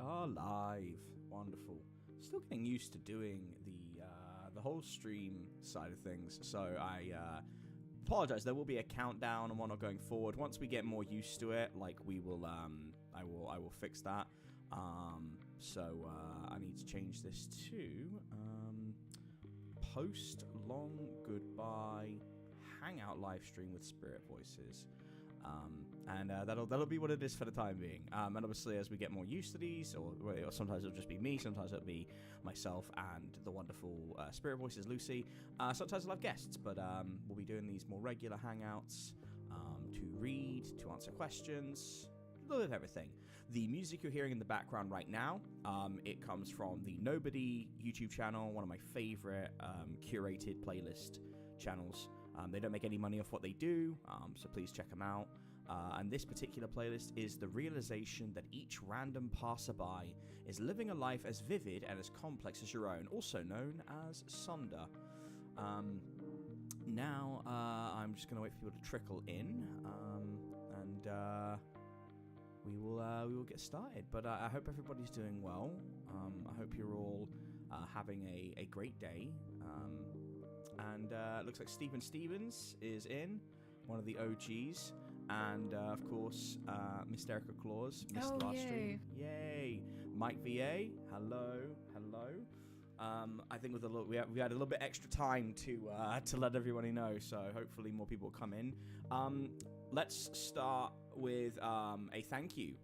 are live. Wonderful. Still getting used to doing the whole stream side of things, so I apologize. There will be a countdown and whatnot going forward. Once we get more used to it, like we will, I will fix that. So I need to change this to post Long Goodbye Hangout Livestream with SpiritVoices. And that'll be what it is for the time being. And obviously, as we get more used to these, or sometimes it'll just be me, sometimes it'll be myself and the wonderful SpiritVoices Lucy. Sometimes I'll have guests, but we'll be doing these more regular hangouts to read, to answer questions, a little bit of everything. The music you're hearing in the background right now, it comes from the Nobody YouTube channel, one of my favorite curated playlist channels. They don't make any money off what they do, so please check them out. And this particular playlist is the realization that each random passerby is living a life as vivid and as complex as your own, also known as Sonder. Now, I'm just going to wait for people to trickle in, and we will get started. But I hope everybody's doing well. I hope you're all having a great day. And it looks like Stephen Stevens is in, one of the OGs. And, of course, Miss Erica Claus missed the last stream. Yay! Mike VA, hello. I think with we had a little bit extra time to let everybody know, so hopefully more people will come in. Let's start with a thank you.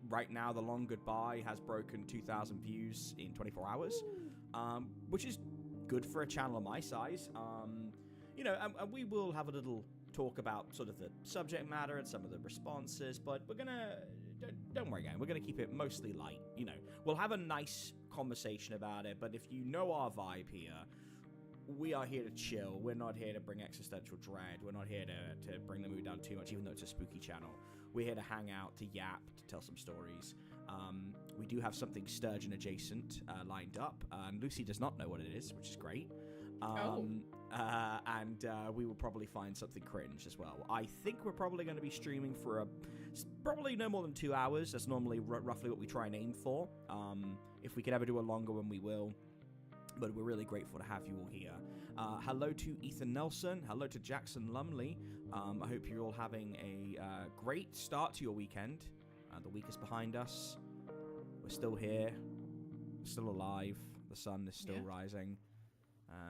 Right now, the Long Goodbye has broken 2,000 views in 24 hours, which is good for a channel of my size. And we will have a little talk about sort of the subject matter and some of the responses, but we're gonna don't worry, gang, we're gonna keep it mostly light. We'll have a nice conversation about it, but if you know our vibe here, we are here to chill. We're not here to bring existential dread. We're not here to bring the mood down too much, even though it's a spooky channel. We're here to hang out, to yap, to tell some stories. We do have something Sturgeon adjacent lined up, and Lucy does not know what it is, which is great. And we will probably find something cringe as well. I think we're probably going to be streaming for probably no more than 2 hours. That's normally roughly what we try and aim for. If we could ever do a longer one, we will. But we're really grateful to have you all here. Hello to Ethan Nelson. Hello to Jackson Lumley. I hope you're all having a great start to your weekend. The week is behind us. We're still here. We're still alive. The sun is still rising.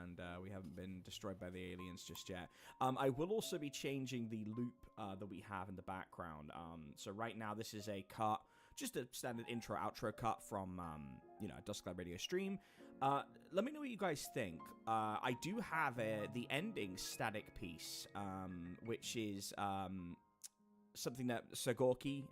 And we haven't been destroyed by the aliens just yet. I will also be changing the loop that we have in the background. So right now, this is a cut, just a standard intro-outro cut from, a Dusklight Radio stream. Let me know what you guys think. I do have the ending static piece, which is something that Sagorki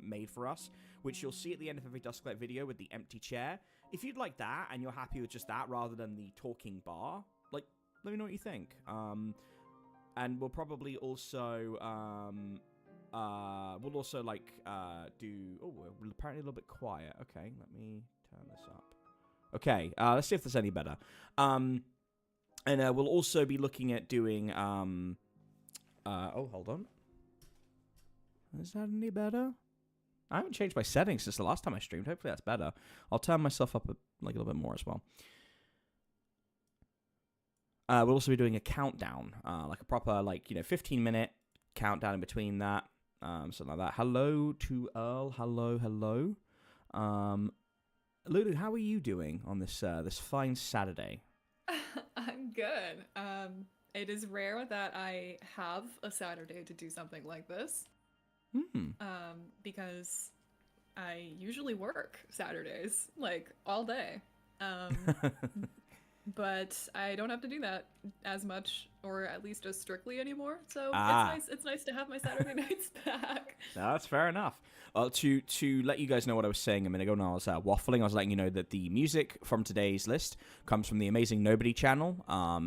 made for us, which you'll see at the end of every Dusklight video with the empty chair. If you'd like that and you're happy with just that rather than the talking bar, let me know what you think. And we'll probably also do. Oh, we're apparently a little bit quiet. Okay, let me turn this up. Okay, let's see if that's any better. And we'll also be looking at doing. Hold on. Is that any better? I haven't changed my settings since the last time I streamed. Hopefully that's better. I'll turn myself up a little bit more as well. We'll also be doing a countdown, like a proper 15-minute countdown in between that, something like that. Hello to Earl. Hello. Lulu, how are you doing on this fine Saturday? I'm good. It is rare that I have a Saturday to do something like this. Because I usually work Saturdays, all day. But I don't have to do that as much, or at least as strictly anymore. So it's nice to have my Saturday nights back. No, that's fair enough. To let you guys know what I was saying a minute ago when I was waffling, I was letting you know that the music from today's list comes from the amazing Nobody channel.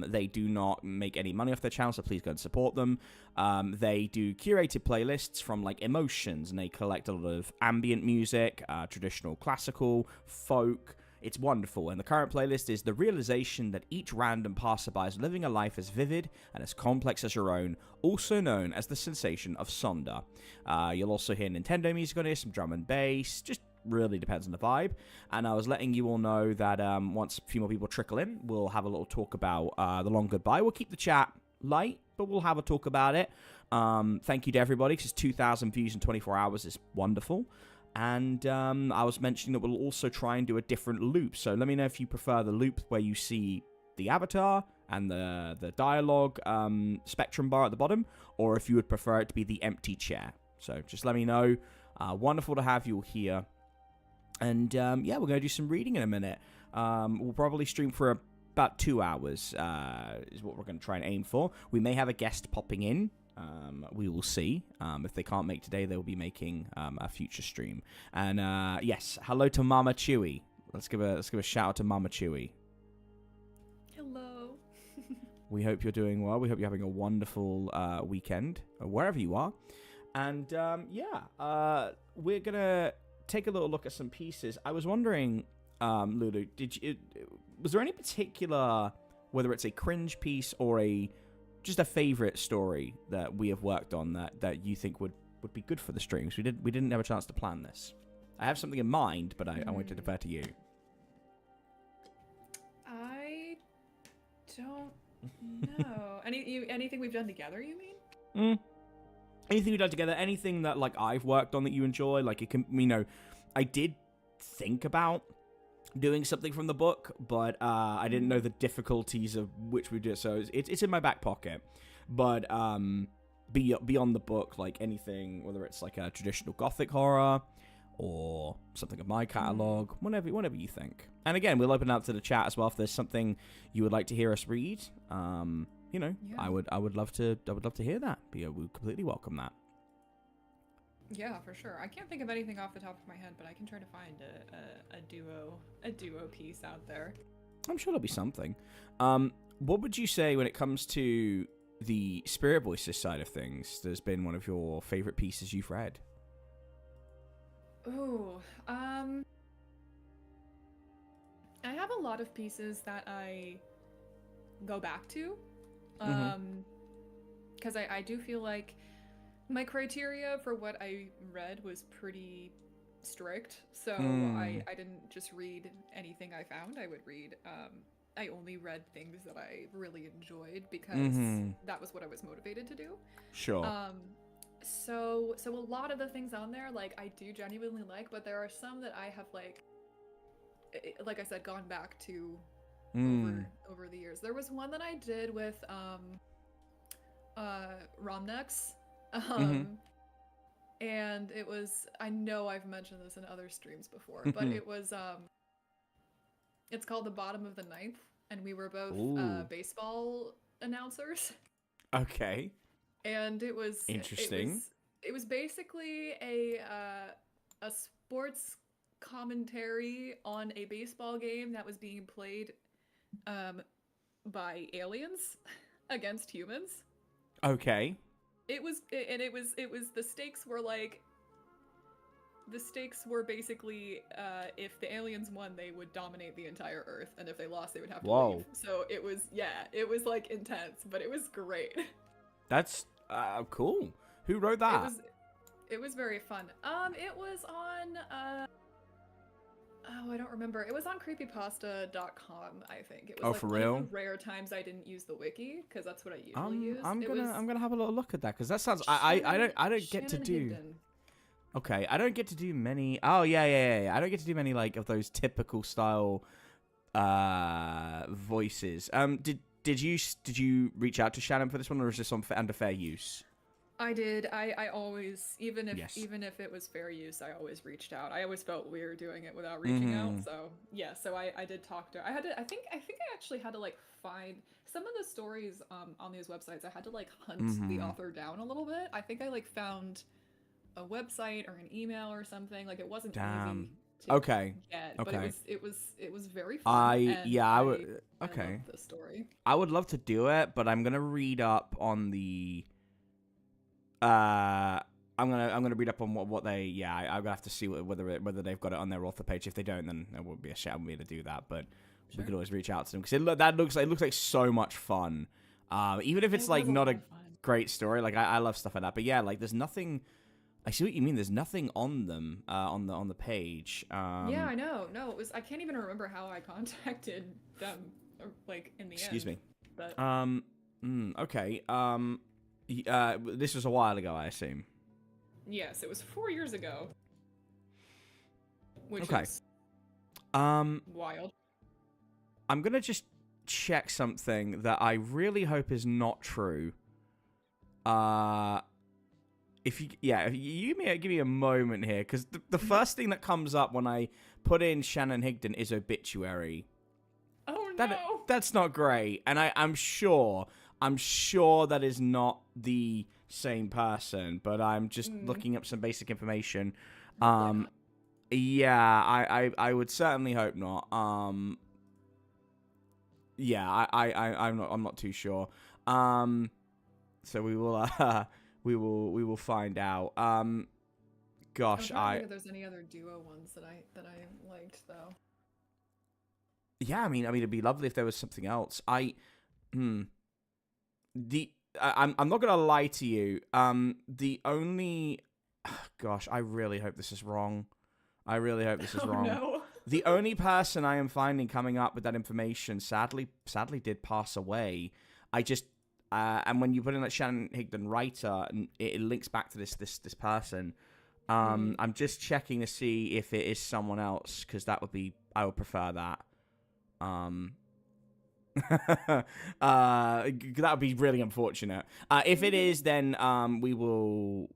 They do not make any money off their channel, so please go and support them. They do curated playlists from emotions, and they collect a lot of ambient music, traditional classical, folk. It's wonderful, and the current playlist is the realization that each random passerby is living a life as vivid and as complex as your own, also known as the sensation of Sonder. You'll also hear Nintendo music on here, some drum and bass, just really depends on the vibe. And I was letting you all know that once a few more people trickle in, we'll have a little talk about the Long Goodbye. We'll keep the chat light, but we'll have a talk about it. Thank you to everybody, because 2,000 views in 24 hours is wonderful. And I was mentioning that we'll also try and do a different loop. So let me know if you prefer the loop where you see the avatar and the dialogue spectrum bar at the bottom, or if you would prefer it to be the empty chair. So just let me know. Wonderful to have you all here. And yeah, we're going to do some reading in a minute. We'll probably stream for about 2 hours is what we're going to try and aim for. We may have a guest popping in. We will see. If they can't make today, they'll be making a future stream. And yes, hello to Mama Chewy. Let's give a shout out to Mama Chewy. Hello. We hope you're doing well. We hope you're having a wonderful weekend, wherever you are. And yeah, we're gonna take a little look at some pieces. I was wondering, Lulu, was there any particular, whether it's a cringe piece or just a favorite story that we have worked on that you think would be good for the streams? We didn't have a chance to plan this. I have something in mind, but I want to defer to you. I don't know. Anything we've done together, you mean? Anything we've done together, anything that like I've worked on that you enjoy, like it can, I did think about doing something from the book, but I didn't know the difficulties of which we do. So it's in my back pocket. But beyond the book, like anything, whether it's like a traditional gothic horror or something of my catalog, whenever you think. And again, we'll open up to the chat as well if there's something you would like to hear us read. Yeah. I would love to hear that. We completely welcome that. Yeah, for sure. I can't think of anything off the top of my head, but I can try to find a duo piece out there. I'm sure there'll be something. What would you say when it comes to the SpiritVoices side of things? There's been one of your favorite pieces you've read. Ooh, I have a lot of pieces that I go back to, because I do feel like my criteria for what I read was pretty strict, so I didn't just read anything I found. I would read, I only read things that I really enjoyed because that was what I was motivated to do. Sure. So a lot of the things on there, like, I do genuinely like, but there are some that I have, like I said, gone back to over the years. There was one that I did with Romnex, and it was, I know I've mentioned this in other streams before, but it was it's called The Bottom of the Ninth, and we were both baseball announcers. Okay. And it was interesting. It was basically a sports commentary on a baseball game that was being played by aliens against humans. Okay. It was the stakes were like, the stakes were basically if the aliens won, they would dominate the entire Earth, and if they lost, they would have to leave. So it was like intense, but it was great. That's cool. Who wrote that? It was very fun. It was on I don't remember. It was on creepypasta.com, I think. It was for real? One of the rare times I didn't use the wiki, because that's what I usually use. I'm gonna have a little look at that, because that sounds. I don't get to do. Higdon. Okay, I don't get to do many. Oh yeah. I don't get to do many like of those typical style voices. Did you reach out to Shannon for this one, or is this under fair use? I did. I always, even if it was fair use, I always reached out. I always felt weird doing it without reaching out. So yeah, so I did talk to her. I think I actually had to like find some of the stories on these websites. I had to like hunt the author down a little bit. I think I like found a website or an email or something. Like, it wasn't easy to get, but it was very fun. I would I loved the story. I would love to do it, but I'm gonna read up on the I'm gonna read up on what they I'm gonna have to see whether they've got it on their author page. If they don't, then it would be a shame for me to do that, but we could always reach out to them, because it looks like so much fun, even if it's like not a great story. Like, I love stuff like that, but yeah, like there's nothing I see what you mean. There's nothing on them on the page. Yeah, I know. No, it was. I can't even remember how I contacted them, like in the excuse end. me. But okay. This was a while ago, I assume. Yes, it was 4 years ago. Which okay. is wild. I'm gonna just check something that I really hope is not true. If you give me a moment here, because the first thing that comes up when I put in Shannon Higdon is obituary. Oh no, that's not great, and I'm sure that is not the same person, but I'm just looking up some basic information. Yeah, I would certainly hope not. Yeah, I'm not too sure. So we will we will find out. Gosh, I don't think there's any other duo ones that I liked though. Yeah, I mean, it'd be lovely if there was something else. I'm not gonna lie to you. The only, gosh, I really hope this is wrong. No. The only person I am finding coming up with that information, sadly did pass away. And when you put in that Shannon Higdon writer, it links back to this person. I'm just checking to see if it is someone else, because I would prefer that. That would be really unfortunate. If it is, then we will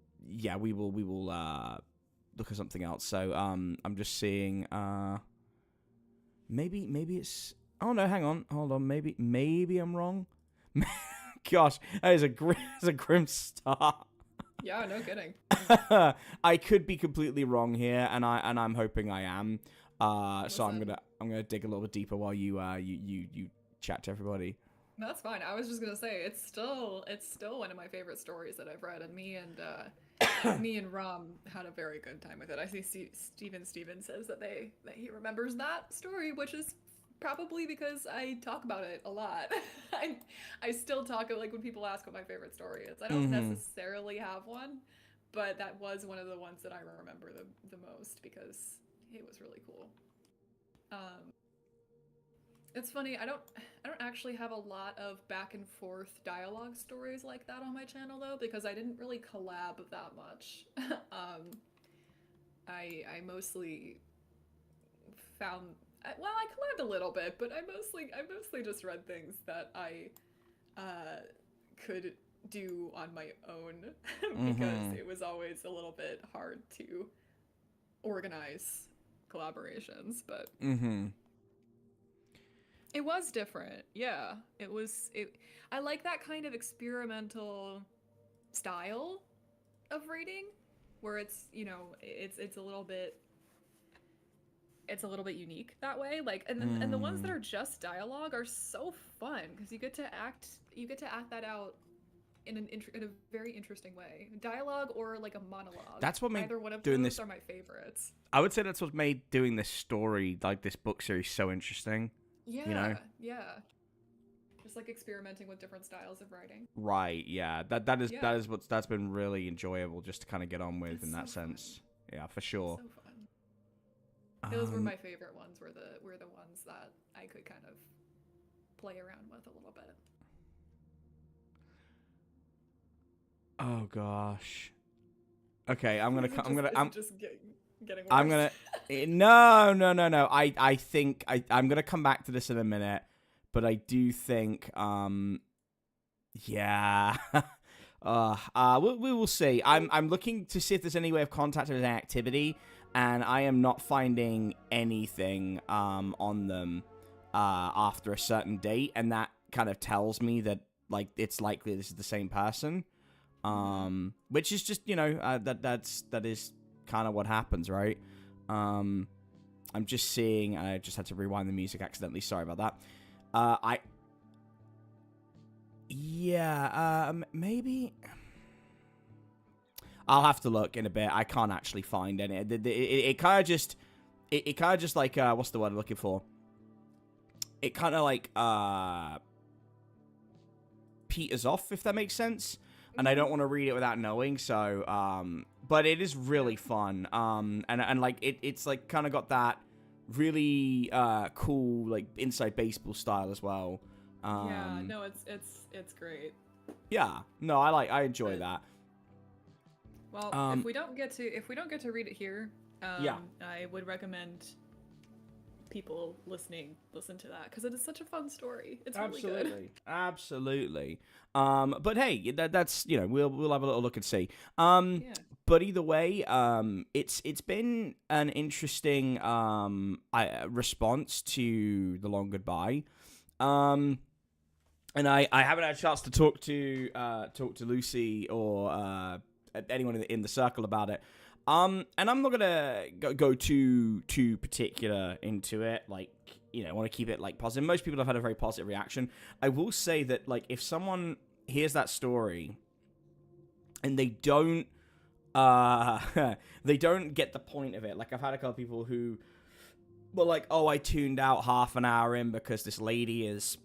look at something else. So I'm just seeing maybe it's, oh no, hang on, hold on, maybe I'm wrong. Gosh, that is a grim start. Yeah, no kidding. I could be completely wrong here, and I'm hoping I am. So I'm gonna dig a little bit deeper while you chat to everybody. That's fine. I was just gonna say it's still one of my favorite stories that I've read, and me and Rom had a very good time with it. I see Steven says that he remembers that story, which is probably because I talk about it a lot. I still talk, like when people ask what my favorite story is. I don't necessarily have one, but that was one of the ones that I remember the most because it was really cool. It's funny, I don't actually have a lot of back and forth dialogue stories like that on my channel though, because I didn't really collab that much. I mostly found, well, I collabed a little bit, but I mostly just read things that I could do on my own because it was always a little bit hard to organize collaborations, but it was different. Yeah, I like that kind of experimental style of reading where it's, it's a little bit unique that way. Like, and the ones that are just dialogue are so fun because you get to act that out in a very interesting way. Dialogue or like a monologue. That's what made either one of doing those this are my favorites. I would say that's what made doing this story, like this book series, so interesting. Yeah, yeah. Just like experimenting with different styles of writing. Right. Yeah. That's been really enjoyable just to kind of get on with in that sense. Fun. Yeah, for sure. So fun. Those were my favorite ones. Were the ones that I could kind of play around with a little bit. Oh gosh. Okay, I'm just getting worse? I'm gonna no. I think I'm gonna come back to this in a minute, but I do think yeah. We will see. I'm looking to see if there's any way of contacting an activity, and I am not finding anything on them after a certain date, and that kind of tells me that like it's likely this is the same person. Which is just, that is kind of what happens, right? I'm just seeing, I just had to rewind the music accidentally, sorry about that. Maybe I'll have to look in a bit. I can't actually find any. It kind of just like, what's the word I'm looking for? It kind of like, peters off, if that makes sense. And I don't want to read it without knowing, so, but it is really fun. And like it's like kind of got that really cool like inside baseball style as well. Yeah, no, it's great. Yeah, no, I enjoy that. Well, if we don't get to read it here, I would recommend people listen to that because it is such a fun story. It's really good. Absolutely. But hey, that's we'll have a little look and see. But either way, it's been an interesting response to the Long Goodbye. And I haven't had a chance to talk to Lucy or anyone in the circle about it. And I'm not gonna go too particular into it. Like, I want to keep it like positive. Most people have had a very positive reaction. I will say that like if someone hears that story and they don't get the point of it. Like I've had a couple of people who were like, "Oh, I tuned out half an hour in because this lady is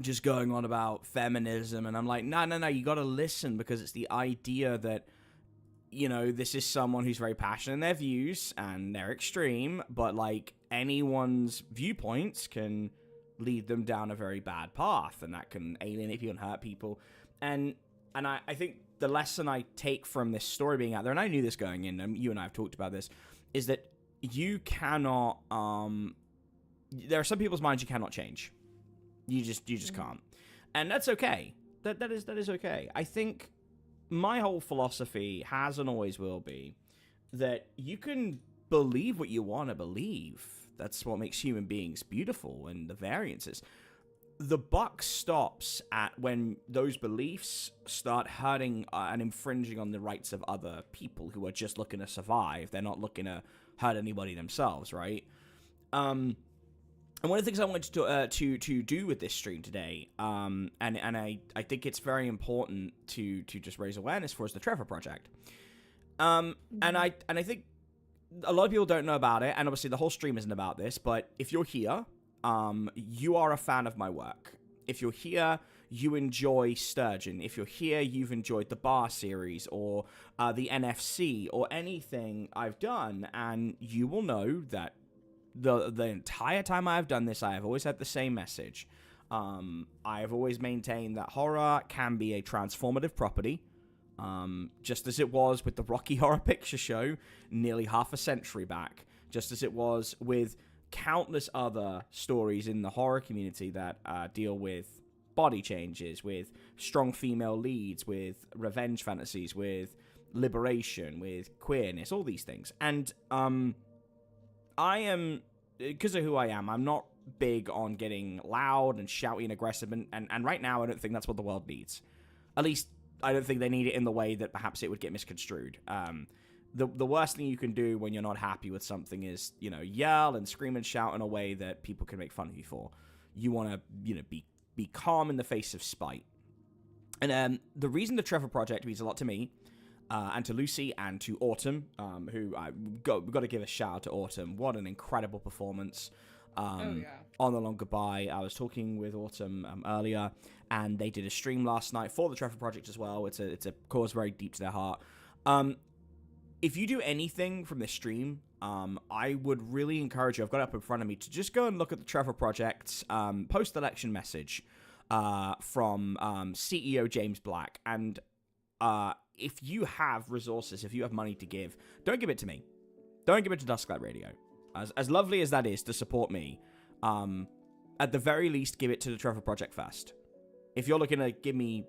just going on about feminism," and I'm like, no, you got to listen because it's the idea that. This is someone who's very passionate in their views and they're extreme, but like anyone's viewpoints can lead them down a very bad path and that can alienate people and hurt people. And I think the lesson I take from this story being out there, and I knew this going in, and you and I have talked about this, is that you cannot, there are some people's minds you cannot change. You just can't. And that's okay. That is okay. I think my whole philosophy has and always will be that you can believe what you want to believe. That's what makes human beings beautiful and the variances. The buck stops at when those beliefs start hurting and infringing on the rights of other people who are just looking to survive. They're not looking to hurt anybody themselves, right? And one of the things I wanted to do with this stream today, and I think it's very important to just raise awareness for, is the Trevor Project. And I think a lot of people don't know about it, and obviously the whole stream isn't about this, but if you're here, you are a fan of my work. If you're here, you enjoy Sturgeon. If you're here, you've enjoyed the Bar series or the NFC or anything I've done, and you will know that the entire time I've done this, I have always had the same message. I have always maintained that horror can be a transformative property, just as it was with the Rocky Horror Picture Show nearly half a century back, just as it was with countless other stories in the horror community that deal with body changes, with strong female leads, with revenge fantasies, with liberation, with queerness, all these things. And I am, because of who I am, I'm not big on getting loud and shouty and aggressive, and right now I don't think that's what the world needs. At least, I don't think they need it in the way that perhaps it would get misconstrued. The worst thing you can do when you're not happy with something is, yell and scream and shout in a way that people can make fun of you for. You want to, be calm in the face of spite. And the reason the Trevor Project means a lot to me, and to Lucy and to Autumn, who we've got to give a shout out to Autumn. What an incredible performance on the Long Goodbye. I was talking with Autumn earlier, and they did a stream last night for the Trevor Project as well. It's a cause very deep to their heart. If you do anything from this stream, I would really encourage you, I've got it up in front of me, to just go and look at the Trevor Project's post-election message from CEO James Black. And if you have resources, if you have money to give, don't give it to me. Don't give it to Dusklight Radio. As lovely as that is to support me, at the very least, give it to the Trevor Project first. If you're looking to give me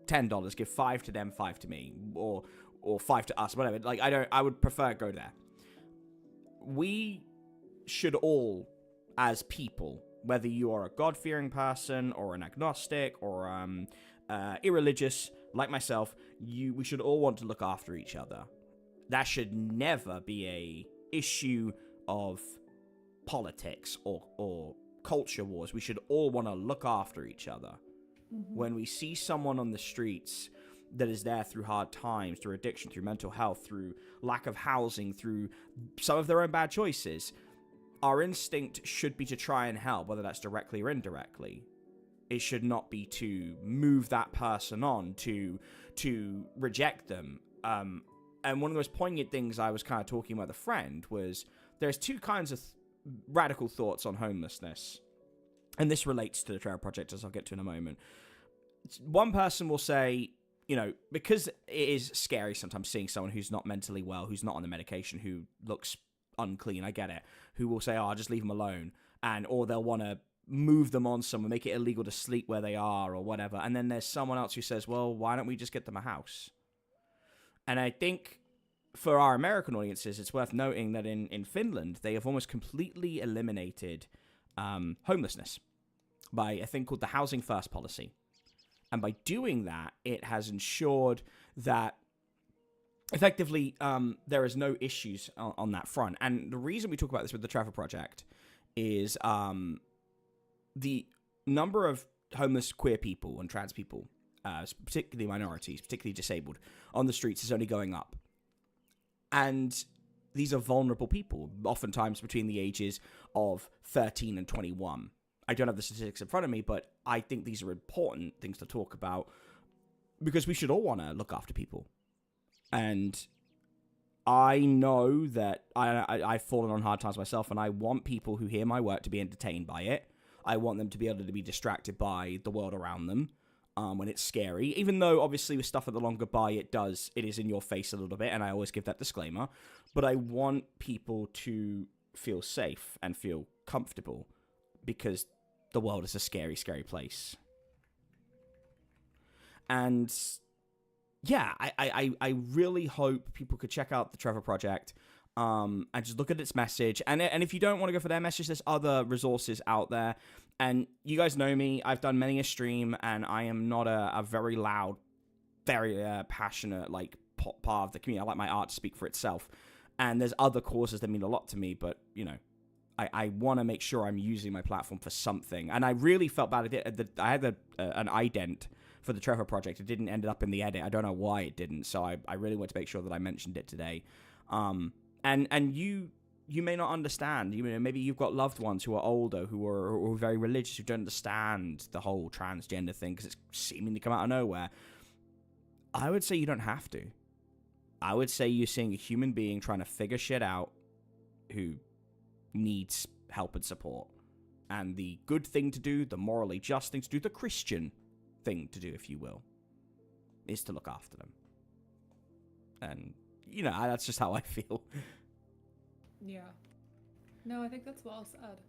$10, give 5 to them, 5 to me, or 5 to us, whatever. Like, I would prefer go there. We should all, as people, whether you are a God-fearing person or an agnostic or irreligious like myself, we should all want to look after each other. That should never be a issue of politics or culture wars. We should all want to look after each other. Mm-hmm. When we see someone on the streets that is there through hard times, through addiction, through mental health, through lack of housing, through some of their own bad choices, our instinct should be to try and help, whether that's directly or indirectly. It should not be to move that person on, to reject them. And one of the most poignant things I was kind of talking with a friend was there's two kinds of radical thoughts on homelessness. And this relates to the Trevor Project, as I'll get to in a moment. One person will say, you know, because it is scary sometimes seeing someone who's not mentally well, who's not on the medication, who looks unclean, I get it, who will say, oh, I'll just leave them alone. Or they'll want to move them on somewhere, make it illegal to sleep where they are or whatever. And then there's someone else who says, well, why don't we just get them a house? And I think for our American audiences, it's worth noting that in Finland, they have almost completely eliminated homelessness by a thing called the Housing First policy. And by doing that, it has ensured that effectively there is no issues on that front. And the reason we talk about this with the Trevor Project is the number of homeless queer people and trans people, particularly minorities, particularly disabled, on the streets is only going up. And these are vulnerable people, oftentimes between the ages of 13 and 21. I don't have the statistics in front of me, but I think these are important things to talk about because we should all want to look after people. And I know that I've fallen on hard times myself, and I want people who hear my work to be entertained by it. I want them to be able to be distracted by the world around them when it's scary. Even though, obviously, with stuff at the Long Goodbye, it is in your face a little bit, and I always give that disclaimer. But I want people to feel safe and feel comfortable because the world is a scary, scary place. And yeah, I really hope people could check out the Trevor Project and just look at its message. And if you don't want to go for their message, there's other resources out there. And you guys know me. I've done many a stream, and I am not a very loud, very passionate, like, part of the community. I like my art to speak for itself. And there's other causes that mean a lot to me, but, you know, I want to make sure I'm using my platform for something. And I really felt bad. I had an ident for the Trevor Project. It didn't end up in the edit. I don't know why it didn't. So I really want to make sure that I mentioned it today. And you may not understand. You know, maybe you've got loved ones who are older, who are very religious, who don't understand the whole transgender thing because it's seeming to come out of nowhere. I would say you don't have to. I would say you're seeing a human being trying to figure shit out who needs help and support. And the good thing to do, the morally just thing to do, the Christian thing to do, if you will, is to look after them. And, you know, that's just how I feel. Yeah. No, I think that's well said.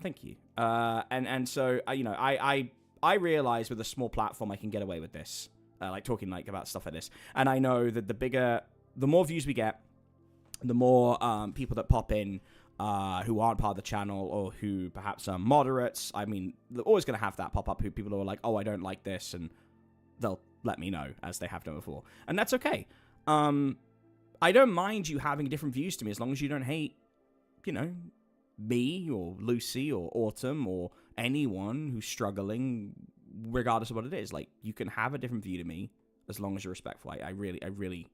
Thank you. And so, you know, I realize with a small platform I can get away with this, like talking like about stuff like this. And I know that the more views we get, the more people that pop in who aren't part of the channel or who perhaps are moderates. I mean, they're always going to have that pop up who people are like, oh, I don't like this, and they'll let me know, as they have done before. And that's okay. I don't mind you having different views to me as long as you don't hate, you know, me or Lucy or Autumn or anyone who's struggling, regardless of what it is. Like, you can have a different view to me as long as you're respectful. I really,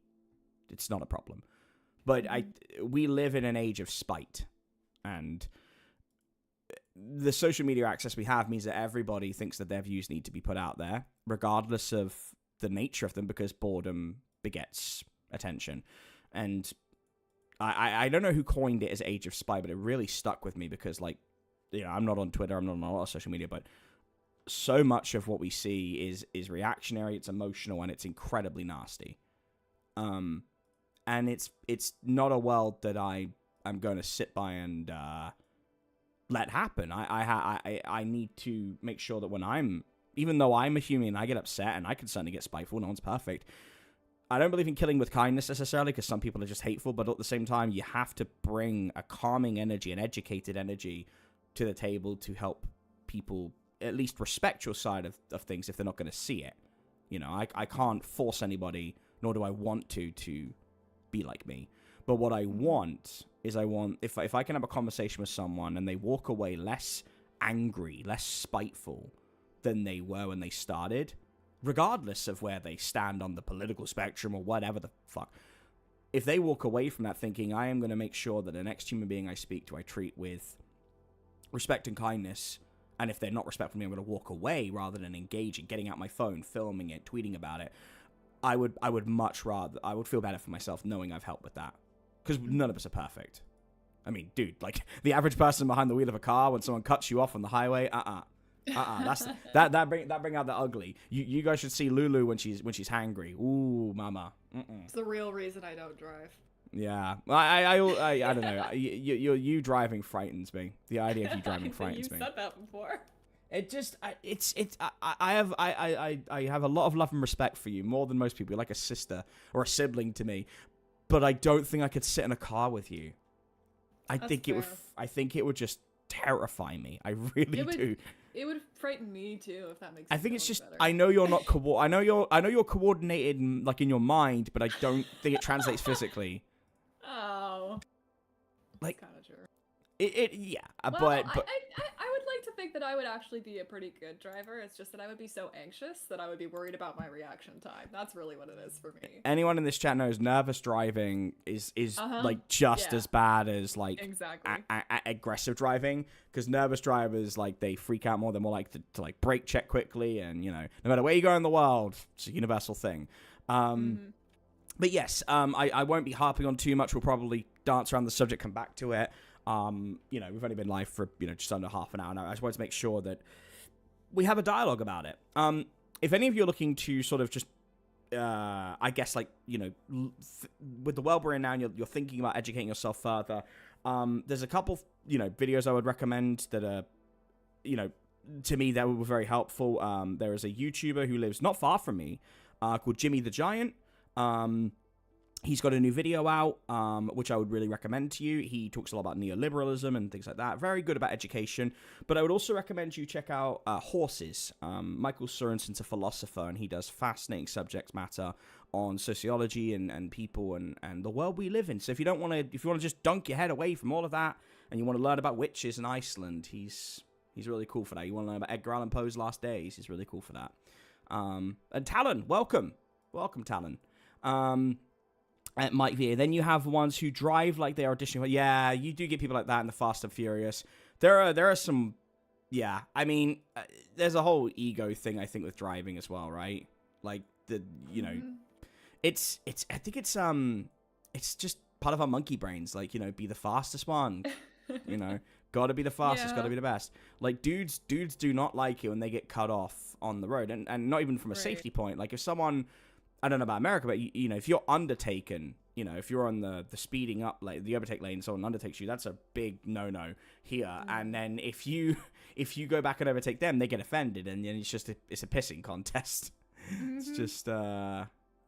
it's not a problem. But we live in an age of spite, and the social media access we have means that everybody thinks that their views need to be put out there, regardless of the nature of them, because boredom begets attention. And I don't know who coined it as age of spite, but it really stuck with me because, like, you know, I'm not on Twitter, I'm not on a lot of social media, but so much of what we see is reactionary, it's emotional, and it's incredibly nasty. And it's not a world that I'm going to sit by and let happen. I need to make sure that when even though I'm a human, I get upset and I can certainly get spiteful. No one's perfect. I don't believe in killing with kindness necessarily because some people are just hateful. But at the same time, you have to bring a calming energy, an educated energy to the table to help people at least respect your side of things if they're not going to see it. You know, I can't force anybody, nor do I want to be like me. But what I want is if I can have a conversation with someone and they walk away less angry, less spiteful than they were when they started, regardless of where they stand on the political spectrum or whatever the fuck. If they walk away from that thinking, I am going to make sure that the next human being I speak to, I treat with respect and kindness. And if they're not respectful of me, I'm going to walk away rather than engaging, getting out my phone, filming it, tweeting about it. I would much rather, I would feel better for myself knowing I've helped with that. Because none of us are perfect. I mean, dude, like, the average person behind the wheel of a car, when someone cuts you off on the highway, that's that bring out the ugly. You guys should see Lulu when she's hangry. Ooh, mama. It's the real reason I don't drive. Yeah, I don't know. You driving frightens me. The idea of you driving frightens me. You said that before. It just, I have a lot of love and respect for you, more than most people. You're like a sister or a sibling to me, but I don't think I could sit in a car with you. I think it would just terrify me. I really do. It would frighten me too, if that makes sense. I think it's just, better. I know you're not I know you're coordinated like in your mind, but I don't think it translates physically. Oh, like kind of true. Yeah, well, but I would like to think that I would actually be a pretty good driver. It's just that I would be so anxious that I would be worried about my reaction time. That's really what it is for me. Anyone in this chat knows nervous driving is like just as bad as like exactly aggressive driving, because nervous drivers, like, they freak out more. They're more like to like brake check quickly, and no matter where you go in the world, it's a universal thing. But yes, I won't be harping on too much. We'll probably dance around the subject, come back to it. We've only been live for, just under half an hour now. I just wanted to make sure that we have a dialogue about it. If any of you are looking to sort of just, I guess, like, with the world we're in now, and you're thinking about educating yourself further, there's a couple, videos I would recommend that are, to me, that were very helpful. There is a YouTuber who lives not far from me, called Jimmy the Giant. He's got a new video out, which I would really recommend to you. He talks a lot about neoliberalism and things like that. Very good about education. But I would also recommend you check out Horses. Michael Sorensen's a philosopher, and he does fascinating subject matter on sociology and people and the world we live in. So if you want to just dunk your head away from all of that, and you want to learn about witches in Iceland, he's really cool for that. You want to learn about Edgar Allan Poe's last days, he's really cool for that. And Talon, welcome, Talon. At Mike V. Then you have ones who drive like they are auditioning. Yeah, you do get people like that in the Fast and Furious. There are some. Yeah, I mean, there's a whole ego thing, I think, with driving as well, right? Like it's. I think it's just part of our monkey brains. Like, be the fastest one. Gotta be the fastest. Yeah. Gotta be the best. Like, dudes do not like it when they get cut off on the road, and not even from a safety point. Like, if someone. I don't know about America, but, if you're undertaken, if you're on the speeding up lane, the overtake lane, someone undertakes you, that's a big no-no here. Mm. And then if you go back and overtake them, they get offended, and then it's a pissing contest. Mm-hmm. It's just,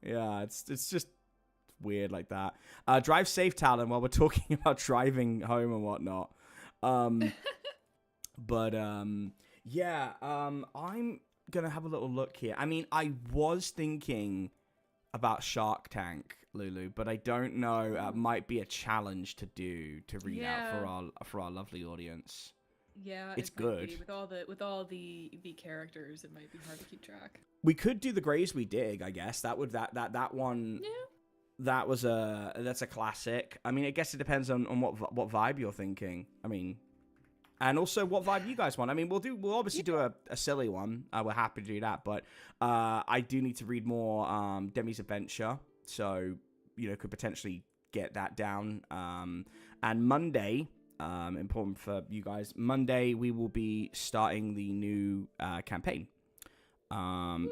it's just weird like that. Drive safe, Talon, while we're talking about driving home and whatnot. I'm gonna have a little look here. I mean, I was thinking about Shark Tank, Lulu, but I don't know. It might be a challenge to read out for our lovely audience. Yeah, it's good. With all the characters, it might be hard to keep track. We could do the Graves We Dig, I guess. That one. Yeah. That's a classic. I mean, I guess it depends on what vibe you're thinking. I mean. And also, what vibe you guys want? I mean, we'll obviously do a silly one. We're happy to do that, but I do need to read more Demi's Adventure, so could potentially get that down. And Monday, important for you guys. Monday we will be starting the new campaign.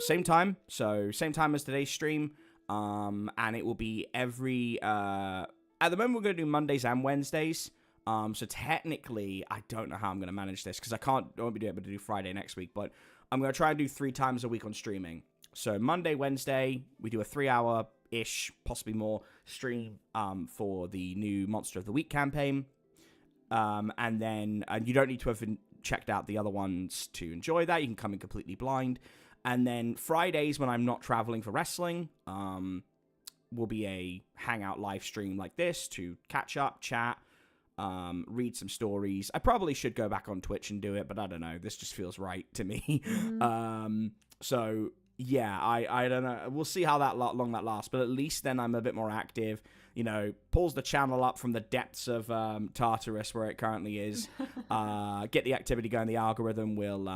Same time as today's stream, and it will be every. At the moment, we're going to do Mondays and Wednesdays. So technically, I don't know how I'm going to manage this, because I won't be able to do Friday next week, but I'm going to try and do 3 times a week on streaming. So Monday, Wednesday, we do a 3-hour-ish, possibly more, stream for the new Monster of the Week campaign. And then you don't need to have checked out the other ones to enjoy that. You can come in completely blind. And then Fridays, when I'm not traveling for wrestling, will be a hangout live stream like this to catch up, chat, read some stories. I probably should go back on Twitch and do it, but I don't know. This just feels right to me. Mm-hmm. So yeah, I don't know. We'll see how long that lasts, but at least then I'm a bit more active. Pulls the channel up from the depths of Tartarus where it currently is. Get the activity going. The algorithm will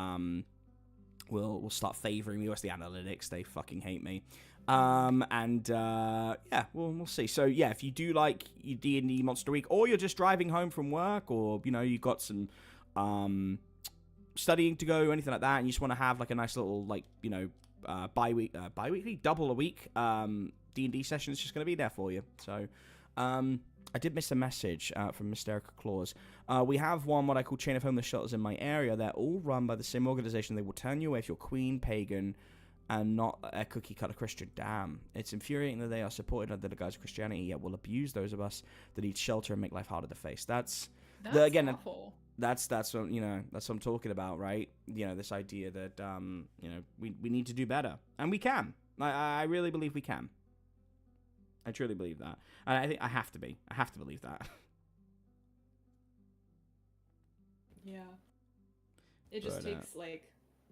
will start favoring me. What's the analytics? They fucking hate me. Yeah, we'll see. So yeah, if you do like your D&D Monster Week, or you're just driving home from work, or you got some studying to go, or anything like that, and you just want to have like a nice little bi-weekly, double a week D&D session, it's just going to be there for you. So I did miss a message from Mysterica Claus. We have what I call Chain of Homeless Shelters in my area. They're all run by the same organization. They will turn you away if you're queen, pagan, and not a cookie-cutter Christian. Damn. It's infuriating that they are supported under the guise of Christianity, yet will abuse those of us that need shelter and make life harder to face. That's awful. That's what, that's what I'm talking about, right? This idea that, we need to do better. And we can. I really believe we can. I truly believe that. And I think I have to believe that. Yeah. It just takes,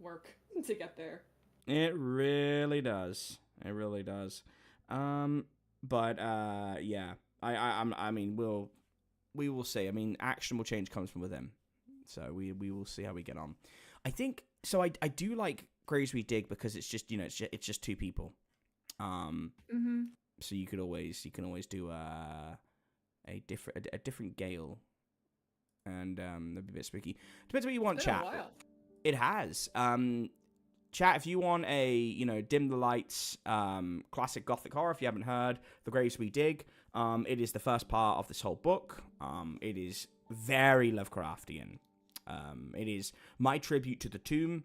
work to get there. It really does. It really does. Yeah. We will see. I mean, actionable change comes from within. So we will see how we get on. I think so. I do like Graves We Dig because it's just it's just two people. So you can always do a different Gale, and that'd be a bit spooky. Depends what you want, chat. It has. Chat, if you want a dim the lights classic gothic horror, if you haven't heard The Graves We Dig, it is the first part of this whole book. It is very Lovecraftian. It is my tribute to The Tomb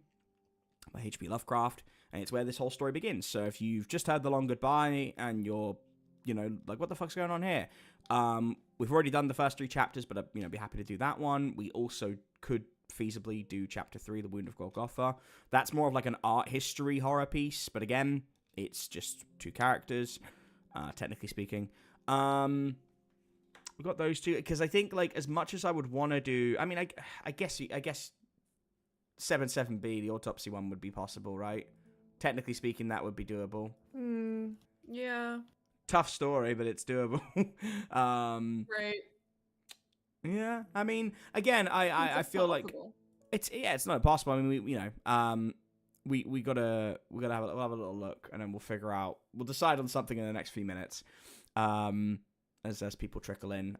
by H.P. Lovecraft, and it's where this whole story begins. So if you've just heard The Long Goodbye and you're what the fuck's going on here, we've already done the first 3 chapters, but I'd be happy to do that one. We also could feasibly do chapter 3, The Wound of Golgotha. That's more of like an art history horror piece, but again, it's just 2 characters, technically speaking. We've got those 2, because I think, as much as I would want to do, I mean, I guess 7-7B, the Autopsy one, would be possible, right? Technically speaking, that would be doable. Yeah. Tough story, but it's doable. Right. Yeah, I mean, again, I feel possible. Like it's not impossible. I mean, we gotta have a little look, and then we'll figure out. We'll decide on something in the next few minutes, as people trickle in.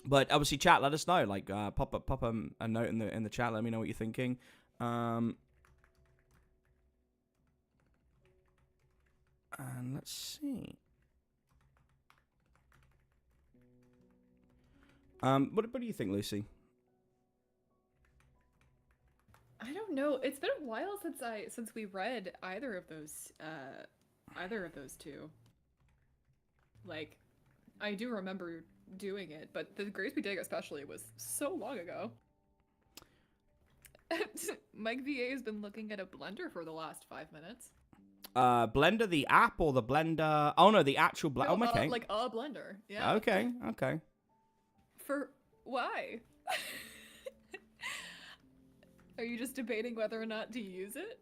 But obviously, chat. Let us know. Pop a note in the chat. Let me know what you're thinking. And let's see. What do you think, Lucy? I don't know. It's been a while since we read either of those 2. I do remember doing it, but the Graves We Dig especially was so long ago. Mike VA has been looking at a blender for the last 5 minutes. Blender, the app, or the blender? Oh no, the actual blender. No, oh, okay. Like a blender. Yeah. Okay. For why? Are you just debating whether or not to use it?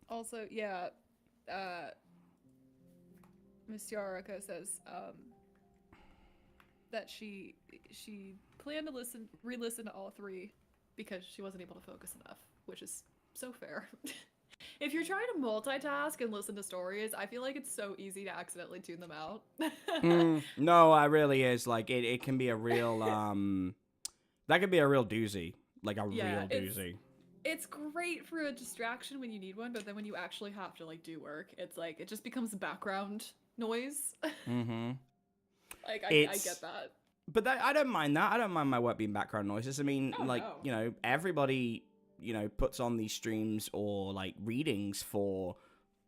Also, yeah, Miss Yarika says that she planned to re-listen to all 3 because she wasn't able to focus enough, which is so fair. If you're trying to multitask and listen to stories, I feel like it's so easy to accidentally tune them out. No, it really is. It can be a real that could be a real doozy. Real doozy. It's great for a distraction when you need one, but then when you actually have to do work, it's it just becomes background noise. Mm-hmm. I get that. But I don't mind that. I don't mind my work being background noises. I mean, no. Everybody, puts on these streams or readings for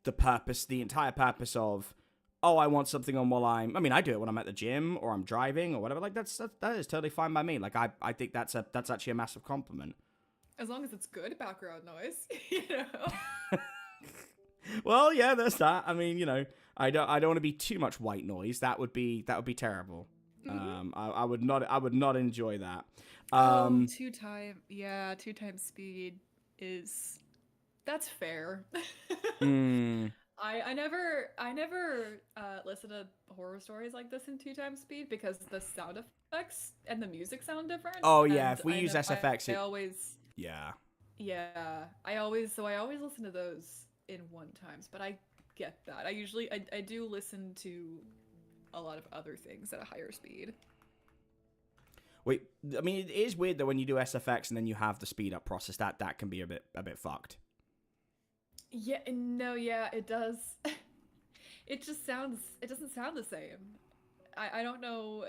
the entire purpose of, oh, I want something on while I do it when I'm at the gym or I'm driving or whatever. That is totally fine by me. I think that's actually a massive compliment. As long as it's good background noise, Well, yeah, there's that. I mean, I don't want to be too much white noise. That would be terrible. Mm-hmm. I would not enjoy that. 2 times speed that's fair. I never listen to horror stories like this in 2 times speed because the sound effects and the music sound different. Oh yeah, And if we I use know SFX, I always yeah. yeah, I always listen to those in one times, but I get that. I do listen to a lot of other things at a higher speed. Wait, I mean, it is weird though when you do SFX and then you have the speed up process. That can be a bit fucked. Yeah, no, yeah, it does. It doesn't sound the same. I don't know.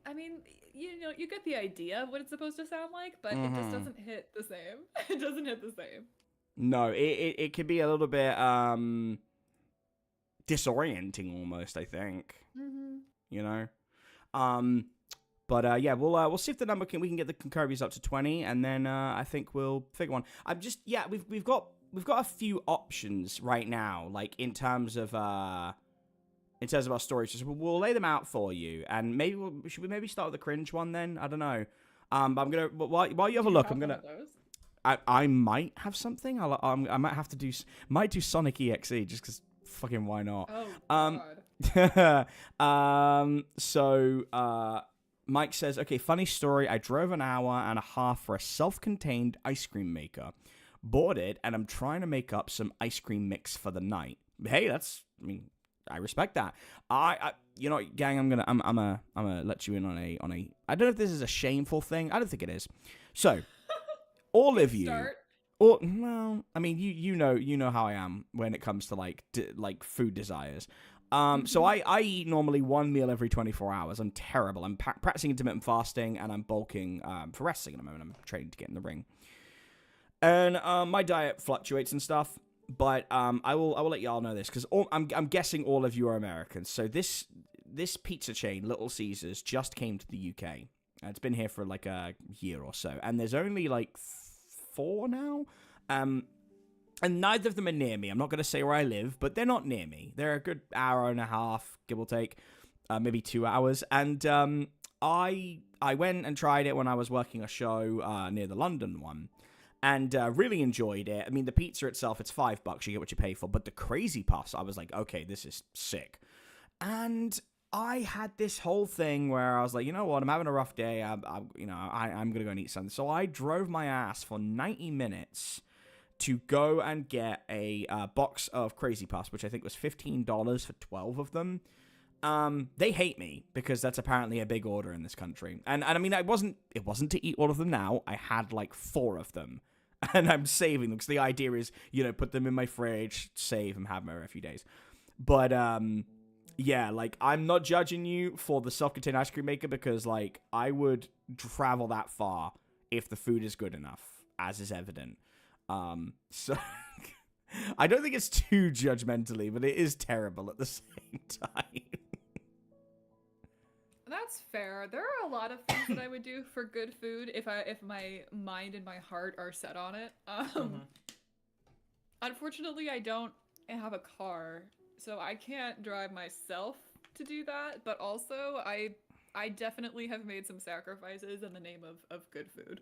I mean, you get the idea of what it's supposed to sound like, but it just doesn't hit the same. It doesn't hit the same. No, it could be a little bit disorienting almost, I think. You know? But yeah, we'll see if the number we can get the concurrencies up to 20, and then I think we'll figure one. We've got a few options right now, like in terms of our stories. So we'll lay them out for you, and maybe should we maybe start with the cringe one then? I don't know. But I'm gonna while you have a look, I'm gonna. I might have something. I might have to do Sonic EXE just because fucking why not? Oh God. So Mike says, okay, funny story. I drove an hour and a half for a self-contained ice cream maker. Bought it, and I'm trying to make up some ice cream mix for the night. Hey, I respect that. You know, gang, I'm gonna let you in on a. I don't know if this is a shameful thing. I don't think it is. So, all of you. Or well, I mean, you know how I am when it comes to like food desires. So I eat normally one meal every 24 hours. I'm terrible. I'm practicing intermittent fasting, and I'm bulking for wrestling at the moment. I'm training to get in the ring, and my diet fluctuates and stuff. But I will let y'all know this because I'm guessing all of you are Americans. So this pizza chain, Little Caesars, just came to the UK. It's been here for like a year or so, and there's only like 4 now. And neither of them are near me. I'm not going to say where I live, but they're not near me. They're a good hour and a half, give or take, maybe 2 hours. And I went and tried it when I was working a show near the London one, and really enjoyed it. I mean, the pizza itself, it's $5. You get what you pay for. But the crazy puffs, I was like, okay, this is sick. And I had this whole thing where I was like, you know what? I'm having a rough day. I'm going to go and eat something. So I drove my ass for 90 minutes to go and get a box of Crazy Puffs, which I think was $15 for 12 of them. They hate me because that's apparently a big order in this country. And I mean, it wasn't to eat all of them now. I had like 4 of them. And I'm saving them because the idea is, put them in my fridge, save them, have them every few days. But, yeah, like, I'm not judging you for the self-contained ice cream maker because, like, I would travel that far if the food is good enough, as is evident. So I don't think it's too judgmentally, but it is terrible at the same time. That's fair. There are a lot of things that I would do for good food if my mind and my heart are set on it. Unfortunately, I don't have a car, so I can't drive myself to do that. But also, I definitely have made some sacrifices in the name of good food.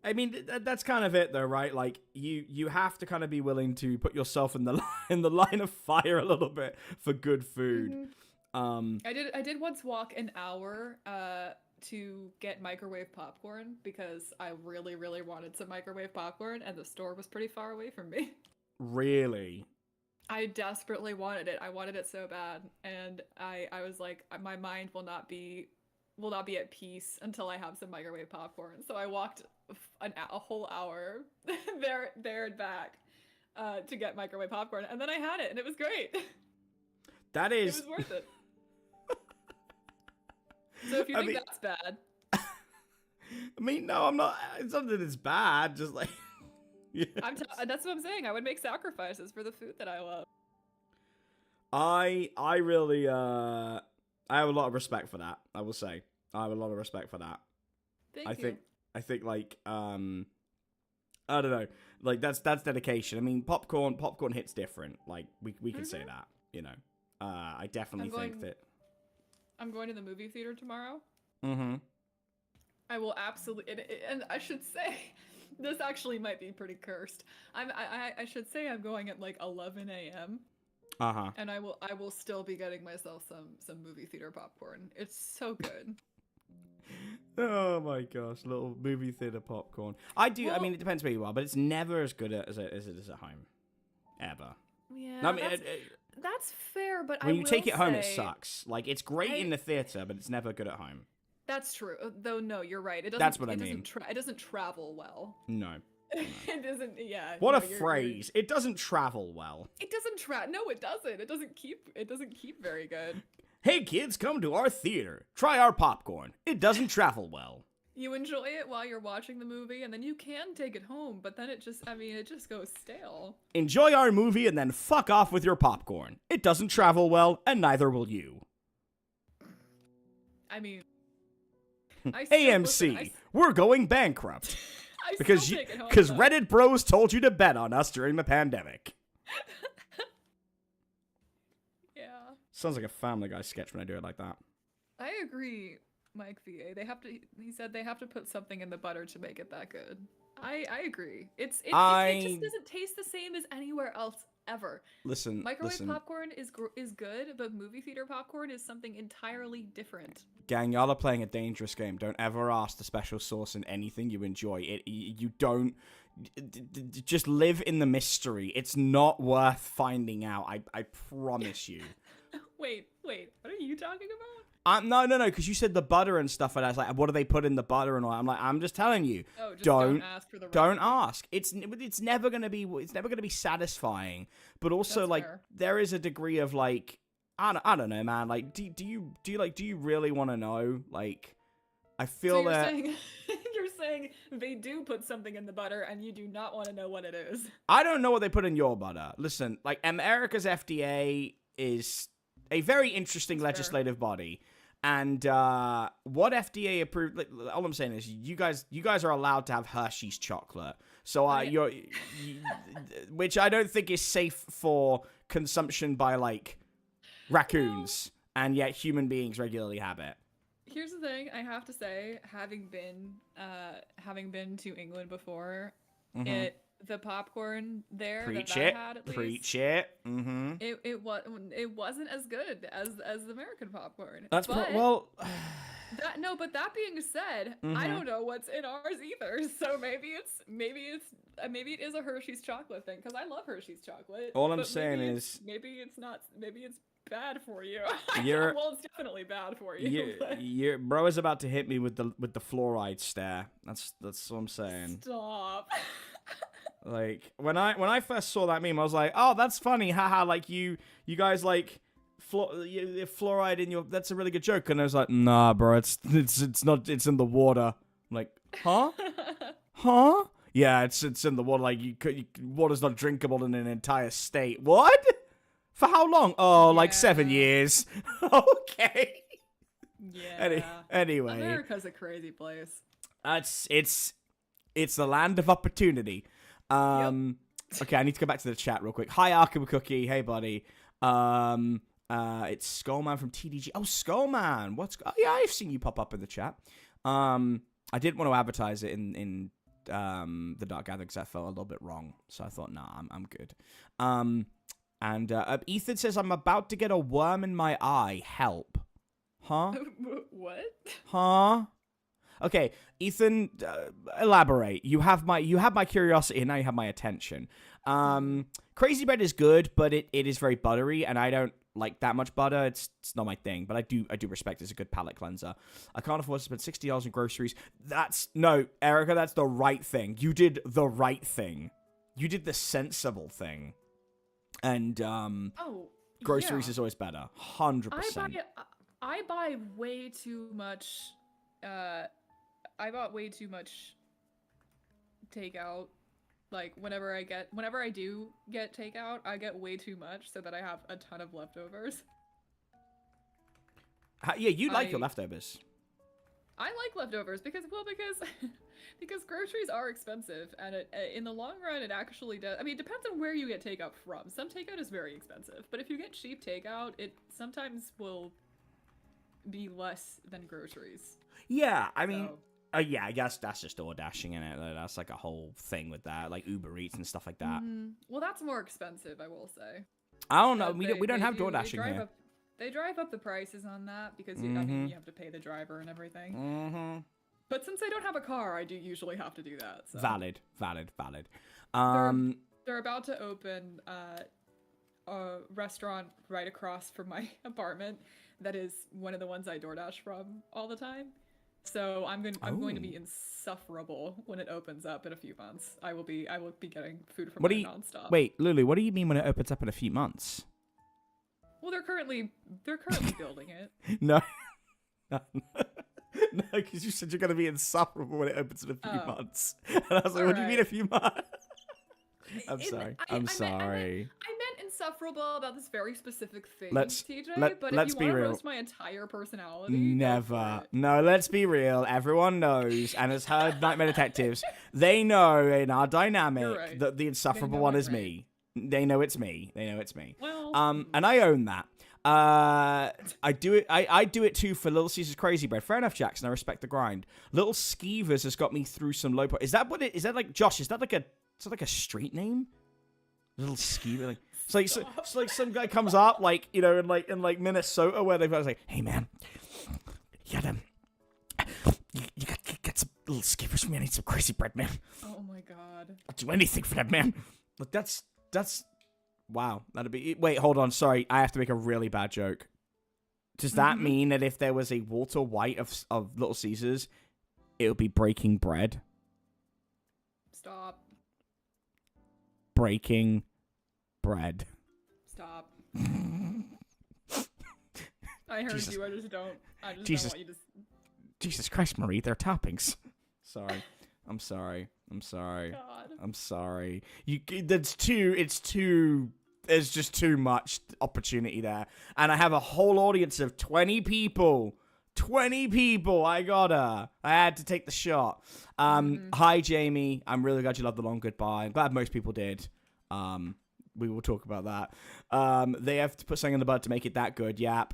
I mean, that's kind of it, though, right? Like, you have to kind of be willing to put yourself in the line of fire a little bit for good food. I did once walk an hour to get microwave popcorn because I really, really wanted some microwave popcorn, and the store was pretty far away from me. Really? I desperately wanted it. I wanted it so bad, and I was like, my mind will not be at peace until I have some microwave popcorn. So I walked a whole hour there and back to get microwave popcorn, and then I had it, and it was great. That is... It was worth it. So if you think that's bad... I mean, no, I'm not... It's not that it's bad, just like... Yeah. That's what I'm saying. I would make sacrifices for the food that I love. I really... I have a lot of respect for that, I will say. I have a lot of respect for that. Thank you. I think like I don't know, like that's dedication. I mean, popcorn hits different. Like we can say that, I definitely think that. I'm going to the movie theater tomorrow. I will absolutely, and I should say, this actually might be pretty cursed. I should say I'm going at like 11 a.m. And I will still be getting myself some movie theater popcorn. It's so good. Oh my gosh, little movie theater popcorn. I do. Well, I mean, it depends where you are, but it's never as good as it is at home, ever. Yeah, I mean, that's fair. But when you take it home, it sucks. Like it's great in the theater, but it's never good at home. That's true. Though, no, you're right. It doesn't. That's what I mean. It doesn't travel well. No. It doesn't. Yeah. What a phrase! It doesn't travel well. It doesn't No, it doesn't. It doesn't keep very good. Hey kids, come to our theater. Try our popcorn. It doesn't travel well. You enjoy it while you're watching the movie, and then you can take it home, but then it just goes stale. Enjoy our movie and then fuck off with your popcorn. It doesn't travel well, and neither will you. I mean, AMC, we're going bankrupt. Because Reddit bros told you to bet on us during the pandemic. Yeah. Sounds like a Family Guy sketch when I do it like that. I agree, Mike VA. He said they have to put something in the butter to make it that good. I agree. It just doesn't taste the same as anywhere else ever. Microwave popcorn is good, but movie theater popcorn is something entirely different. Gang, y'all are playing a dangerous game. Don't ever ask the special sauce in anything you enjoy. You don't. Just live in the mystery. It's not worth finding out. I promise you. Wait. What are you talking about? No, because you said the butter and stuff, and I was like, what do they put in the butter and all? I'm like, I'm just telling you, don't ask for the don't ask. It's never gonna be satisfying. But also, that's like, fair. There is a degree of like, I don't know, man. Like, do you really want to know? Like, I feel that you're saying they do put something in the butter, and you do not want to know what it is. I don't know what they put in your butter. Listen, like, America's FDA is a very interesting legislative body. And what FDA approved? Like, all I'm saying is, you guys are allowed to have Hershey's chocolate. So which I don't think is safe for consumption by like raccoons, and yet human beings regularly have it. Here's the thing: I have to say, having been to England before, the popcorn there I had, at least, preach it. Mm-hmm. It wasn't as good as the American popcorn. That's but that being said, I don't know what's in ours either. So maybe it is a Hershey's chocolate thing, because I love Hershey's chocolate. All I'm saying is maybe it's bad for you. Well, it's definitely bad for you. Your bro is about to hit me with the fluoride stare. That's what I'm saying. Stop. Like, when I first saw that meme, I was like, oh, that's funny, haha, like, you guys, like, fluoride in your, that's a really good joke, and I was like, nah, bro, it's not, it's in the water. I'm like, huh? Yeah, it's in the water, like, water's not drinkable in an entire state. What? For how long? Oh, yeah. Like 7 years. Okay. Yeah. Anyway. America's a crazy place. It's the land of opportunity. Okay, I need to go back to the chat real quick. Hi, Arkham Cookie. Hey, buddy. It's Skullman from TDG. Oh, Skullman. Yeah, I've seen you pop up in the chat. I didn't want to advertise it in the Dark Gathering because I felt a little bit wrong. So I thought, nah, I'm good. And Ethan says, I'm about to get a worm in my eye. Help. Huh? What? Huh? Okay, Ethan, elaborate. You have my curiosity, and now you have my attention. Crazy bread is good, but it is very buttery, and I don't like that much butter. It's not my thing, but I do respect it's a good palate cleanser. I can't afford to spend $60 in groceries. No, Erica, that's the right thing. You did the right thing. You did the sensible thing. And groceries is always better. 100%. I buy way too much. I bought way too much takeout. Like, whenever I do get takeout, I get way too much so that I have a ton of leftovers. Yeah, you like your leftovers. I like leftovers because groceries are expensive, and in the long run, it actually does. I mean, it depends on where you get takeout from. Some takeout is very expensive, but if you get cheap takeout, it sometimes will be less than groceries. Yeah, I mean, yeah, I guess that's just door dashing in it. That's like a whole thing with that, like Uber Eats and stuff like that. Well, that's more expensive, I will say. I don't know. We don't have door dashing here. They drive up the prices on that because I mean, you have to pay the driver and everything. But since I don't have a car, I do usually have to do that. So. Valid. They're about to open a restaurant right across from my apartment. That is one of the ones I DoorDash from all the time. So I'm going to be insufferable when it opens up in a few months. I will be getting food from there nonstop. Wait, Lulu, what do you mean when it opens up in a few months? Well, they're currently building it. No, because you said you're going to be insufferable when it opens in a few months. And I was like, what do you mean a few months? I'm sorry. I meant insufferable about this very specific thing, TJ. But if you want to roast my entire personality, never. No, let's be real. Everyone knows and has heard Nightmare Detectives. They know in our dynamic that the insufferable one is me. They know it's me. Well, and I own that. I do it. I do it too for Little Caesar's Crazy Bread. Fair enough, Jackson. I respect the grind. Little Skeevers has got me through some low point. Is that what it? Is that like Josh? Is that like a street name? Little Skeever. Like, it's like some guy comes up like in Minnesota where they've got like, hey man, you get some Little Skeevers for me. I need some Crazy Bread, man. Oh my god. I'll do anything for that, man. Look, that's. Wow, that'd be... Wait, hold on, sorry. I have to make a really bad joke. Does that mean that if there was a Walter White of Little Caesars, it would be Breaking Bread? Stop. Breaking Bread. Stop. I heard you, I just don't want you to... Jesus Christ, Marie, they're toppings. Sorry. I'm sorry. God. I'm sorry. There's just too much opportunity there. And I have a whole audience of 20 people. 20 people. I had to take the shot. Hi, Jamie. I'm really glad you loved the Long Goodbye. I'm glad most people did. We will talk about that. They have to put something in the bud to make it that good. Yap.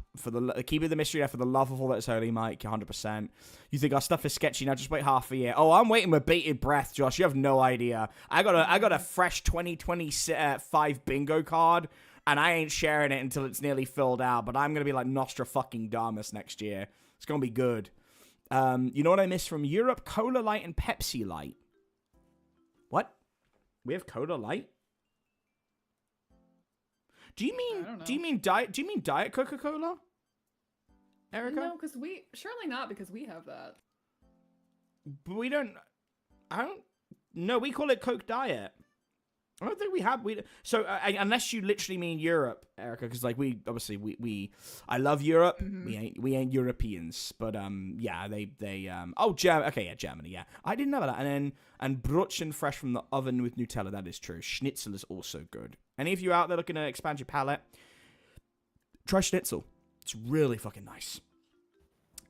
Keeping the mystery there for the love of all that's holy, Mike. 100%. You think our stuff is sketchy now? Just wait half a year. Oh, I'm waiting with bated breath, Josh. You have no idea. I got a fresh 2025 bingo card, and I ain't sharing it until it's nearly filled out. But I'm gonna be like Nostradamus next year. It's gonna be good. You know what I miss from Europe? Cola Light and Pepsi Light. What? We have Cola Light? Do you mean Diet Coca-Cola? Erica? No, surely not because we have that. But we call it Coke Diet. I don't think we have. So unless you literally mean Europe, Erica, because like I love Europe. Mm-hmm. We ain't Europeans, but Germany. Germany. Yeah, I didn't know that. And Brötchen fresh from the oven with Nutella. That is true. Schnitzel is also good. Any of you out there looking to expand your palate, try Schnitzel. It's really fucking nice.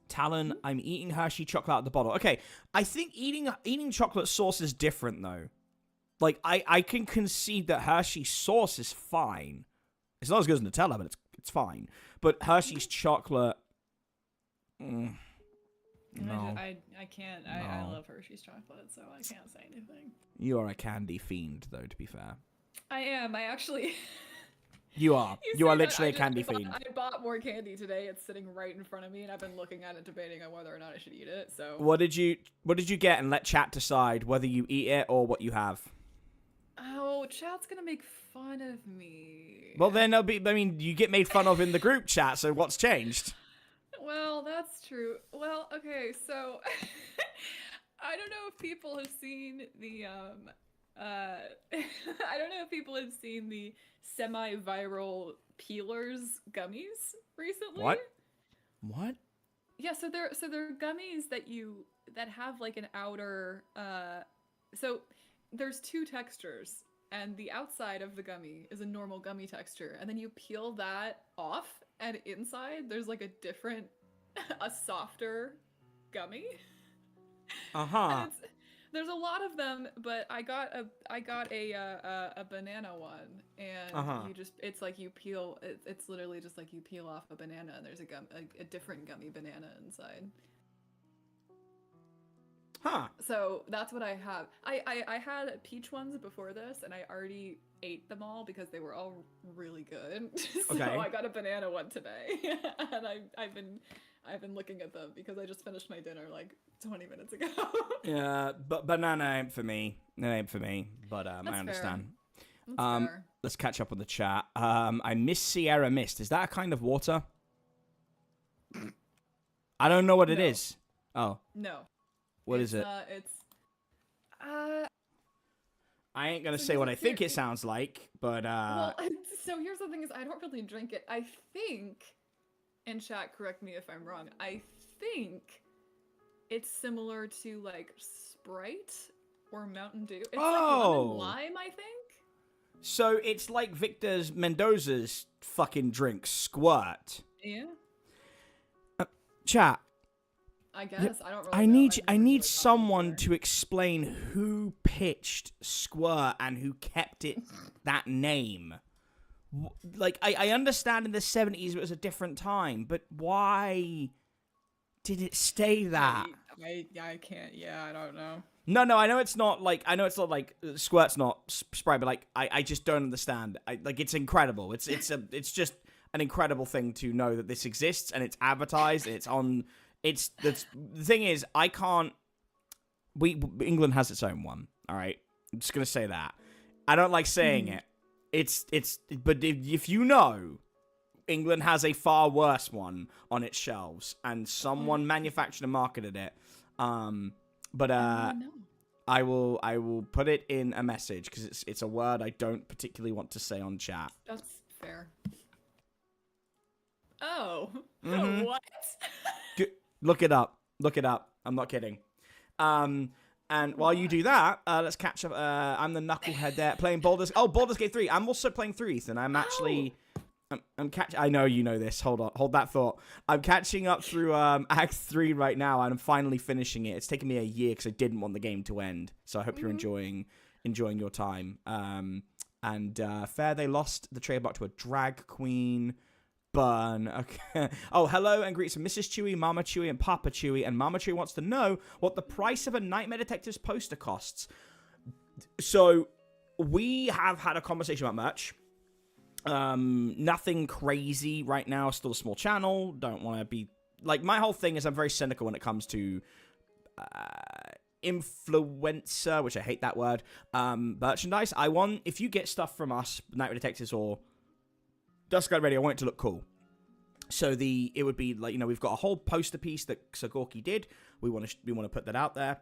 Talon, I'm eating Hershey chocolate out of the bottle. Okay, I think eating chocolate sauce is different though. Like, I can concede that Hershey's sauce is fine. It's not as good as Nutella, but it's fine. But Hershey's chocolate... no. I can't. No. I love Hershey's chocolate, so I can't say anything. You are a candy fiend, though, to be fair. I am. I actually... You are. You are literally a candy fiend. I bought more candy today. It's sitting right in front of me, and I've been looking at it, debating on whether or not I should eat it. So... What did you get? And let chat decide whether you eat it or what you have. Oh, chat's gonna make fun of me. Well, then you get made fun of in the group chat, so what's changed? Well, that's true. Well, okay, so I don't know if people have seen the semi-viral Peelers gummies recently. What? Yeah, so they're gummies that have like an outer so there's two textures, and the outside of the gummy is a normal gummy texture, and then you peel that off, and inside there's like a softer gummy. There's a lot of them, but I got a banana one, and it's like you peel. It's literally just like you peel off a banana, and there's a different gummy banana inside. Huh. So that's what I have. I had peach ones before this, and I already ate them all because they were all really good. So Okay. I got a banana one today, and I've been looking at them because I just finished my dinner like 20 minutes ago. Yeah, but banana ain't for me. It ain't for me. But I understand. That's fair. Let's catch up on the chat. I miss Sierra Mist. Is that a kind of water? I don't know what it is. Oh. No. What is it? I ain't gonna say what I think it sounds like, but well, so here's the thing: is I don't really drink it. I think, and chat, correct me if I'm wrong. I think it's similar to like Sprite or Mountain Dew. It's like lemon lime, I think. So it's like Victor Mendoza's fucking drink, Squirt. Yeah. Chat. I guess I don't really. I need someone to explain who pitched Squirt and who kept it that name. Like I understand in the 70s it was a different time, but why did it stay that? I can't. Yeah, I don't know. No, I know it's not like Squirt's not Sprite, but like I just don't understand. Like it's incredible. It's just an incredible thing to know that this exists and it's advertised. And it's on. The thing is, I can't. England has its own one. All right, I'm just gonna say that. I don't like saying it. But if you know, England has a far worse one on its shelves, and someone manufactured and marketed it. But I will put it in a message because it's a word I don't particularly want to say on chat. That's fair. Oh, what? Look it up. I'm not kidding. And while you do that, let's catch up. I'm the knucklehead there playing Baldur's Gate 3. I'm also playing through, Ethan. I'm actually... I'm catching... I know you know this. Hold that thought. I'm catching up through Act 3 right now, and I'm finally finishing it. It's taken me a year because I didn't want the game to end. So I hope you're enjoying your time. Fair, they lost the trademark to a drag queen... Burn. Okay. Oh, hello and greets from Mrs. Chewy, Mama Chewy, and Papa Chewy. And Mama Chewy wants to know what the price of a Nightmare Detectives poster costs. So, we have had a conversation about merch. Nothing crazy right now. Still a small channel. Don't want to be... Like, my whole thing is I'm very cynical when it comes to... influencer, which I hate that word. Merchandise. If you get stuff from us, Nightmare Detectives or... Dusk Guide Radio, I want it to look cool. So it would be like, we've got a whole poster piece that Sagorki did. We want to put that out there.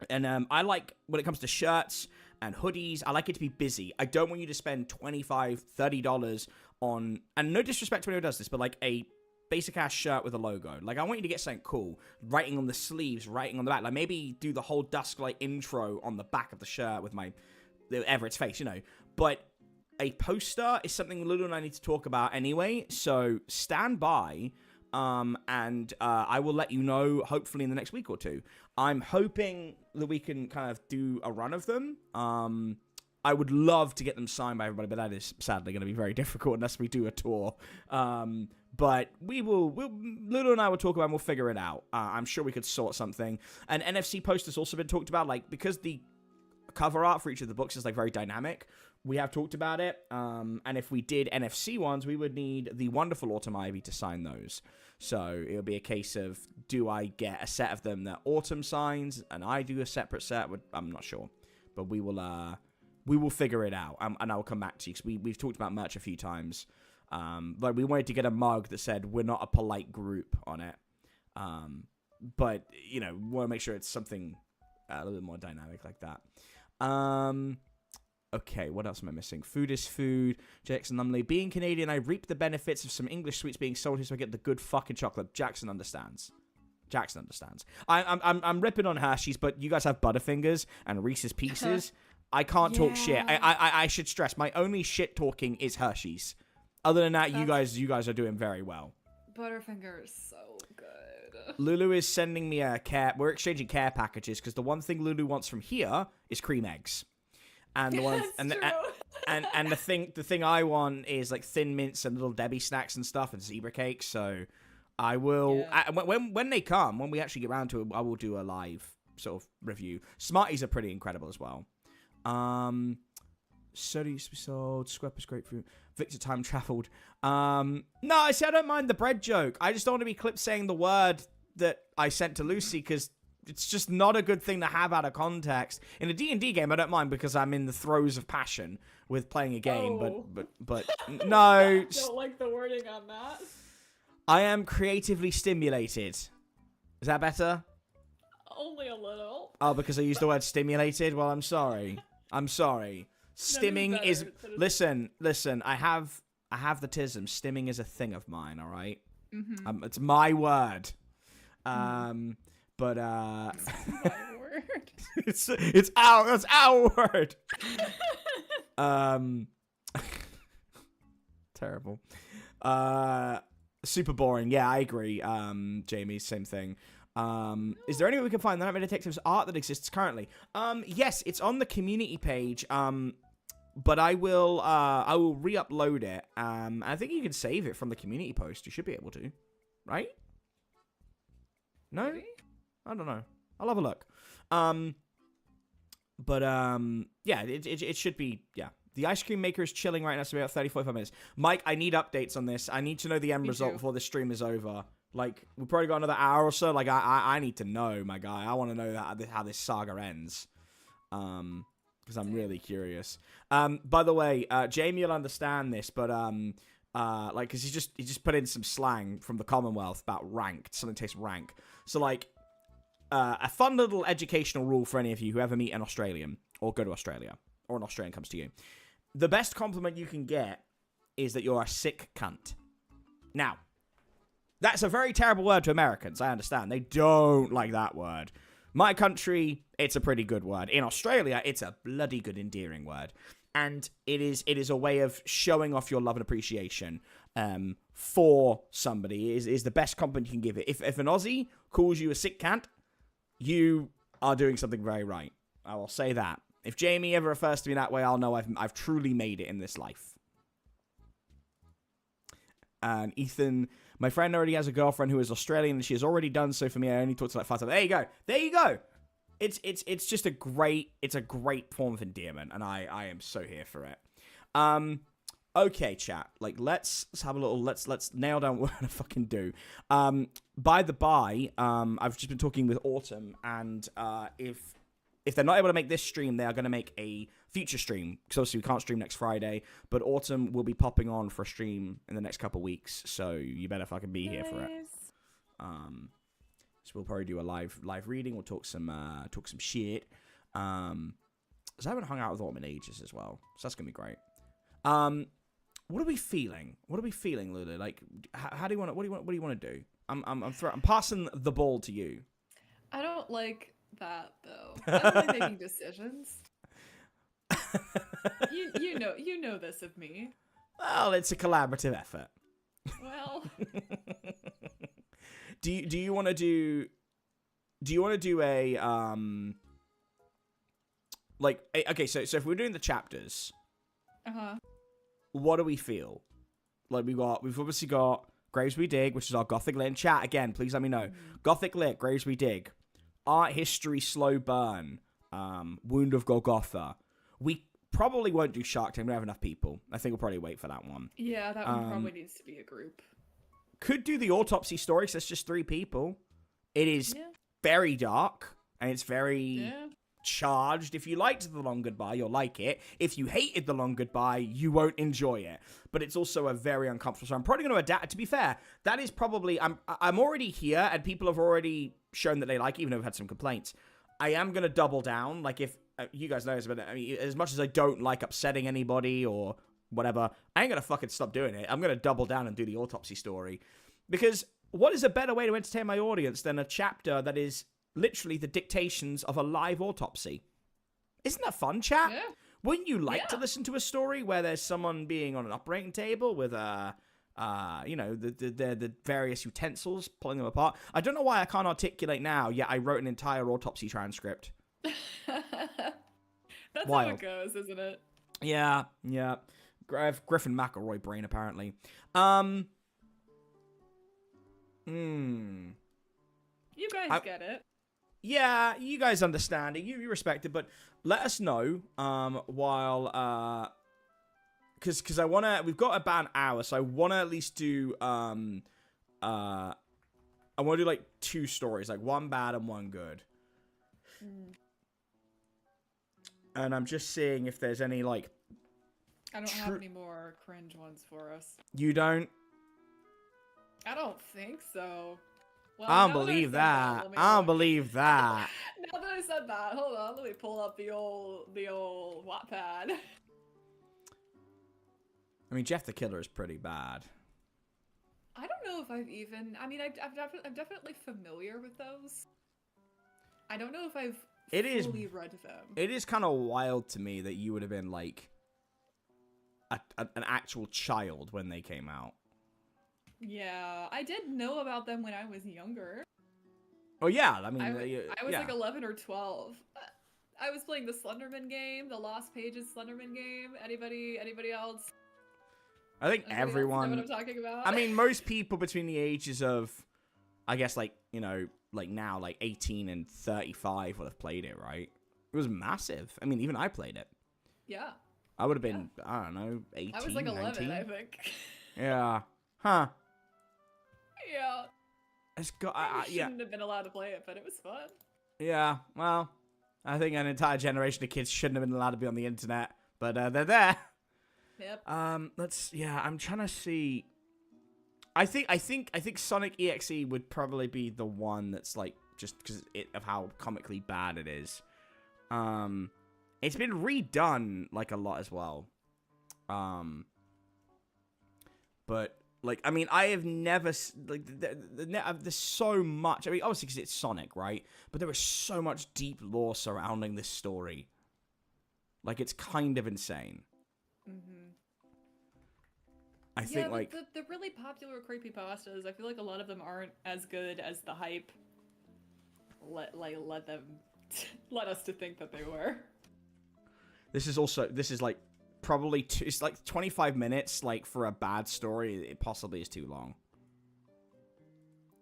And I like, when it comes to shirts and hoodies, I like it to be busy. I don't want you to spend $25, $30 on, and no disrespect to anyone who does this, but like a basic ass shirt with a logo. Like I want you to get something cool. Writing on the sleeves, writing on the back. Like maybe do the whole Dusklight intro on the back of the shirt with my Everett's face, But a poster is something Lulu and I need to talk about anyway, so stand by, and I will let you know, hopefully in the next week or two. I'm hoping that we can kind of do a run of them. I would love to get them signed by everybody, but that is sadly going to be very difficult unless we do a tour. But Lulu and I will talk about it and we'll figure it out. I'm sure we could sort something. And NFC posters also been talked about, like, because the cover art for each of the books is like very dynamic. We have talked about it, and if we did NFC ones, we would need the wonderful Autumn Ivy to sign those. So it would be a case of, do I get a set of them that Autumn signs, and I do a separate set? I'm not sure, but we will figure it out, and I will come back to you, because we've talked about merch a few times. Like we wanted to get a mug that said, "We're not a polite group" on it, but we want to make sure it's something a little bit more dynamic like that. Okay, what else am I missing? Food is food. Jackson Lumley. Being Canadian, I reap the benefits of some English sweets being salty, so I get the good fucking chocolate. Jackson understands. I'm ripping on Hershey's, but you guys have Butterfingers and Reese's Pieces. I can't talk shit. I should stress, my only shit talking is Hershey's. Other than that, you guys are doing very well. Butterfinger is so good. Lulu is sending me we're exchanging care packages, because the one thing Lulu wants from here is cream eggs. And the one, and the thing I want is like Thin Mints and Little Debbie snacks and stuff and zebra cakes. So I will when they come, when we actually get around to it, I will do a live sort of review. Smarties are pretty incredible as well. Soda used to be sold. Squepper's grapefruit. Victor time traveled. No, I see. I don't mind the bread joke. I just don't want to be clip saying the word that I sent to Lucy because it's just not a good thing to have out of context. In a D&D game, I don't mind because I'm in the throes of passion with playing a game. But no. Don't like the wording on that. I am creatively stimulated. Is that better? Only a little. Oh, because I used the word stimulated? Well, I'm sorry. Stimming is... Listen. I have the tism. Stimming is a thing of mine, all right? Mm-hmm. It's my word. But, It's my word. That's our word. Terrible. Super boring. Yeah, I agree. Jamie, same thing. Is there any way we can find the Nightmare Detectives art that exists currently? Yes, it's on the community page. But I will re-upload it. I think you can save it from the community post. You should be able to, right? No, Maybe? I don't know. I'll have a look. Yeah, it should be. Yeah, the ice cream maker is chilling right now. So about 30-45 minutes. Mike, I need updates on this. I need to know the end result before the stream is over. Like, we've probably got another hour or so. Like, I need to know, my guy. I want to know how this saga ends. Because I'm really curious. By the way, Jamie will understand this, but like, because he just put in some slang from the Commonwealth about ranked. Something tastes rank. So like, a fun little educational rule for any of you who ever meet an Australian or go to Australia or an Australian comes to you: the best compliment you can get is that you're a sick cunt. Now, that's a very terrible word to Americans. I understand they don't like that word. My country, it's a pretty good word. In Australia, it's a bloody good, endearing word. And it is a way of showing off your love and appreciation for somebody. It is the best compliment you can give it. If an Aussie calls you a sick cunt, you are doing something very right. I will say that. If Jamie ever refers to me that way, I'll know I've truly made it in this life. And Ethan... My friend already has a girlfriend who is Australian, and she has already done so for me. I only talked to like 5 times. There you go. It's just a great form of endearment, and I am so here for it. Okay, chat. Like, let's have a little. Let's nail down what we're gonna fucking do. By the by, I've just been talking with Autumn, and if they're not able to make this stream, they are going to make a future stream. Because obviously we can't stream next Friday. But Autumn will be popping on for a stream in the next couple weeks. So you better fucking be here for it. So we'll probably do a live reading. We'll talk some shit. So I haven't hung out with Autumn in ages as well. So that's going to be great. What are we feeling? Lulu? Like, how do you want to, what do you want to do? I'm passing the ball to you. I don't like that though. I don't like making decisions. you know this of me. Well, it's a collaborative effort. Well, do you want to do a like okay, so if we're doing the chapters, what do we feel? Like we've obviously got Graves We Dig, which is our Gothic Lit. In chat again, please let me know. Gothic Lit, Graves We Dig. Art History, Slow Burn, Wound of Golgotha. We probably won't do Shark Tank. We don't have enough people. I think we'll probably wait for that one. Yeah, that one probably needs to be a group. Could do the Autopsy story, because that's just 3 people. It is very dark, and it's very charged. If you liked The Long Goodbye, you'll like it. If you hated The Long Goodbye, you won't enjoy it. But it's also a very uncomfortable. So I'm probably going to adapt. To be fair, that is probably... I'm already here, and people have already shown that they like it, even though we've had some complaints. I am going to double down. Like, if... you guys know this, but I mean, as much as I don't like upsetting anybody or whatever, I ain't going to fucking stop doing it. I'm going to double down and do the Autopsy story. Because what is a better way to entertain my audience than a chapter that is literally the dictations of a live autopsy? Isn't that fun, chat? Yeah. Wouldn't you like to listen to a story where there's someone being on an operating table with the various utensils, pulling them apart? I don't know why I can't articulate now, yet I wrote an entire autopsy transcript. That's Wild. how it goes, isn't it? Yeah. Griffin McElroy brain, apparently. You guys get it. yeah, you guys understand it, you respect it, but let us know while because I wanna, we've got about an hour, so I wanna at least do I wanna do like 2 stories, like one bad and one good. And I'm just seeing if there's any like. I don't have any more cringe ones for us. You don't? I don't think so. Well, I don't believe that. I don't believe that. Now that I said that, hold on, let me pull up the old Wattpad. I mean, Jeff the Killer is pretty bad. I don't know if I've even. I mean, I'm definitely familiar with those. I don't know if I've fully read them. It is kind of wild to me that you would have been like an actual child when they came out. Yeah, I did know about them when I was younger. Oh yeah, I mean, I was like 11 or 12. I was playing the Slenderman game, the Lost Pages Slenderman game. Anybody else? I think everyone. Know what I'm talking about? I mean, most people between the ages of, I guess, like, you know, like now, like 18 and 35 would have played it, right? It was massive. I mean, even I played it. Yeah. I would have been, I don't know, 18, I was like 11, 19? I think. Yeah. Huh. Yeah. It's got. I shouldn't have been allowed to play it, but it was fun. Yeah. Well, I think an entire generation of kids shouldn't have been allowed to be on the internet, but they're there. Yep. I'm trying to see. I think Sonic EXE would probably be the one that's like just because of how comically bad it is. It's been redone like a lot as well. But like, I mean, I have never like there's so much. I mean, obviously because it's Sonic, right? But there is so much deep lore surrounding this story. Like, it's kind of insane. Mm-hmm. I think like the really popular creepypastas, I feel like a lot of them aren't as good as the hype let us to think that they were. This is like probably it's like 25 minutes like for a bad story. It possibly is too long.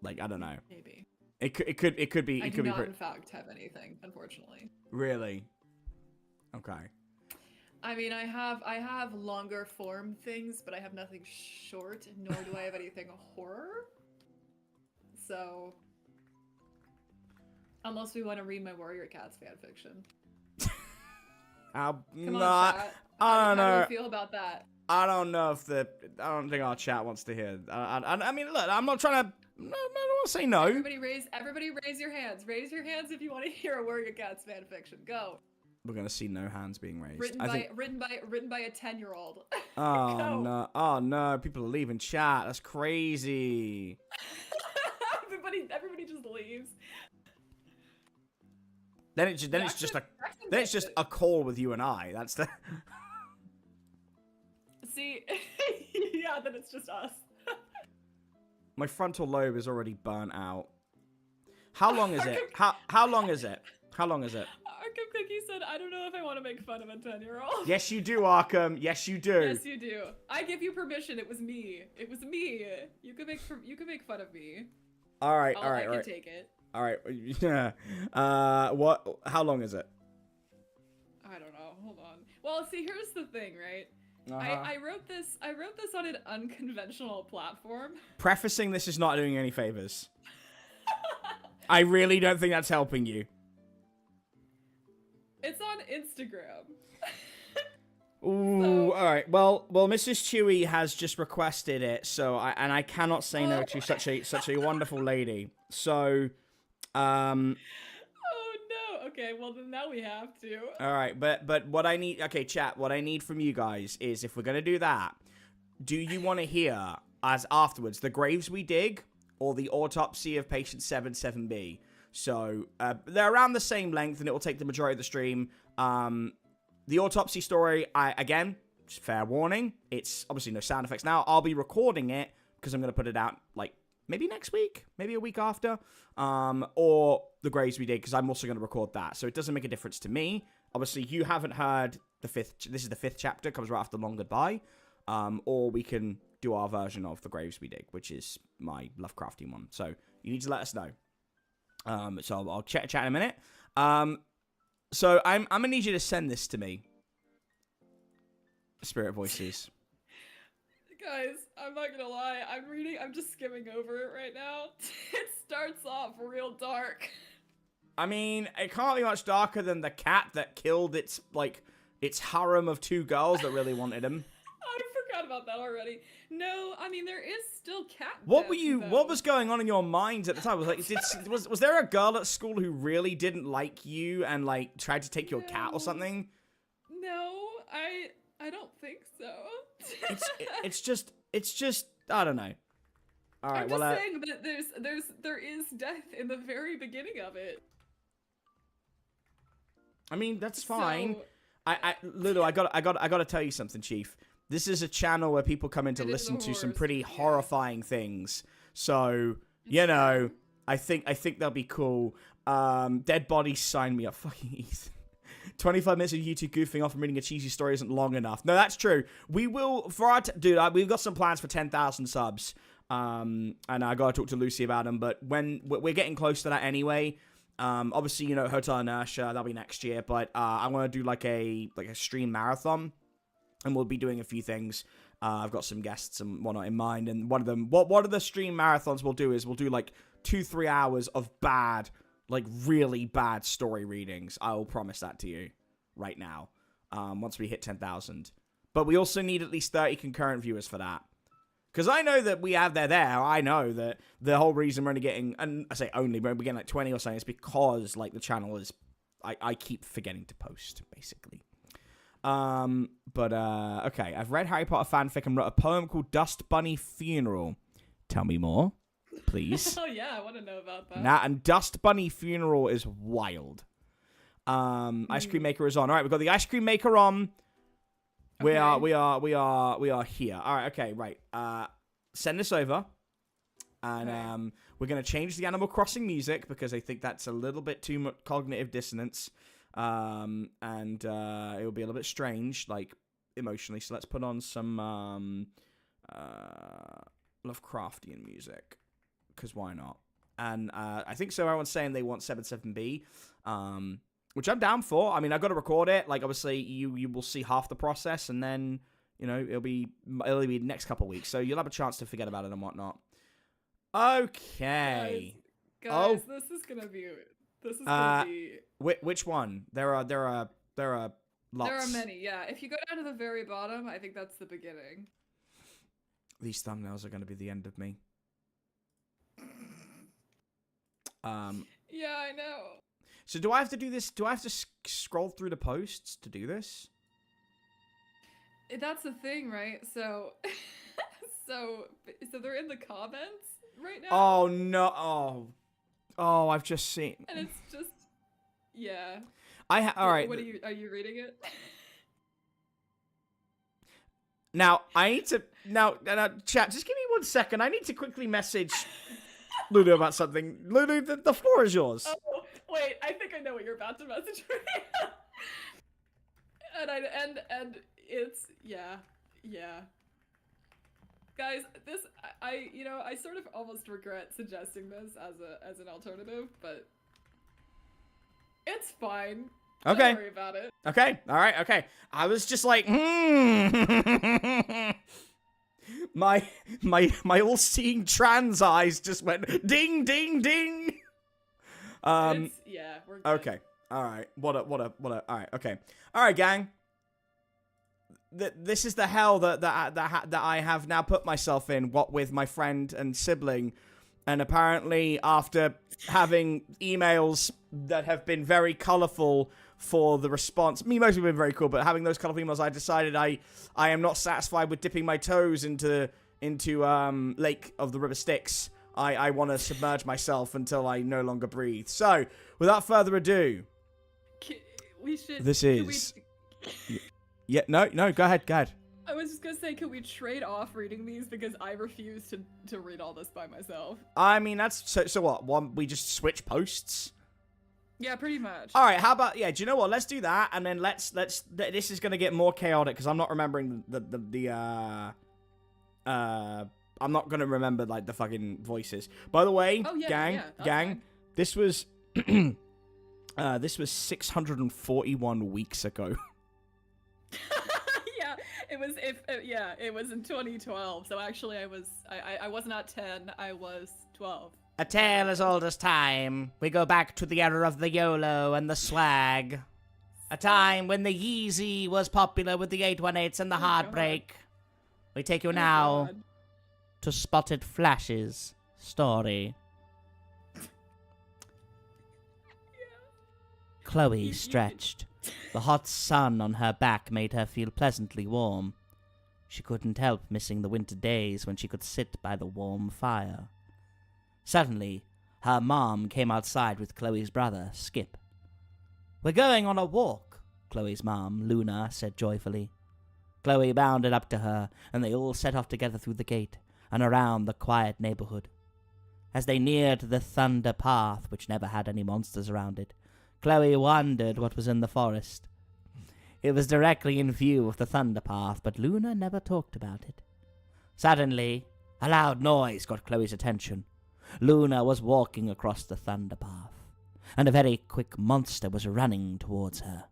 Like, I don't know. Maybe. It could be. I do not in fact have anything, unfortunately. Really? Okay. I mean, I have longer form things, but I have nothing short, nor do I have anything horror. So, unless we want to read my Warrior Cats fanfiction. Come on, chat. I don't know. How do you feel about that? I don't know if I don't think our chat wants to hear. I mean, look, I'm not trying to. No, I don't want to say no. Everybody raise your hands. Raise your hands if you want to hear a Warrior Cats fanfiction. Go. We're gonna see no hands being raised. Written by a 10-year-old. Oh no! Oh no! People are leaving chat. That's crazy. everybody just leaves. Then it's just a call with you and I. That's the. See, yeah. Then it's just us. My frontal lobe is already burnt out. How long is it? How long is it? How long is it? Arkham Cookie said, I don't know if I want to make fun of a 10-year-old. Yes, you do, Arkham. Yes, you do. Yes, you do. I give you permission. It was me. It was me. You could make fun of me. All right. I can take it. All right. Yeah. What? How long is it? I don't know. Hold on. Well, see, here's the thing, right? Uh-huh. I wrote this on an unconventional platform. Prefacing this is not doing any favors. I really don't think that's helping you. It's on Instagram. Ooh, so, all right. Well, Mrs. Chewy has just requested it, so I cannot say no to such a wonderful lady. So, Oh no. Okay. Well, then now we have to. All right, but what I need, okay, chat. What I need from you guys is, if we're gonna do that, do you want to hear as afterwards the graves we dig or the autopsy of patient 77B? So they're around the same length, and it will take the majority of the stream. The autopsy story, again, fair warning, it's obviously no sound effects now. I'll be recording it because I'm going to put it out like maybe next week, maybe a week after, or the graves we did, because I'm also going to record that. So it doesn't make a difference to me. Obviously, you haven't heard the fifth. This is the 5th chapter, comes right after Long Goodbye, or we can do our version of the graves we dig, which is my Lovecraftian one. So you need to let us know. So I'll chat in a minute. So I'm gonna need you to send this to me. Spirit Voices. Guys, I'm not gonna lie. I'm just skimming over it right now. It starts off real dark. I mean, it can't be much darker than the cat that killed its harem of 2 girls that really wanted him. I forgot about that already. No, I mean there is still cat. What was going on in your mind at the time? Was there a girl at school who really didn't like you and like tried to take your cat or something? No, I don't think so. It's just I don't know. All right, I'm just saying that there is death in the very beginning of it. I mean, that's fine. So, Lulu, I gotta tell you something, Chief. This is a channel where people come in to listen to some pretty horrifying things. So, you know, I think they'll be cool. Dead Bodies sign me up. Fucking Ethan. 25 minutes of you two goofing off and reading a cheesy story isn't long enough. No, that's true. We will, for our, dude, we've got some plans for 10,000 subs. And I gotta talk to Lucy about them, but when we're getting close to that anyway. Obviously, you know, Hotel Inertia, that'll be next year, but I want to do like a stream marathon, and we'll be doing a few things. I've got some guests and whatnot in mind, and one of them, one of the stream marathons we'll do is we'll do like 2-3 hours of bad, like really bad story readings. I will promise that to you right now. Once we hit 10,000, but we also need at least 30 concurrent viewers for that. Because I know that they're there. I know that the whole reason we're only getting, and I say only, but we're getting like 20 or something, is because like the channel is, I keep forgetting to post, basically. Okay, I've read Harry Potter fanfic and wrote a poem called Dust Bunny Funeral. Tell me more, please. Oh yeah, I want to know about that. And Dust Bunny Funeral is wild. Ice Cream Maker is on. All right, we've got the Ice Cream Maker on. We are here. All right, okay, right. Send this over, and we're gonna change the Animal Crossing music because I think that's a little bit too much cognitive dissonance, and it will be a little bit strange, like emotionally. So let's put on some Lovecraftian music, because why not? And I think so. Everyone's saying they want 77B. Which I'm down for. I mean, I've got to record it. Like, obviously, you will see half the process, and then, you know, it'll be the next couple of weeks. So you'll have a chance to forget about it and whatnot. Okay. Guys, this is gonna be. Which one? There are lots. There are many. Yeah. If you go down to the very bottom, I think that's the beginning. These thumbnails are going to be the end of me. Yeah, I know. So do I have to do this? Do I have to scroll through the posts to do this? That's the thing, right? So, so they're in the comments right now. Oh no! Oh, I've just seen. And it's just, yeah. All right. What are you reading it? Now I need to chat. Just give me 1 second. I need to quickly message Lulu about something. Lulu, the floor is yours. Oh. Wait, I think I know what you're about to message me. and it's yeah. Guys, this I sort of almost regret suggesting this as an alternative, but it's fine. Okay. Don't worry about it. Okay. All right. Okay. I was just like, my all-seeing trans eyes just went ding ding ding. We're good. Okay. All right. What a. All right. Okay. All right, gang. This is the hell that I have now put myself in. What with my friend and sibling, and apparently after having emails that have been very colorful for the response, most have been very cool, but having those colorful emails, I decided I am not satisfied with dipping my toes into Lake of the River Styx. I want to submerge myself until I no longer breathe. So, without further ado, no, go ahead. I was just gonna say, can we trade off reading these because I refuse to read all this by myself. I mean, that's so what? We just switch posts. Yeah, pretty much. All right, how about do you know what? Let's do that, and then let's. This is gonna get more chaotic because I'm not remembering I'm not gonna remember like the fucking voices. By the way, gang, This was this was 641 weeks ago. It was in 2012. So actually, I was not 10. I was 12. A tale as old as time. We go back to the era of the YOLO and the swag. A time when the Yeezy was popular with the 818s and the Heartbreak. We take you now to Spotted Flash's story. Chloe stretched. The hot sun on her back made her feel pleasantly warm. She couldn't help missing the winter days when she could sit by the warm fire. Suddenly, her mom came outside with Chloe's brother, Skip. "We're going on a walk," Chloe's mom, Luna, said joyfully. Chloe bounded up to her, and they all set off together through the gate and around the quiet neighborhood. As they neared the Thunder Path, which never had any monsters around it, Chloe wondered what was in the forest. It was directly in view of the Thunder Path, but Luna never talked about it. Suddenly, a loud noise got Chloe's attention. Luna was walking across the Thunder Path, and a very quick monster was running towards her.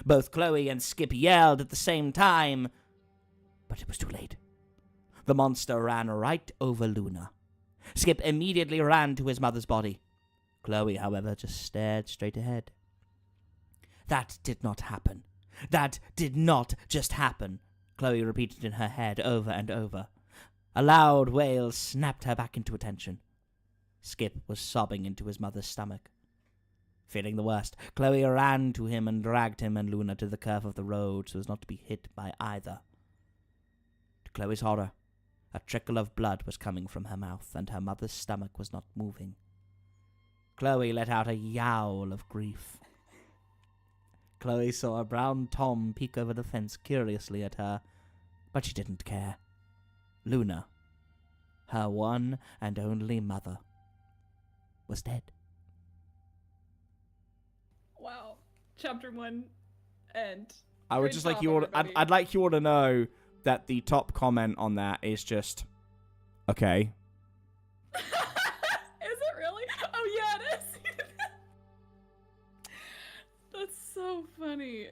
Both Chloe and Skip yelled at the same time, but it was too late. The monster ran right over Luna. Skip immediately ran to his mother's body. Chloe, however, just stared straight ahead. "That did not happen. That did not just happen," Chloe repeated in her head over and over. A loud wail snapped her back into attention. Skip was sobbing into his mother's stomach. Feeling the worst, Chloe ran to him and dragged him and Luna to the curve of the road so as not to be hit by either. To Chloe's horror, a trickle of blood was coming from her mouth, and her mother's stomach was not moving. Chloe let out a yowl of grief. Chloe saw a brown Tom peek over the fence curiously at her, but she didn't care. Luna, her one and only mother, was dead. Wow. Chapter 1 end. I would just like you all. I'd like you all to know that the top comment on that is just, okay. Is it really? Oh yeah, it is. That's so funny.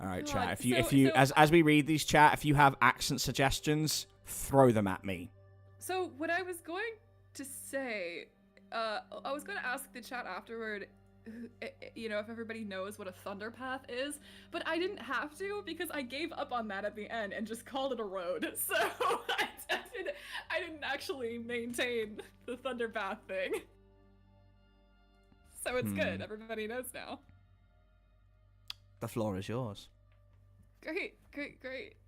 All right, God, chat. If you as we read these, chat, if you have accent suggestions, throw them at me. So what I was going to say, I was going to ask the chat afterward, you know, if everybody knows what a thunder path is, but I didn't have to because I gave up on that at the end and just called it a road. So I didn't actually maintain the thunder path thing. So it's good. Everybody knows now. The floor is yours. Great.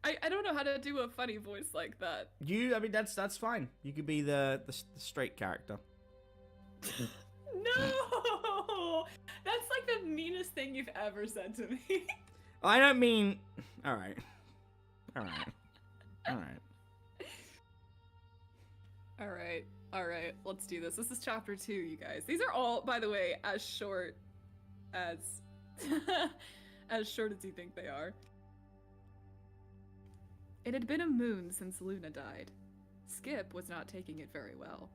I don't know how to do a funny voice like that. I mean, that's fine. You could be the straight character. No! That's like the meanest thing you've ever said to me. I don't mean... Alright, let's do this. This is chapter 2, you guys. These are all, by the way, as short as... as short as you think they are. It had been a moon since Luna died. Skip was not taking it very well.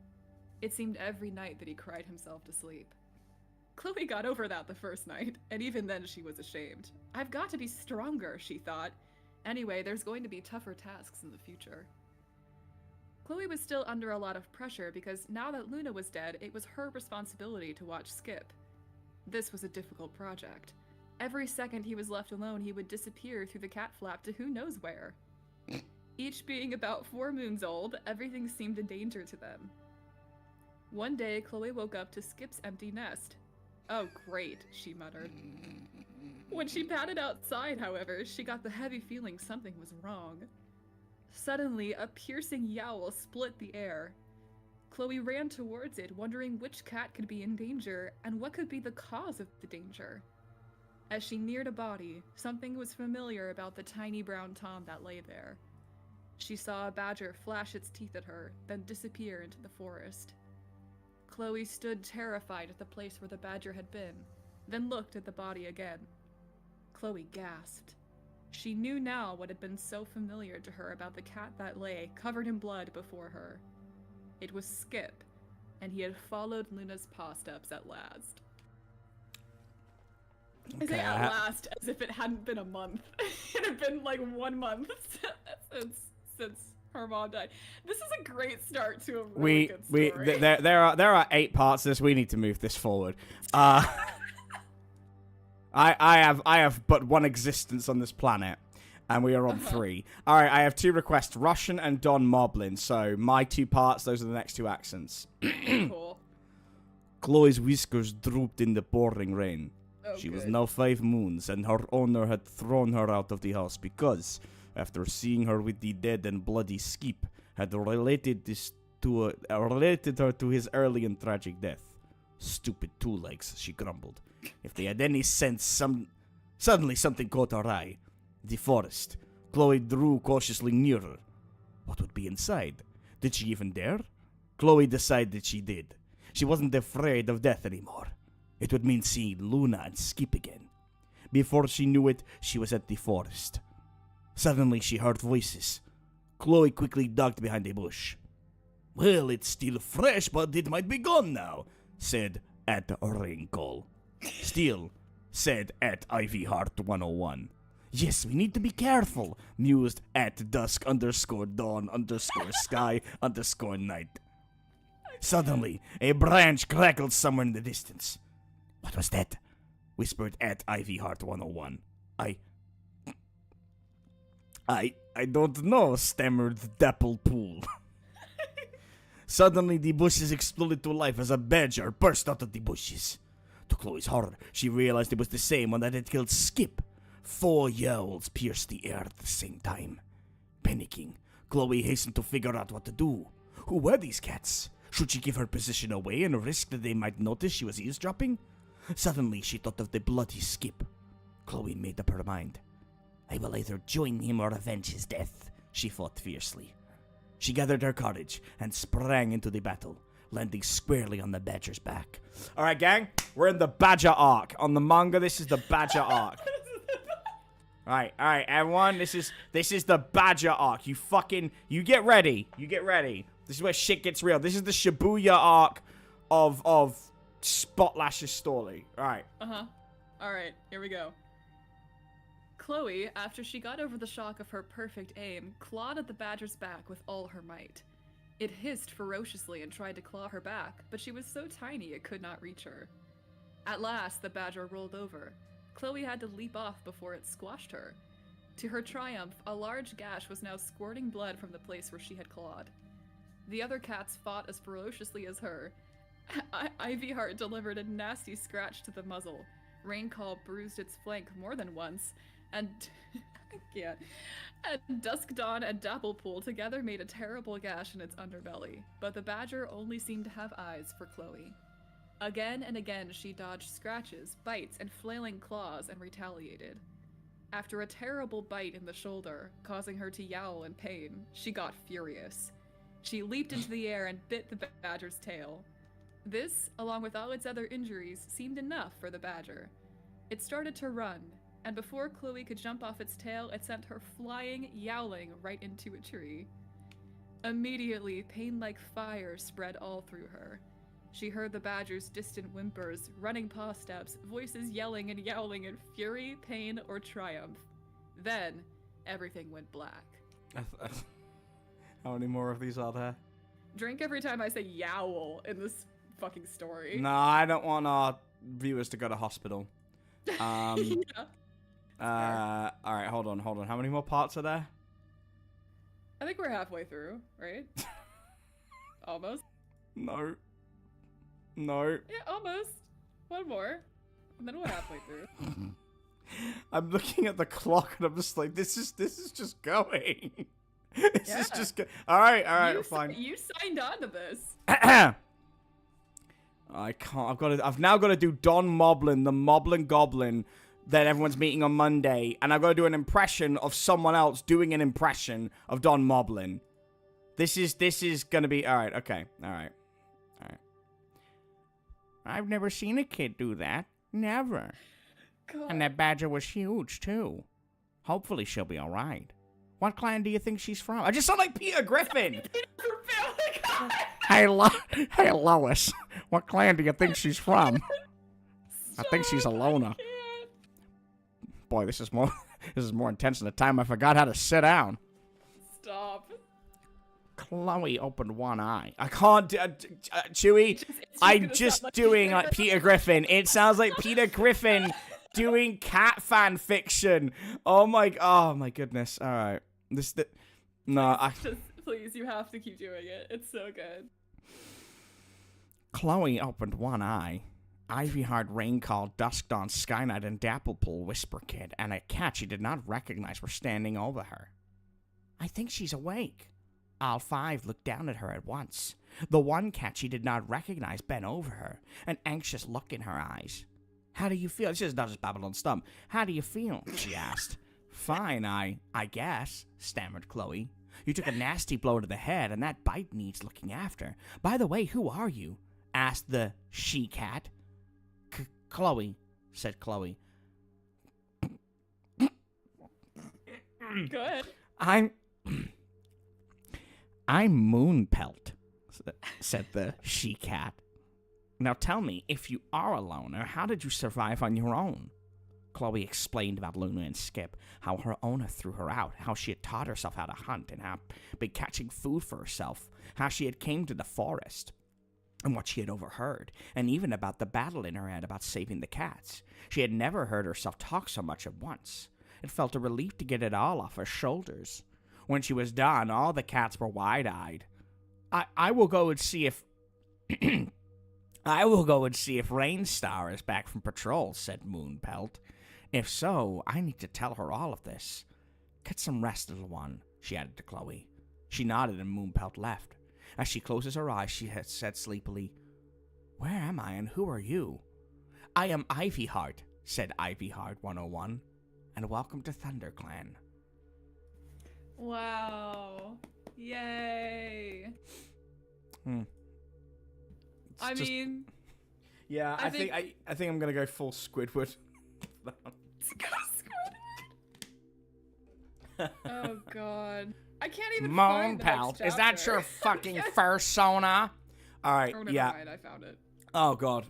It seemed every night that he cried himself to sleep. Chloe got over that the first night, and even then she was ashamed. I've got to be stronger, she thought. Anyway, there's going to be tougher tasks in the future. Chloe was still under a lot of pressure because now that Luna was dead, it was her responsibility to watch Skip. This was a difficult project. Every second he was left alone, he would disappear through the cat flap to who knows where. Each being about 4 moons old, everything seemed a danger to them. One day, Chloe woke up to Skip's empty nest. "Oh, great," she muttered. When she patted outside, however, she got the heavy feeling something was wrong. Suddenly, a piercing yowl split the air. Chloe ran towards it, wondering which cat could be in danger and what could be the cause of the danger. As she neared a body, something was familiar about the tiny brown Tom that lay there. She saw a badger flash its teeth at her, then disappear into the forest. Chloe stood terrified at the place where the badger had been, then looked at the body again. Chloe gasped. She knew now what had been so familiar to her about the cat that lay, covered in blood, before her. It was Skip, and he had followed Luna's paw steps at last. Okay, I say at last as if it hadn't been a month. It had been like 1 month since her mom died. This is a great start to a really good story. There are 8 parts to this. We need to move this forward. I have but one existence on this planet, and we are on 3. All right, I have 2 requests: Russian and Don Moblin. So my 2 parts. Those are the next 2 accents. Cool. Chloe's whiskers drooped in the pouring rain. Oh, she was now 5 moons, and her owner had thrown her out of the house because, after seeing her with the dead and bloody Skip, had related her to his early and tragic death. Stupid 2 legs, she grumbled. If they had any sense, suddenly something caught her eye. The forest. Chloe drew cautiously nearer. What would be inside? Did she even dare? Chloe decided she did. She wasn't afraid of death anymore. It would mean seeing Luna and Skip again. Before she knew it, she was at the forest. Suddenly she heard voices. Chloe quickly ducked behind a bush. Well, it's still fresh, but it might be gone now, said at Wrinkle. Still, said at Ivyheart101. Yes, we need to be careful, mused at dusk_dawn_sky_night. Suddenly, a branch crackled somewhere in the distance. What was that? Whispered at Ivyheart101. I don't know, stammered Dapplepool. Suddenly, the bushes exploded to life as a badger burst out of the bushes. To Chloe's horror, she realized it was the same one that had killed Skip. 4 yowls pierced the air at the same time. Panicking, Chloe hastened to figure out what to do. Who were these cats? Should she give her position away and risk that they might notice she was eavesdropping? Suddenly, she thought of the bloody Skip. Chloe made up her mind. I will either join him or avenge his death, she thought fiercely. She gathered her courage and sprang into the battle, landing squarely on the badger's back. All right, gang, we're in the badger arc. On the manga, this is the badger arc. All right, everyone, this is the badger arc. You get ready. This is where shit gets real. This is the Shibuya arc of Spotlash's story. All right. All right, here we go. Chloe, after she got over the shock of her perfect aim, clawed at the badger's back with all her might. It hissed ferociously and tried to claw her back, but she was so tiny it could not reach her. At last, the badger rolled over. Chloe had to leap off before it squashed her. To her triumph, a large gash was now squirting blood from the place where she had clawed. The other cats fought as ferociously as her. Ivyheart delivered a nasty scratch to the muzzle. Raincall bruised its flank more than once, and and Dusk Dawn and Dapplepool together made a terrible gash in its underbelly, but the badger only seemed to have eyes for Chloe. Again and again she dodged scratches, bites, and flailing claws and retaliated. After a terrible bite in the shoulder, causing her to yowl in pain, she got furious. She leaped into the air and bit the badger's tail. This, along with all its other injuries, seemed enough for the badger. It started to run, and before Chloe could jump off its tail, it sent her flying, yowling right into a tree. Immediately, pain like fire spread all through her. She heard the badger's distant whimpers, running paw steps, voices yelling and yowling in fury, pain, or triumph. Then, everything went black. How many more of these are there? Drink every time I say yowl in this fucking story. No, I don't want our viewers to go to hospital. Yeah. All right, hold on. How many more parts are there? I think we're halfway through, right? Almost. No. Yeah, almost. One more, and then we're halfway through. I'm looking at the clock and I'm just like, this is just going. This is just all right, fine. You signed on to this. I can't. I've now got to do Don Moblin, the Moblin Goblin that everyone's meeting on Monday, and I've got to do an impression of someone else doing an impression of Don Moblin. This is gonna be all right. Okay, all right. I've never seen a kid do that. Never. God. And that badger was huge too. Hopefully she'll be all right. What clan do you think she's from? I just sound like Peter Griffin. Hey, hey, Lois. What clan do you think she's from? I think she's a loner. Boy, this is more intense than the time I forgot how to sit down. Stop. Chloe opened one eye. I can't do... Chewie, I'm just doing like Peter Griffin. It sounds like Peter Griffin doing cat fan fiction. Oh my goodness. All right. Please, you have to keep doing it. It's so good. Chloe opened one eye. Ivy-Heart Rain called Duskdawn, Skynight, and Dapplepool Whisper Kid, and a cat she did not recognize were standing over her. I think she's awake. All five looked down at her at once. The one cat she did not recognize bent over her, an anxious look in her eyes. How do you feel? This is not just Babylon Stump. How do you feel? She asked. Fine, I guess, stammered Chloe. You took a nasty blow to the head, and that bite needs looking after. By the way, who are you? Asked the she-cat. Chloe, said Chloe. Good. I'm Moonpelt, said the she-cat. Now tell me, if you are a loner, how did you survive on your own? Chloe explained about Luna and Skip, how her owner threw her out, how she had taught herself how to hunt and how been catching food for herself, how she had came to the forest, and what she had overheard, and even about the battle in her head about saving the cats. She had never heard herself talk so much at once. It felt a relief to get it all off her shoulders. When she was done, all the cats were wide-eyed. I will go and see if... I will go and see if Rainstar is back from patrol, said Moonpelt. If so, I need to tell her all of this. Get some rest, little one, she added to Chloe. She nodded and Moonpelt left. As she closes her eyes, she had said sleepily, Where am I and who are you? I am Ivyheart, said Ivyheart 101, and welcome to ThunderClan. Wow. Yay. I mean... Yeah, I think I'm going to go full Squidward. Oh, God. I can't even find the next chapter. Is that your fucking fursona? Alright, never yeah. mind, I found it. Oh, God.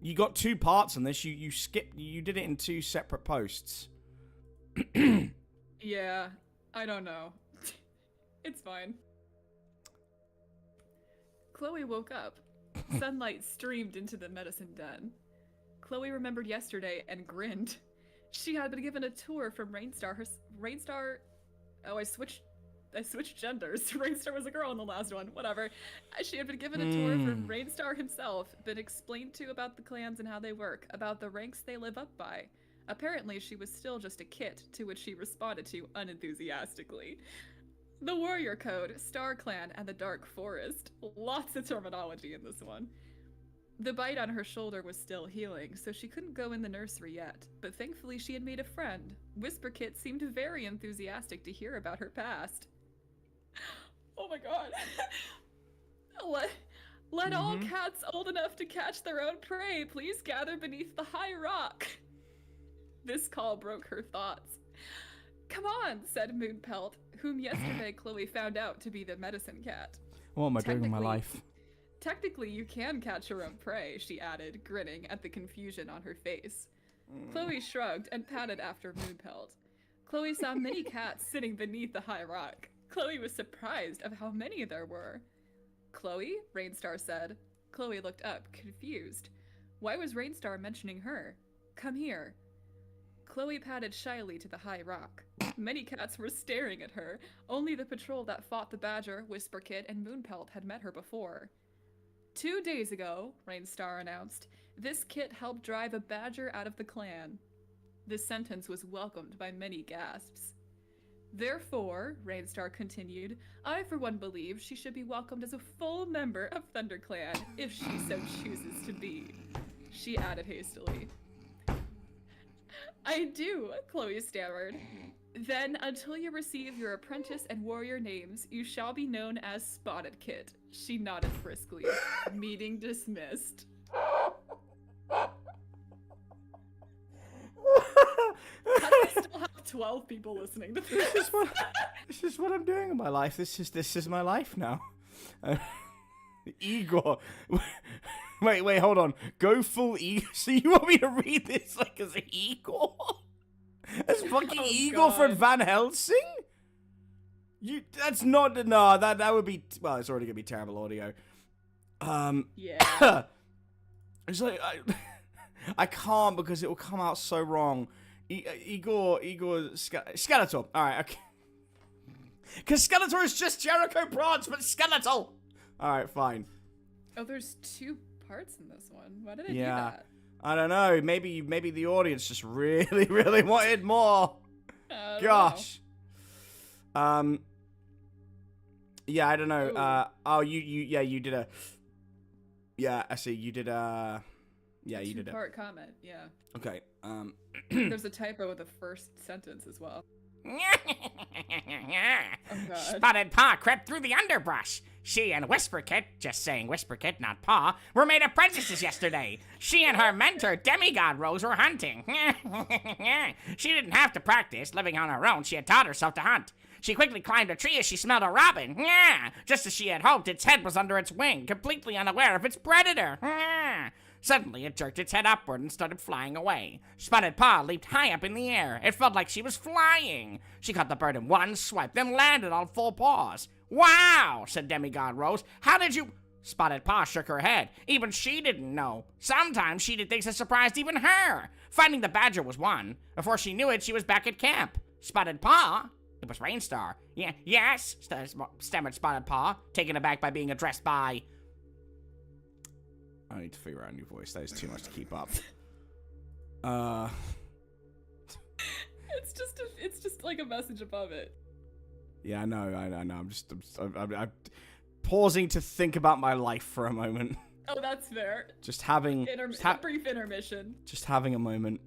You got two parts on this. You did it in two separate posts. Yeah, I don't know. It's fine. Chloe woke up. Sunlight streamed into the medicine den. Chloe remembered yesterday and grinned. She had been given a tour from Rainstar. Oh, I switched genders. Rainstar was a girl in the last one. Whatever. She had been given a tour from Rainstar himself, been explained to about the clans and how they work, about the ranks they live up by. Apparently, she was still just a kit, to which she responded to unenthusiastically. The Warrior Code, Star Clan, and the Dark Forest. Lots of terminology in this one. The bite on her shoulder was still healing, so she couldn't go in the nursery yet, but thankfully she had made a friend. Whisper Kit seemed very enthusiastic to hear about her past. Oh my god. Let all cats old enough to catch their own prey please gather beneath the high rock. This call broke her thoughts. Come on, said Moonpelt, whom yesterday Chloe found out to be the medicine cat. What am I doing with my life? Technically, you can catch your own prey, she added, grinning at the confusion on her face. Chloe shrugged and patted after Moonpelt. Chloe saw many cats sitting beneath the high rock. Chloe was surprised of how many there were. Chloe? Rainstar said. Chloe looked up, confused. Why was Rainstar mentioning her? Come here. Chloe padded shyly to the high rock. Many cats were staring at her. Only the patrol that fought the Badger, Whisper Kid, and Moonpelt had met her before. 2 days ago, Rainstar announced, this kit helped drive a badger out of the clan. This sentence was welcomed by many gasps. Therefore, Rainstar continued, I for one believe she should be welcomed as a full member of ThunderClan, if she so chooses to be. She added hastily. I do, Chloe stammered. Then, until you receive your apprentice and warrior names, you shall be known as Spotted Kit. She nodded briskly. Meeting dismissed. I still have 12 people listening to this. This is what I'm doing in my life. This is my life now. Igor. Wait, hold on. Go full Igor. So you want me to read this like as Igor? As fucking Igor from Van Helsing? That's not, no, that would be, well, it's already gonna be terrible audio. Yeah. It's like, I can't because it will come out so wrong. Igor, Skeletor. Alright, okay. Because Skeletor is just Jericho Branch, but skeletal! Alright, fine. Oh, there's 2 parts in this one. Why did I do that? I don't know. Maybe the audience just really, really wanted more. Gosh. Yeah, I don't know. You did a. Yeah, I see. You did a. Yeah, you did a 2-part comment. Yeah. Okay. There's a typo with the first sentence as well. Oh, God. Spotted Paw crept through the underbrush. She and Whisperkit, just saying Whisperkit, not Paw, were made apprentices yesterday. She and her mentor, Demigod Rose, were hunting. She didn't have to practice. Living on her own, she had taught herself to hunt. She quickly climbed a tree as she smelled a robin. Just as she had hoped, its head was under its wing, completely unaware of its predator. Suddenly, it jerked its head upward and started flying away. Spotted Paw leaped high up in the air. It felt like she was flying. She caught the bird in one swipe, then landed on 4 paws. Wow, said Demigod Rose. How did you... Spotted Paw shook her head. Even she didn't know. Sometimes she did things that surprised even her. Finding the badger was one. Before she knew it, she was back at camp. Spotted Paw? It was Rainstar. Yes, stammered Spotted Paw, taken aback by being addressed by... I need to figure out a new voice. That is too much to keep up. It's just like a message above it. Yeah, I know. I'm pausing to think about my life for a moment. Oh, that's fair. Just having a brief intermission. Just having a moment.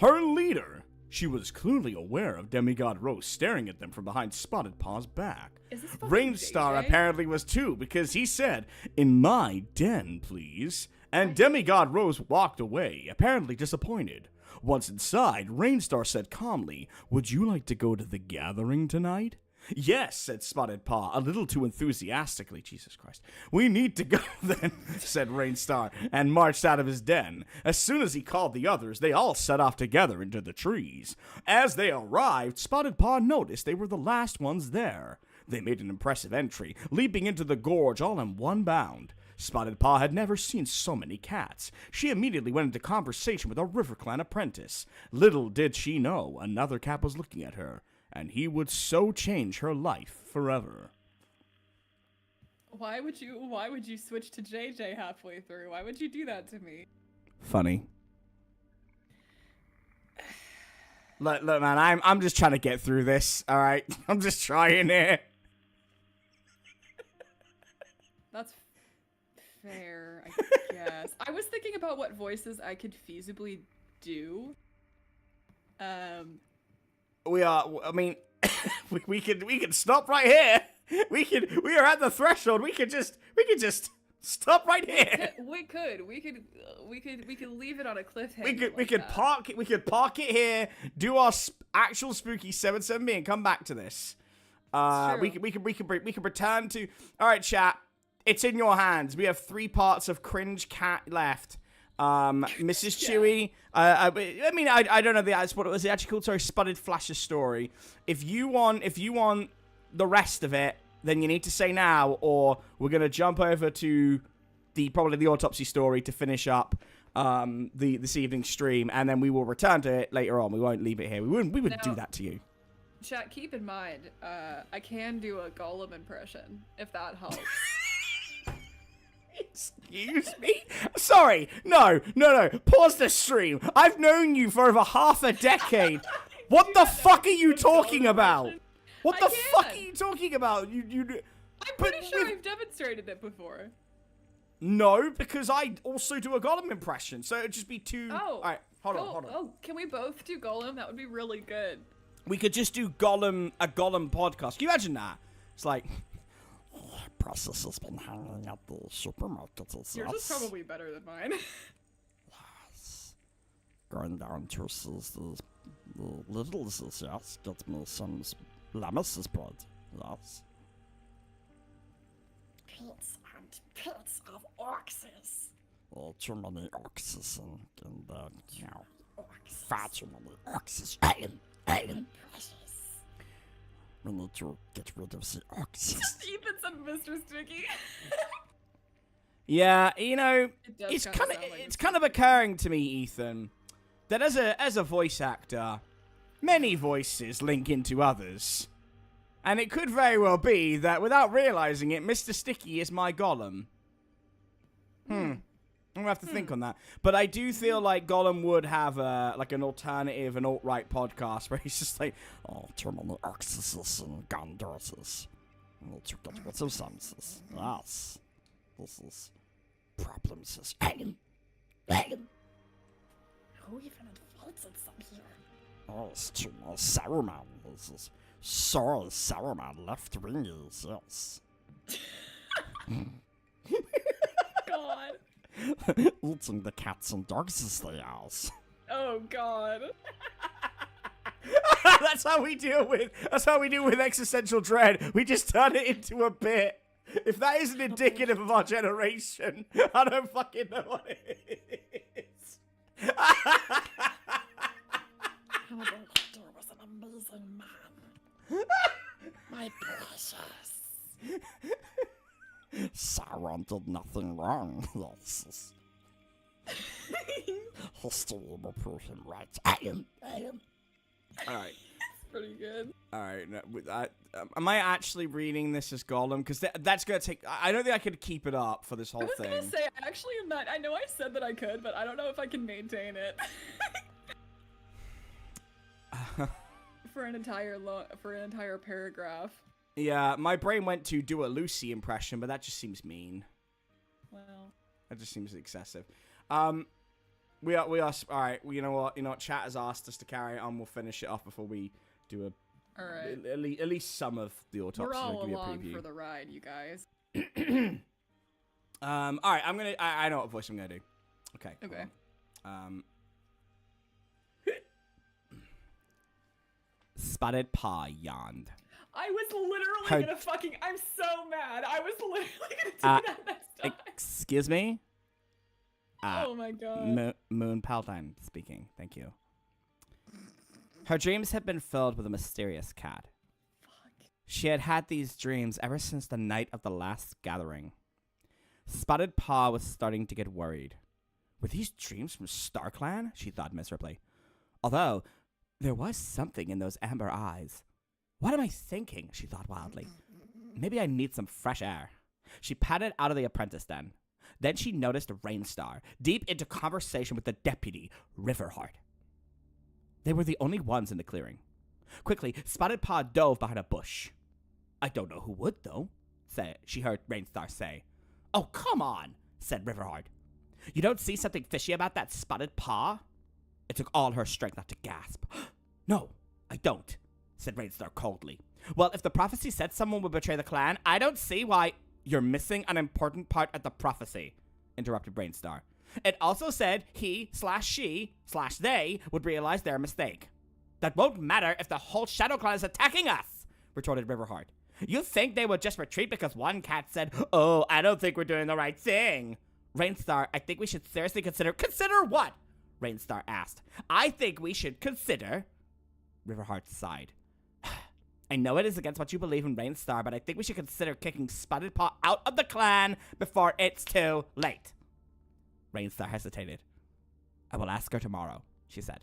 Her leader. She was clearly aware of Demigod Rose staring at them from behind Spotted Paw's back. Rainstar apparently was too, because he said, "In my den, please." And Demigod Rose walked away, apparently disappointed. Once inside, Rainstar said calmly, "Would you like to go to the gathering tonight?" "Yes," said Spotted Paw, a little too enthusiastically. Jesus Christ. "We need to go then," said Rainstar, and marched out of his den. As soon as he called the others, they all set off together into the trees. As they arrived, Spotted Paw noticed they were the last ones there. They made an impressive entry, leaping into the gorge all in one bound. Spotted Paw had never seen so many cats. She immediately went into conversation with a RiverClan apprentice. Little did she know another cat was looking at her, and he would so change her life forever. Why would you switch to JJ halfway through? Why would you do that to me? Funny. Look, man, I'm just trying to get through this, alright? I'm just trying here. That's fair, I guess. I was thinking about what voices I could feasibly do. We could stop right here. We are at the threshold. We could just stop right here. We could leave it on a cliffhanger. We could park it here. Do our actual spooky 7-7 and come back to this. We could return to. All right, chat. It's in your hands. We have 3 parts of cringe cat left. Mrs. Chewy. I don't know what it was actually called. Sorry, Spotted Flash's story. If you want the rest of it, then you need to say now, or we're gonna jump over to probably the autopsy story to finish up this evening's stream, and then we will return to it later on. We won't leave it here. We wouldn't do that to you. Chat, keep in mind, I can do a Golem impression if that helps. Excuse me? Sorry. No. Pause the stream. I've known you for over half a decade. What the fuck are you talking about? What the fuck are you talking about? I'm pretty sure I've demonstrated it before. No, because I also do a Golem impression, so it'd just be 2... Oh. Alright, hold on. Oh, can we both do Golem? That would be really good. We could just do a Golem podcast. Can you imagine that? It's like... Process has been hanging at the supermarket. Yours is probably better than mine. Yes. Going down to see the Littles, yes. Get me some Lammas bread, yes. pits and pits of oxes. Too many oxes in the, you know, Oxes. far too many oxes. Precious. We need to get rid of the oxes. Ethan said Mr. Sticky. Yeah, you know, It does it's kinda kind of sound like it's Mr. kind of occurring to me, Ethan, that as a voice actor, many voices link into others, and it could very well be that without realizing it, Mr. Sticky is my Gollum. I'm gonna have to think on that, but I do feel like Gollum would have like an alternative, an alt-right podcast where he's just like, Too many oxes and gundaughters. We need to get rid of some. Yes. This is problems. Who even invited some here? It's too much Saruman. This is sorry, Saruman left wingies, yes. God. Eating the cats and dogs as they are. Oh God. that's how we deal with existential dread. We just turn it into a bit. If that isn't indicative of our generation, I don't fucking know what it is. Hannibal Lecter was an amazing man. My precious. Sauron did nothing wrong. Yes. History will prove him right. All right. Pretty good. All right. No, am I actually reading this as Gollum? Because that's going to take... I don't think I could keep it up for this whole I was thing. gonna say, I actually am not. I know I said that I could, but I don't know if I can maintain it. For an entire paragraph. Yeah, my brain went to do a Lucy impression, but that just seems mean. Well. That just seems excessive. We are all right. You know what? Chat has asked us to carry on. We'll finish it off before we do All right. at least some of the autopsy. We're all I'll give you a along preview. for the ride, you guys. All right. I know what voice I'm gonna do. Okay. Okay. Spotted Paw yawned. I was literally How- gonna fucking. I'm so mad. I was literally gonna do that next time. Excuse me. Oh my god. Moon Palatine speaking. Thank you. Her dreams had been filled with a mysterious cat. Fuck. She had had these dreams ever since the night of the last gathering. Spotted Paw was starting to get worried. Were these dreams from StarClan? She thought miserably. Although, there was something in those amber eyes. What am I thinking? She thought wildly. Maybe I need some fresh air. She padded out of the apprentice den. Then she noticed Rainstar, deep into conversation with the deputy, Riverheart. They were the only ones in the clearing. Quickly, Spotted Paw dove behind a bush. I don't know who would, though, she heard Rainstar say. Oh, come on, said Riverheart. You don't see something fishy about that Spotted Paw? It took all her strength not to gasp. No, I don't, said Rainstar coldly. Well, if the prophecy said someone would betray the clan, I don't see why... You're missing an important part of the prophecy, interrupted Rainstar. It also said he/she/they would realize their mistake. That won't matter if the whole Shadow Clan is attacking us, retorted Riverheart. You think they would just retreat because one cat said, oh, I don't think we're doing the right thing? Rainstar, I think we should seriously consider... Consider what? Rainstar asked. I think we should consider... Riverheart sighed. I know it is against what you believe in, Rainstar, but I think we should consider kicking Spotted Paw out of the clan before it's too late. Rainstar hesitated. I will ask her tomorrow, she said.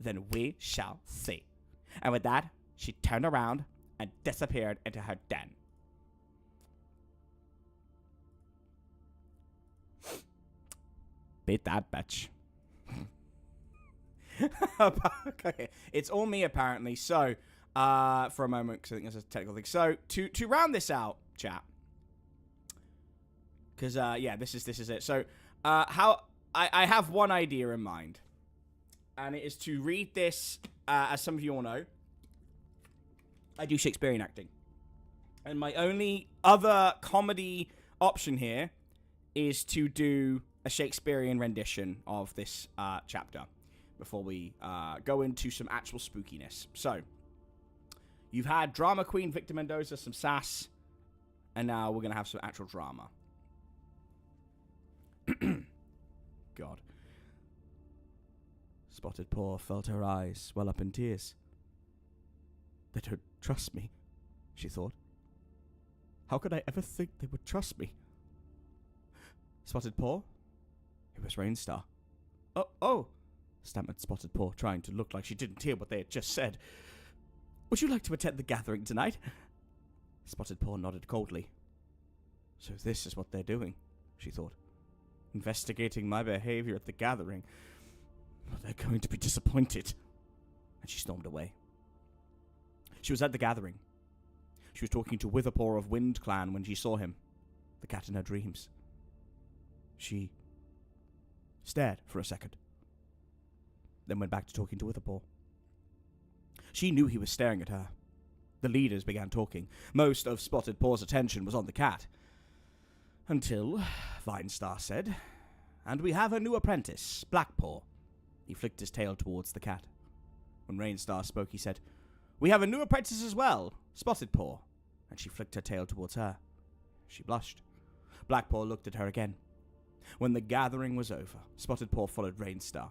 Then we shall see. And with that, she turned around and disappeared into her den. Beat that, bitch. Okay, it's all me apparently, so... for a moment, because I think there's a technical thing. So, to round this out, chat, because, yeah, this is it. So, how I have one idea in mind, and it is to read this, as some of you all know, I do Shakespearean acting. And my only other comedy option here is to do a Shakespearean rendition of this chapter before we go into some actual spookiness. So... You've had drama queen Victor Mendoza, some sass. And now we're going to have some actual drama. God. Spotted Paw felt her eyes well up in tears. They don't trust me, she thought. How could I ever think they would trust me? Spotted Paw? It was Rainstar. Oh, stammered Spotted Paw, trying to look like she didn't hear what they had just said. Would you like to attend the gathering tonight? Spotted Paw nodded coldly. So this is what they're doing, she thought. Investigating my behavior at the gathering. Well, they're going to be disappointed. And she stormed away. She was at the gathering. She was talking to Witherpaw of Wind Clan when she saw him, the cat in her dreams. She stared for a second, then went back to talking to Witherpaw. She knew he was staring at her. The leaders began talking. Most of Spotted Paw's attention was on the cat. Until Vinestar said, "And we have a new apprentice, Blackpaw." He flicked his tail towards the cat. When Rainstar spoke, he said, "We have a new apprentice as well, Spotted Paw." And she flicked her tail towards her. She blushed. Blackpaw looked at her again. When the gathering was over, Spotted Paw followed Rainstar.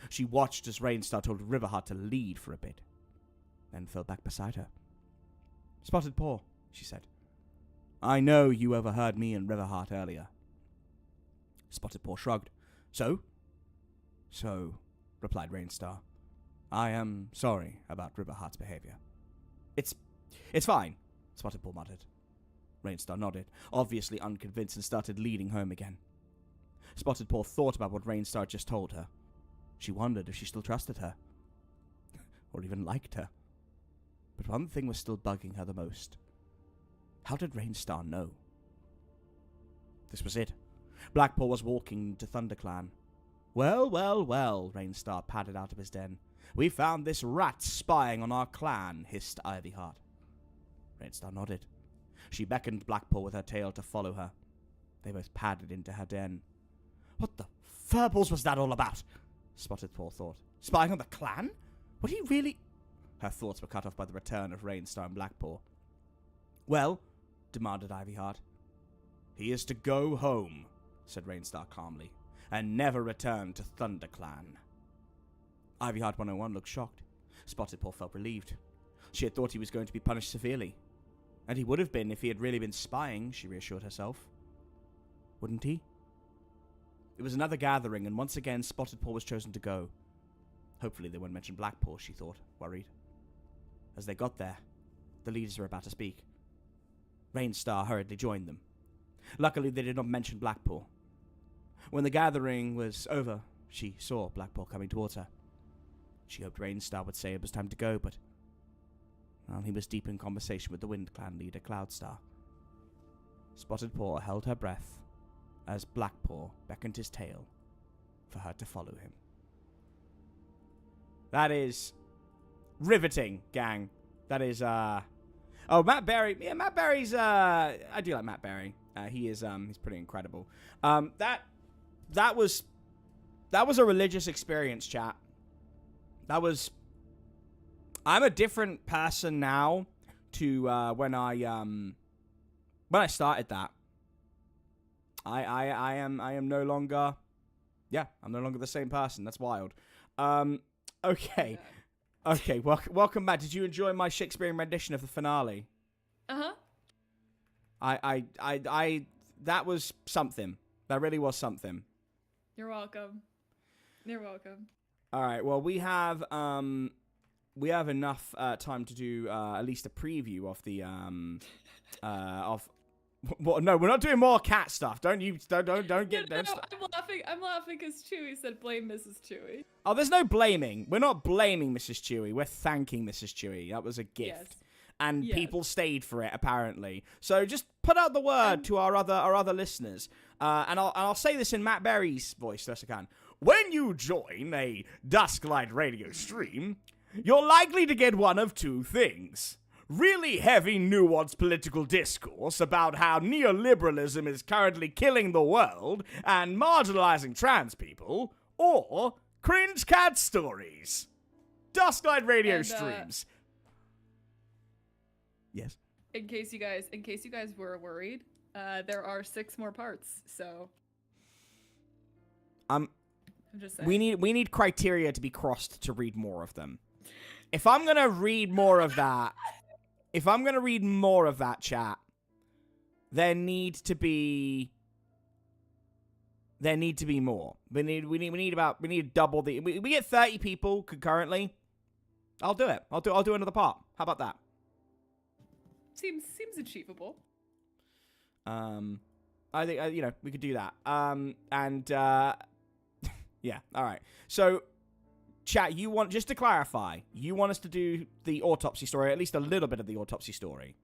She watched as Rainstar told Riverheart to lead for a bit, then fell back beside her. "Spotted Paw," she said. "I know you overheard me and Riverheart earlier." Spotted Paw shrugged. So, replied Rainstar. "I am sorry about Riverheart's behavior." It's fine, Spotted Paw muttered. Rainstar nodded, obviously unconvinced, and started leading home again. Spotted Paw thought about what Rainstar just told her. She wondered if she still trusted her, or even liked her. But one thing was still bugging her the most. How did Rainstar know? This was it. Blackpaw was walking to ThunderClan. Well, Rainstar padded out of his den. "We found this rat spying on our clan," hissed Ivyheart. Rainstar nodded. She beckoned Blackpaw with her tail to follow her. They both padded into her den. What the furballs was that all about? Spotted Paw thought. Spying on the clan? Would he really... Her thoughts were cut off by the return of Rainstar and Blackpaw. "Well," demanded Ivyheart. "He is to go home," said Rainstar calmly, "and never return to ThunderClan." Ivyheart 101 looked shocked. Spotted Paw felt relieved. She had thought he was going to be punished severely. And he would have been if he had really been spying, she reassured herself. Wouldn't he? It was another gathering, and once again Spotted Paw was chosen to go. Hopefully they won't mention Blackpaw, she thought, worried. As they got there, the leaders were about to speak. Rainstar hurriedly joined them. Luckily, they did not mention Blackpaw. When the gathering was over, she saw Blackpaw coming towards her. She hoped Rainstar would say it was time to go, but... well, he was deep in conversation with the Wind Clan leader, Cloudstar. Spotted Paw held her breath as Blackpaw beckoned his tail for her to follow him. That is riveting, gang. That is, Oh, Matt Berry. Yeah, Matt Berry's, I do like Matt Berry. He's pretty incredible. That was a religious experience, chat. I'm a different person now to, when I started that. I am no longer, I'm no longer the same person. That's wild. Okay. Okay, welcome back. Did you enjoy my Shakespearean rendition of the finale? Uh-huh. That was something. That really was something. You're welcome. You're welcome. All right, well, we have enough time to do at least a preview of the Well, no, we're not doing more cat stuff. Don't get. No, I'm laughing because Chewie said blame Mrs. Chewie. Oh, there's no blaming. We're not blaming Mrs. Chewie. We're thanking Mrs. Chewie. That was a gift, yes. And people stayed for it apparently. So just put out the word to our other listeners. And I'll say this in Matt Berry's voice, as I can. When you join a Dusklight radio stream, you're likely to get one of two things. Really heavy, nuanced political discourse about how neoliberalism is currently killing the world and marginalizing trans people, or cringe cat stories. Dusklight radio streams. Yes. in case you guys were worried, there are 6 more parts. So I'm just saying. We need criteria to be crossed to read more of them. If I'm gonna read more of that, chat, there need to be more. We need double the. We get 30 people concurrently. I'll do it. I'll do another part. How about that? Seems achievable. I think we could do that. Yeah. All right. So, chat, just to clarify, you want us to do the autopsy story, at least a little bit of the autopsy story.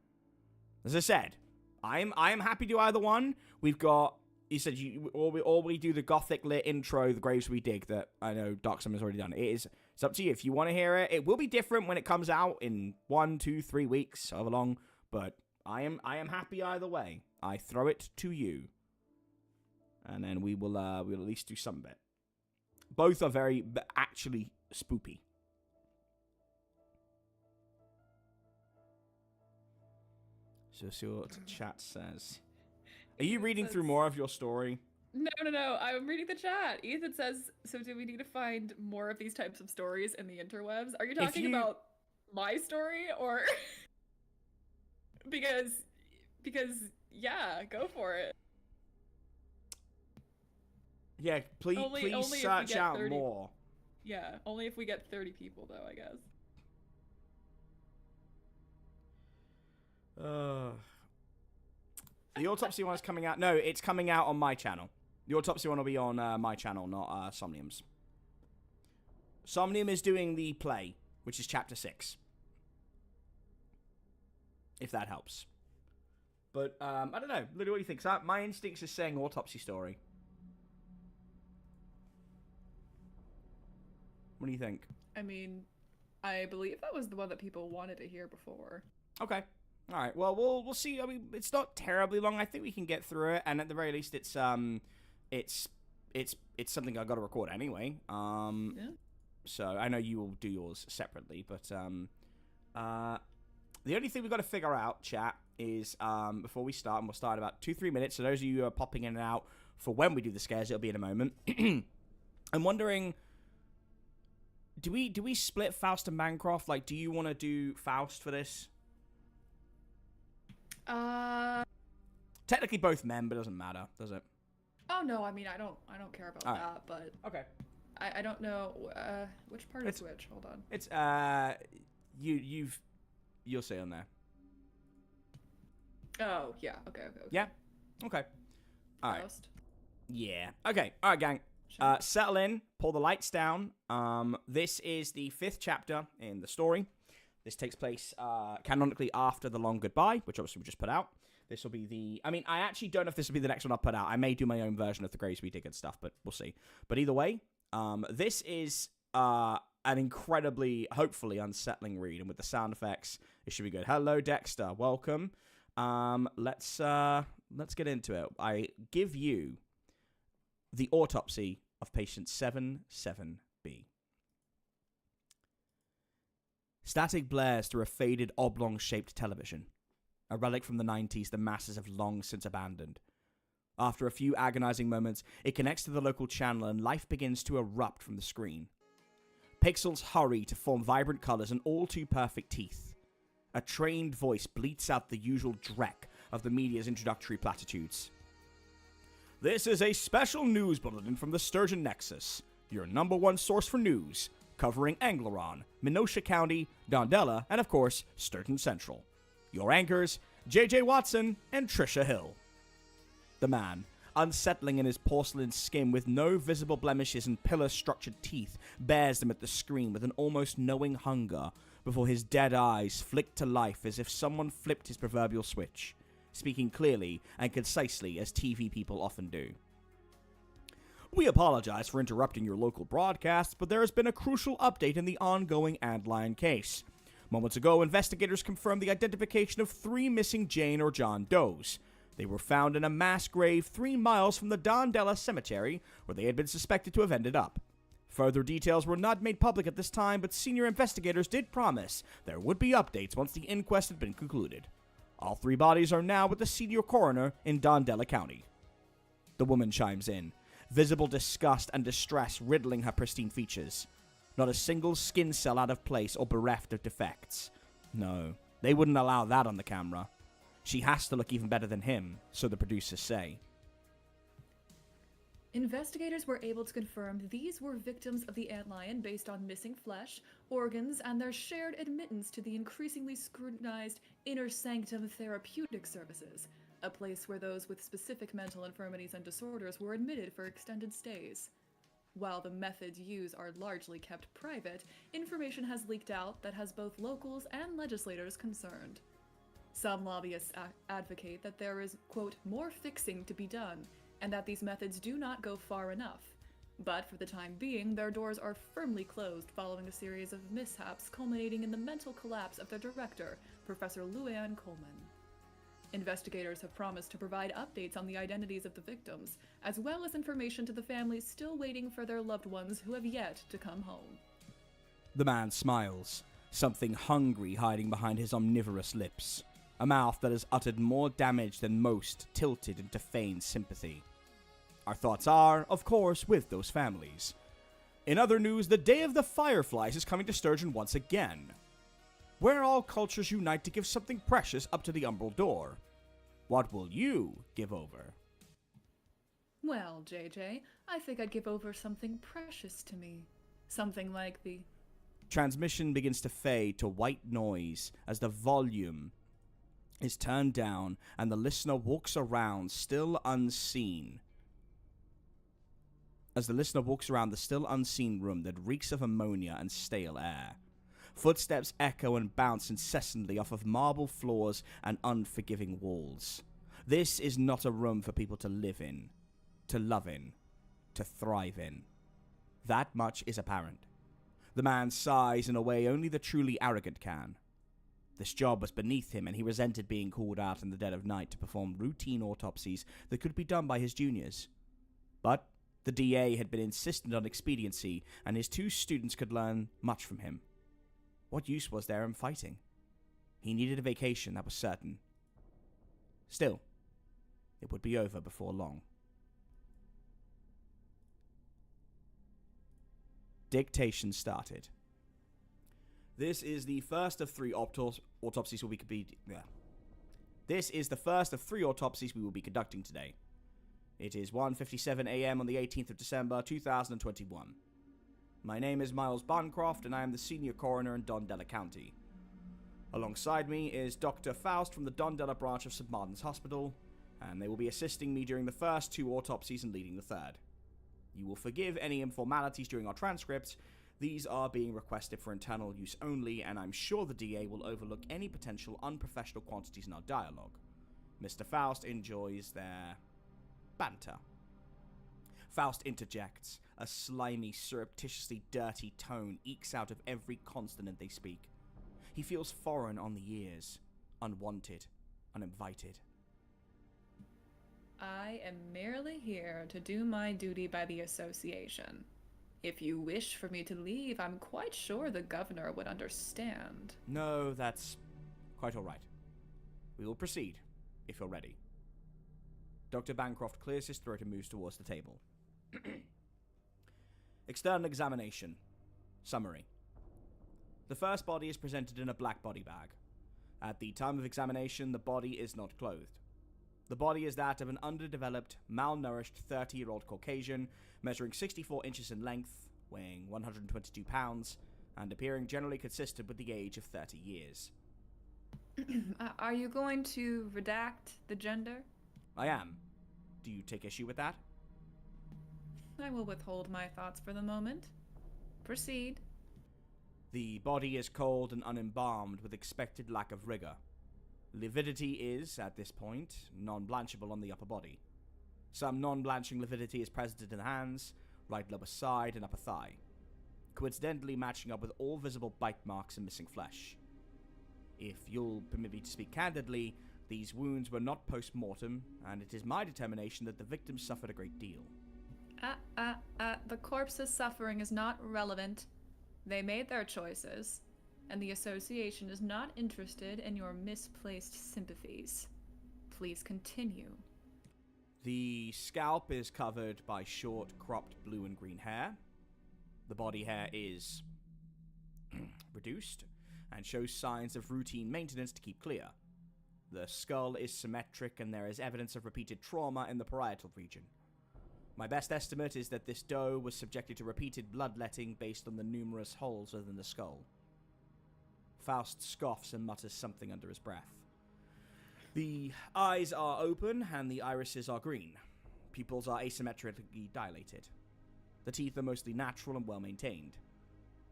As I said, I am happy to do either one. We've got. You said or we do the gothic lit intro, the graves we dig, that I know Dark Summon's already done. It's up to you if you want to hear it. It will be different when it comes out in 1, 2, 3 weeks, however long. But I am happy either way. I throw it to you, and then we'll at least do some bit. Both are very actually spoopy. So see what chat says. Are you reading through more of your story? No. I'm reading the chat. Ethan says, so do we need to find more of these types of stories in the interwebs? Are you talking about my story or because yeah, go for it. Yeah, please search out 30, more. Yeah, only if we get 30 people though, I guess. The autopsy one is coming out. No, it's coming out on my channel. The autopsy one will be on my channel, not Somnium's. Somnium is doing the play, which is chapter 6. If that helps. But I don't know. Lily, what do you think? So my instincts is saying autopsy story. What do you think? I mean, I believe that was the one that people wanted to hear before. Okay. All right. Well, we'll see. I mean, it's not terribly long. I think we can get through it, and at the very least, it's something I got to record anyway. Yeah. So I know you will do yours separately, but the only thing we've got to figure out, chat, is before we start, and we'll start in about 2-3 minutes. So those of you who are popping in and out for when we do the scares, it'll be in a moment. I'm wondering, do we split Faust and Bancroft? Like, do you want to do Faust for this? Technically both men, but it doesn't matter, does it? Oh no, I mean I don't care about that, but okay. I don't know which part is which. Hold on. It's you'll say on there. Oh yeah, okay. Yeah, okay. All right. Faust. Yeah. Okay. All right, gang. Settle in. Pull the lights down. This is the 5th chapter in the story. This takes place canonically after the Long Goodbye, which obviously we just put out. This will be the... I mean, I actually don't know if this will be the next one I'll put out. I may do my own version of the Graves We Dig and stuff, but we'll see. But either way, this is an incredibly, hopefully, unsettling read. And with the sound effects, it should be good. Hello, Dexter. Welcome. Let's get into it. I give you the Autopsy of Patient 77B. Static blares through a faded oblong-shaped television. A relic from the 90s the masses have long since abandoned. After a few agonizing moments, it connects to the local channel and life begins to erupt from the screen. Pixels hurry to form vibrant colors and all-too-perfect teeth. A trained voice bleats out the usual dreck of the media's introductory platitudes. This is a special news bulletin from the Sturgeon Nexus, your #1 source for news, covering Angleron, Menosha County, Dondella, and of course, Sturgeon Central. Your anchors, J.J. Watson and Trisha Hill. The man, unsettling in his porcelain skin with no visible blemishes and pillar-structured teeth, bears them at the screen with an almost knowing hunger before his dead eyes flick to life as if someone flipped his proverbial switch, speaking clearly and concisely as TV people often do. We apologize for interrupting your local broadcast, but there has been a crucial update in the ongoing Andlion case. Moments ago, investigators confirmed the identification of 3 missing Jane or John Does. They were found in a mass grave 3 miles from the Dondella Cemetery, where they had been suspected to have ended up. Further details were not made public at this time, but senior investigators did promise there would be updates once the inquest had been concluded. All 3 bodies are now with the senior coroner in Dondella County. The woman chimes in, visible disgust and distress riddling her pristine features. Not a single skin cell out of place or bereft of defects. No, they wouldn't allow that on the camera. She has to look even better than him, so the producers say. Investigators were able to confirm these were victims of the antlion based on missing flesh, organs, and their shared admittance to the increasingly scrutinized Inner Sanctum Therapeutic Services, a place where those with specific mental infirmities and disorders were admitted for extended stays. While the methods used are largely kept private, information has leaked out that has both locals and legislators concerned. Some lobbyists advocate that there is, quote, more fixing to be done, and that these methods do not go far enough. But for the time being, their doors are firmly closed following a series of mishaps culminating in the mental collapse of their director, Professor Luann Coleman. Investigators have promised to provide updates on the identities of the victims, as well as information to the families still waiting for their loved ones who have yet to come home. The man smiles, something hungry hiding behind his omnivorous lips. A mouth that has uttered more damage than most tilted into feigned sympathy. Our thoughts are, of course, with those families. In other news, the Day of the Fireflies is coming to Sturgeon once again, where all cultures unite to give something precious up to the umbral door. What will you give over? Well, JJ, I think I'd give over something precious to me. Something like the... Transmission begins to fade to white noise as the volume is turned down and the listener walks around still unseen. As the listener walks around the still unseen room that reeks of ammonia and stale air. Footsteps echo and bounce incessantly off of marble floors and unforgiving walls. This is not a room for people to live in, to love in, to thrive in. That much is apparent. The man sighs in a way only the truly arrogant can. This job was beneath him, and he resented being called out in the dead of night to perform routine autopsies that could be done by his juniors. But the DA had been insistent on expediency, and his 2 students could learn much from him. What use was there in fighting? He needed a vacation, that was certain. Still, it would be over before long. Dictation started. This is the first of 3 autopsies we will be... This is the first of 3 autopsies we will be conducting today. It is 1:57 a.m. on the 18th of December, 2021. My name is Miles Bancroft, and I am the senior coroner in Dondella County. Alongside me is Dr. Faust from the Dondella branch of St. Martin's Hospital, and they will be assisting me during the first 2 autopsies and leading the third. You will forgive any informalities during our transcripts. These are being requested for internal use only, and I'm sure the DA will overlook any potential unprofessional quantities in our dialogue. Mr. Faust enjoys their banter. Faust interjects. A slimy, surreptitiously dirty tone ekes out of every consonant they speak. He feels foreign on the ears, unwanted, uninvited. I am merely here to do my duty by the association. If you wish for me to leave, I'm quite sure the governor would understand. No, that's quite all right. We will proceed, if you're ready. Dr. Bancroft clears his throat and moves towards the table. External examination. Summary. The first body is presented in a black body bag. At the time of examination, the body is not clothed. The body is that of an underdeveloped, malnourished 30-year-old Caucasian, measuring 64 inches in length, weighing 122 pounds, and appearing generally consistent with the age of 30 years. Are you going to redact the gender? I am. Do you take issue with that? I will withhold my thoughts for the moment. Proceed. The body is cold and unembalmed with expected lack of rigor. Lividity is, at this point, non-blanchable on the upper body. Some non-blanching lividity is present in the hands, right lower side, and upper thigh, coincidentally matching up with all visible bite marks and missing flesh. If you'll permit me to speak candidly, these wounds were not post-mortem, and it is my determination that the victim suffered a great deal. The corpse's suffering is not relevant. They made their choices. and the association is not interested in your misplaced sympathies. Please continue. The scalp is covered by short, cropped blue and green hair. The body hair is reduced and shows signs of routine maintenance to keep clear. The skull is symmetric and there is evidence of repeated trauma in the parietal region. My best estimate is that this doe was subjected to repeated bloodletting based on the numerous holes within the skull. Faust scoffs and mutters something under his breath. The eyes are open and the irises are green. Pupils are asymmetrically dilated. The teeth are mostly natural and well maintained.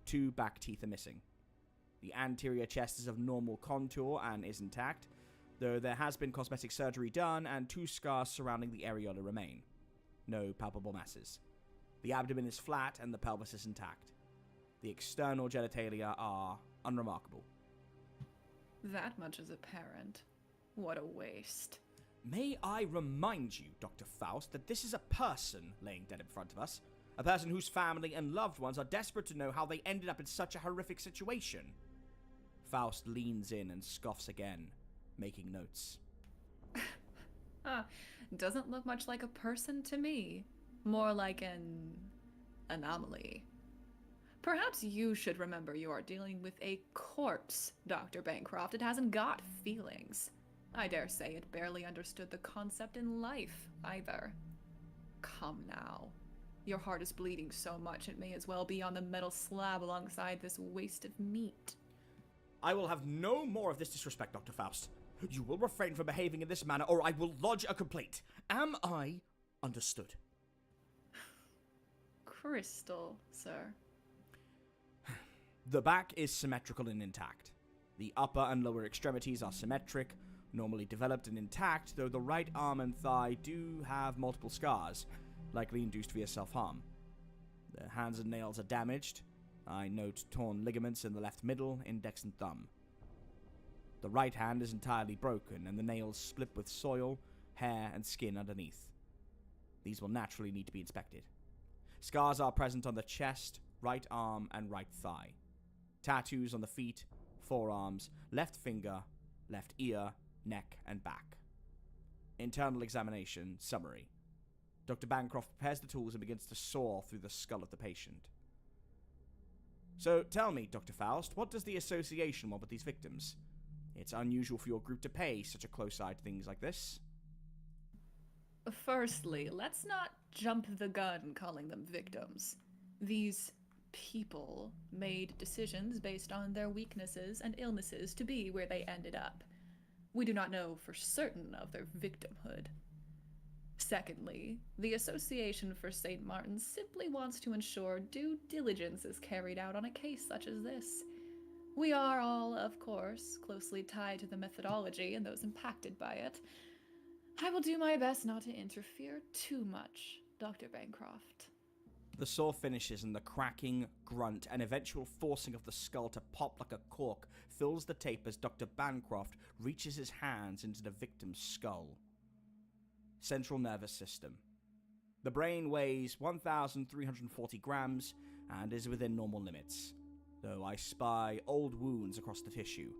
2 back teeth are missing. The anterior chest is of normal contour and is intact, though there has been cosmetic surgery done and 2 scars surrounding the areola remain. No palpable masses. The abdomen is flat and the pelvis is intact. The external genitalia are unremarkable. That much is apparent. What a waste. May I remind you, Dr. Faust, that this is a person laying dead in front of us. A person whose family and loved ones are desperate to know how they ended up in such a horrific situation. Faust leans in and scoffs again, making notes. Doesn't look much like a person to me. More like an anomaly. Perhaps you should remember you are dealing with a corpse, Dr. Bancroft. It hasn't got feelings. I dare say it barely understood the concept in life, either. Come now. Your heart is bleeding so much it may as well be on the metal slab alongside this waste of meat. I will have no more of this disrespect, Dr. Faust. You will refrain from behaving in this manner, or I will lodge a complaint. Am I understood? Crystal, sir. The back is symmetrical and intact. The upper and lower extremities are symmetric, normally developed and intact, though the right arm and thigh do have multiple scars, likely induced via self-harm. The hands and nails are damaged. I note torn ligaments in the left middle, index and thumb. The right hand is entirely broken, and the nails split with soil, hair, and skin underneath. These will naturally need to be inspected. Scars are present on the chest, right arm, and right thigh. Tattoos on the feet, forearms, left finger, left ear, neck, and back. Internal examination, summary. Dr. Bancroft prepares the tools and begins to saw through the skull of the patient. So, tell me, Dr. Faust, what does the association want with these victims? It's unusual for your group to pay such a close eye to things like this. Firstly, let's not jump the gun calling them victims. These people made decisions based on their weaknesses and illnesses to be where they ended up. We do not know for certain of their victimhood. Secondly, the Association for St. Martin simply wants to ensure due diligence is carried out on a case such as this. We are all, of course, closely tied to the methodology and those impacted by it. I will do my best not to interfere too much, Dr. Bancroft. The saw finishes and the cracking, grunt, and eventual forcing of the skull to pop like a cork fills the tape as Dr. Bancroft reaches his hands into the victim's skull. Central nervous system. The brain weighs 1,340 grams and is within normal limits, though I spy old wounds across the tissue.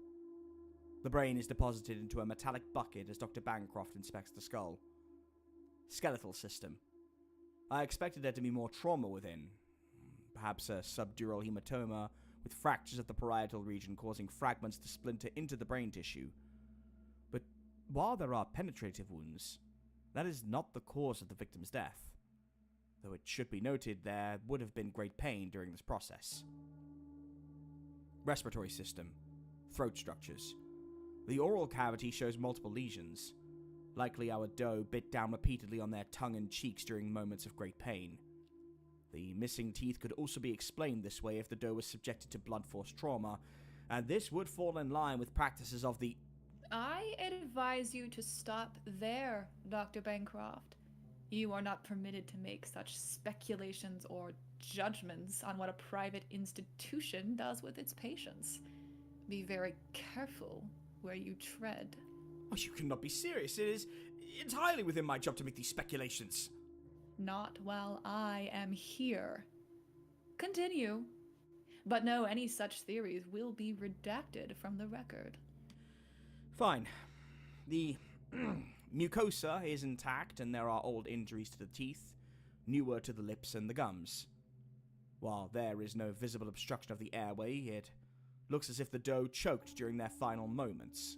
The brain is deposited into a metallic bucket as Dr. Bancroft inspects the skull. Skeletal system. I expected there to be more trauma within. Perhaps a subdural hematoma with fractures of the parietal region causing fragments to splinter into the brain tissue. But while there are penetrative wounds, that is not the cause of the victim's death. Though it should be noted there would have been great pain during this process. Respiratory system. Throat structures. The oral cavity shows multiple lesions. Likely our doe bit down repeatedly on their tongue and cheeks during moments of great pain. The missing teeth could also be explained this way if the doe was subjected to blunt force trauma, and this would fall in line with practices of the... I advise you to stop there, Dr. Bancroft. You are not permitted to make such speculations or judgments on what a private institution does with its patients. Be very careful where you tread. Oh, you cannot be serious. It is entirely within my job to make these speculations. Not while I am here. Continue. But no, any such theories will be redacted from the record. Fine. The mucosa is intact, and there are old injuries to the teeth, newer to the lips and the gums. While there is no visible obstruction of the airway, it looks as if the doe choked during their final moments.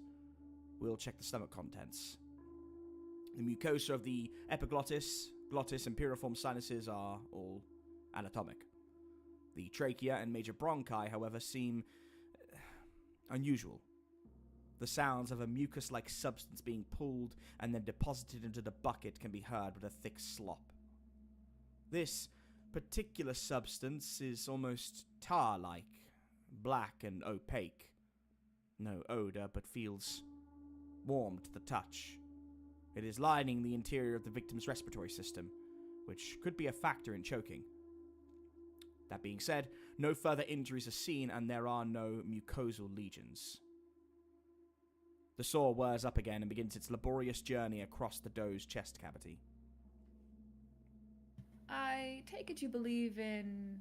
We'll check the stomach contents. The mucosa of the epiglottis, glottis, and piriform sinuses are all anatomic. The trachea and major bronchi, however, seem unusual. The sounds of a mucus-like substance being pulled and then deposited into the bucket can be heard with a thick slop. This particular substance is almost tar-like, black and opaque. No odor, but feels warm to the touch. It is lining the interior of the victim's respiratory system, which could be a factor in choking. That being said, no further injuries are seen and there are no mucosal lesions. The saw whirs up again and begins its laborious journey across the doe's chest cavity. I take it you believe in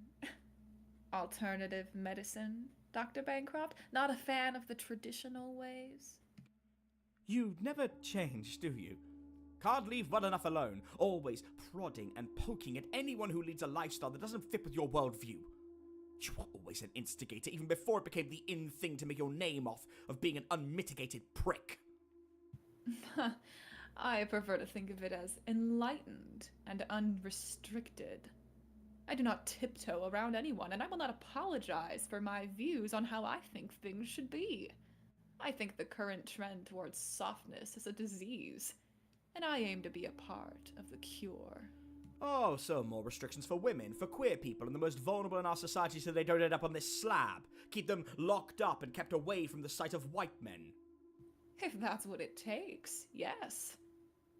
alternative medicine, Dr. Bancroft? Not a fan of the traditional ways? You never change, do you? Can't leave well enough alone, always prodding and poking at anyone who leads a lifestyle that doesn't fit with your worldview. You were always an instigator, even before it became the in thing to make your name off of being an unmitigated prick. I prefer to think of it as enlightened and unrestricted. I do not tiptoe around anyone, and I will not apologize for my views on how I think things should be. I think the current trend towards softness is a disease, and I aim to be a part of the cure. Oh, so more restrictions for women, for queer people, and the most vulnerable in our society so they don't end up on this slab. Keep them locked up and kept away from the sight of white men. If that's what it takes, yes.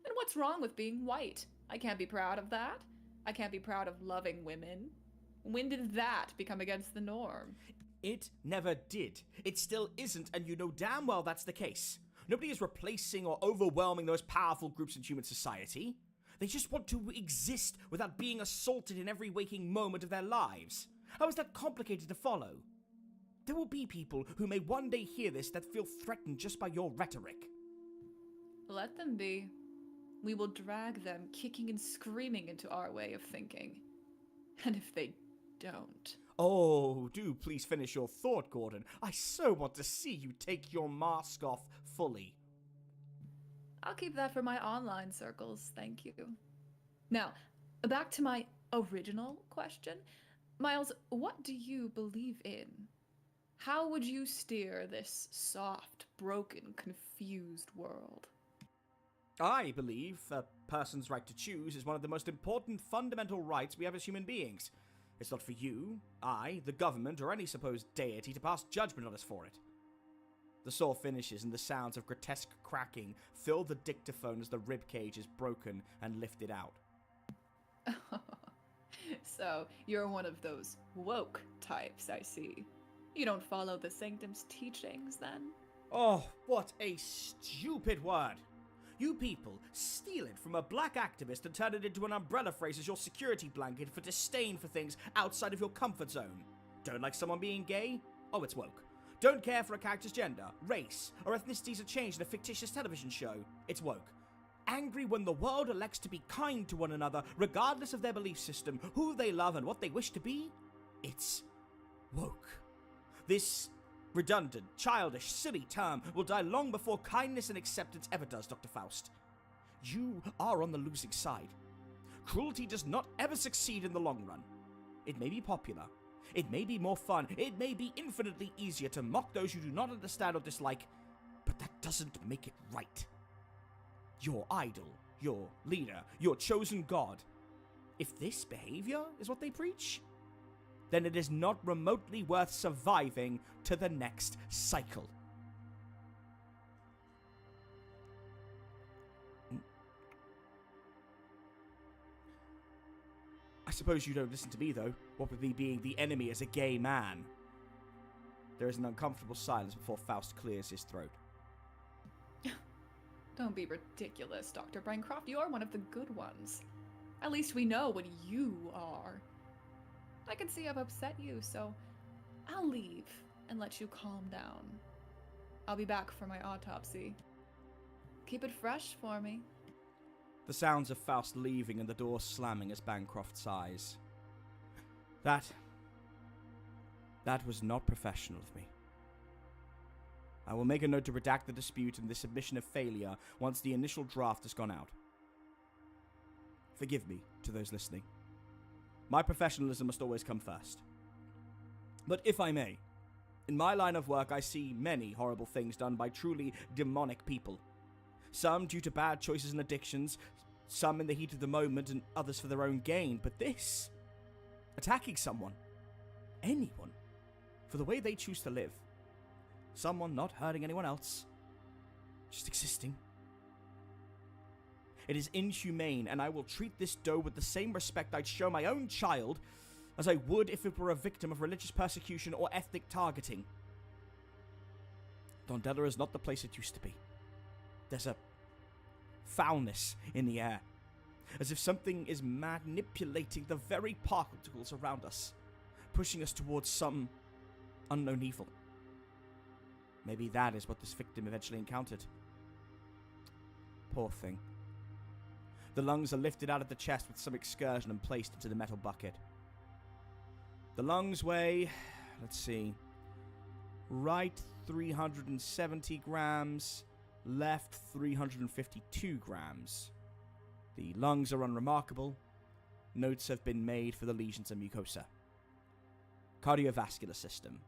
And what's wrong with being white? I can't be proud of that. I can't be proud of loving women. When did that become against the norm? It never did. It still isn't, and you know damn well that's the case. Nobody is replacing or overwhelming those powerful groups in human society. They just want to exist without being assaulted in every waking moment of their lives. How is that complicated to follow? There will be people who may one day hear this that feel threatened just by your rhetoric. Let them be. We will drag them kicking and screaming into our way of thinking. And if they don't... Oh, do please finish your thought, Gordon. I so want to see you take your mask off fully. I'll keep that for my online circles, thank you. Now, back to my original question. Miles, what do you believe in? How would you steer this soft, broken, confused world? I believe a person's right to choose is one of the most important fundamental rights we have as human beings. It's not for you, I, the government, or any supposed deity to pass judgment on us for it. The saw finishes and the sounds of grotesque cracking fill the dictaphone as the ribcage is broken and lifted out. So, you're one of those woke types, I see. You don't follow the Sanctum's teachings, then? Oh, what a stupid word! You people steal it from a black activist and turn it into an umbrella phrase as your security blanket for disdain for things outside of your comfort zone. Don't like someone being gay? Oh, it's woke. Don't care for a character's gender, race, or ethnicities are changed in a fictitious television show? It's woke. Angry when the world elects to be kind to one another, regardless of their belief system, who they love, and what they wish to be? It's woke. This redundant, childish, silly term will die long before kindness and acceptance ever does, Dr. Faust. You are on the losing side. Cruelty does not ever succeed in the long run. It may be popular. It may be more fun. It may be infinitely easier to mock those you do not understand or dislike, but that doesn't make it right. Your idol, your leader, your chosen god. If this behavior is what they preach, then it is not remotely worth surviving to the next cycle. I suppose you don't listen to me, though. What with me being the enemy as a gay man? There is an uncomfortable silence before Faust clears his throat. Don't be ridiculous, Dr. Bancroft. You are one of the good ones. At least we know what you are. I can see I've upset you, so I'll leave and let you calm down. I'll be back for my autopsy. Keep it fresh for me. The sounds of Faust leaving and the door slamming as Bancroft sighs. That was not professional of me. I will make a note to redact the dispute and the submission of failure once the initial draft has gone out. Forgive me to those listening. My professionalism must always come first. But if I may, in my line of work I see many horrible things done by truly demonic people. Some due to bad choices and addictions, some in the heat of the moment and others for their own gain. But this, attacking someone, anyone, for the way they choose to live. Someone not hurting anyone else, just existing. It is inhumane, and I will treat this doe with the same respect I'd show my own child as I would if it were a victim of religious persecution or ethnic targeting. Dondella is not the place it used to be. There's a foulness in the air, as if something is manipulating the very particles around us, pushing us towards some unknown evil. Maybe that is what this victim eventually encountered. Poor thing. The lungs are lifted out of the chest with some excursion and placed into the metal bucket. The lungs weigh, let's see, right 370 grams, left 352 grams. The lungs are unremarkable. Notes have been made for the lesions and mucosa. Cardiovascular system.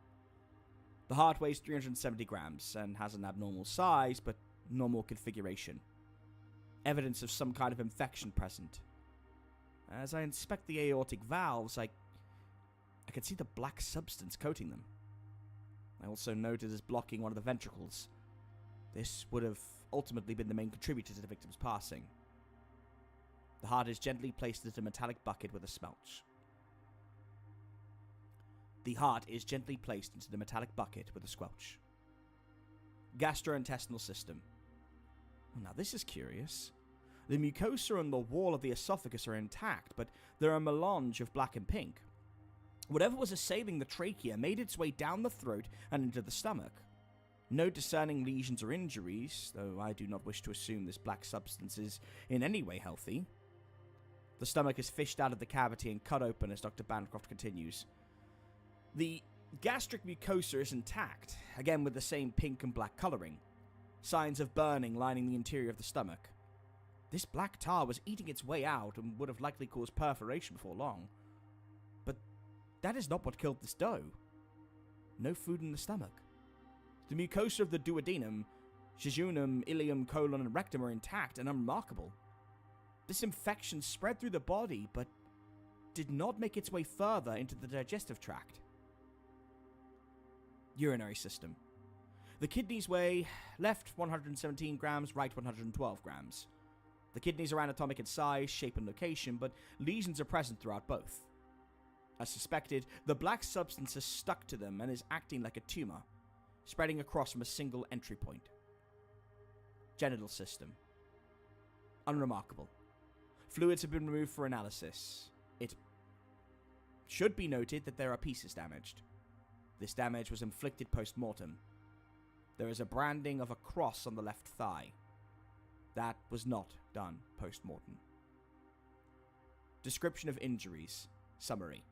The heart weighs 370 grams and has an abnormal size, but normal configuration. Evidence of some kind of infection present. As I inspect the aortic valves, I can see the black substance coating them. I also note it is blocking one of the ventricles. This would have ultimately been the main contributor to the victim's passing. The heart is gently placed into a metallic bucket with a smelch. The heart is gently placed into the metallic bucket with a squelch. Gastrointestinal system. Well, now this is curious. The mucosa and the wall of the esophagus are intact, but there are a melange of black and pink. Whatever was assailing the trachea made its way down the throat and into the stomach. No discerning lesions or injuries, though I do not wish to assume this black substance is in any way healthy. The stomach is fished out of the cavity and cut open as Dr. Bancroft continues. The gastric mucosa is intact, again with the same pink and black coloring. Signs of burning lining the interior of the stomach. This black tar was eating its way out and would have likely caused perforation before long. But that is not what killed this doe. No food in the stomach. The mucosa of the duodenum, jejunum, ileum, colon, and rectum are intact and unremarkable. This infection spread through the body, but did not make its way further into the digestive tract. Urinary system. The kidneys weigh left 117 grams, right 112 grams. The kidneys are anatomic in size, shape, and location, but lesions are present throughout both. As suspected, the black substance has stuck to them and is acting like a tumor, spreading across from a single entry point. Genital system. Unremarkable. Fluids have been removed for analysis. It should be noted that there are pieces damaged. This damage was inflicted post-mortem. There is a branding of a cross on the left thigh. That was not done post-mortem. Description of injuries. Summary.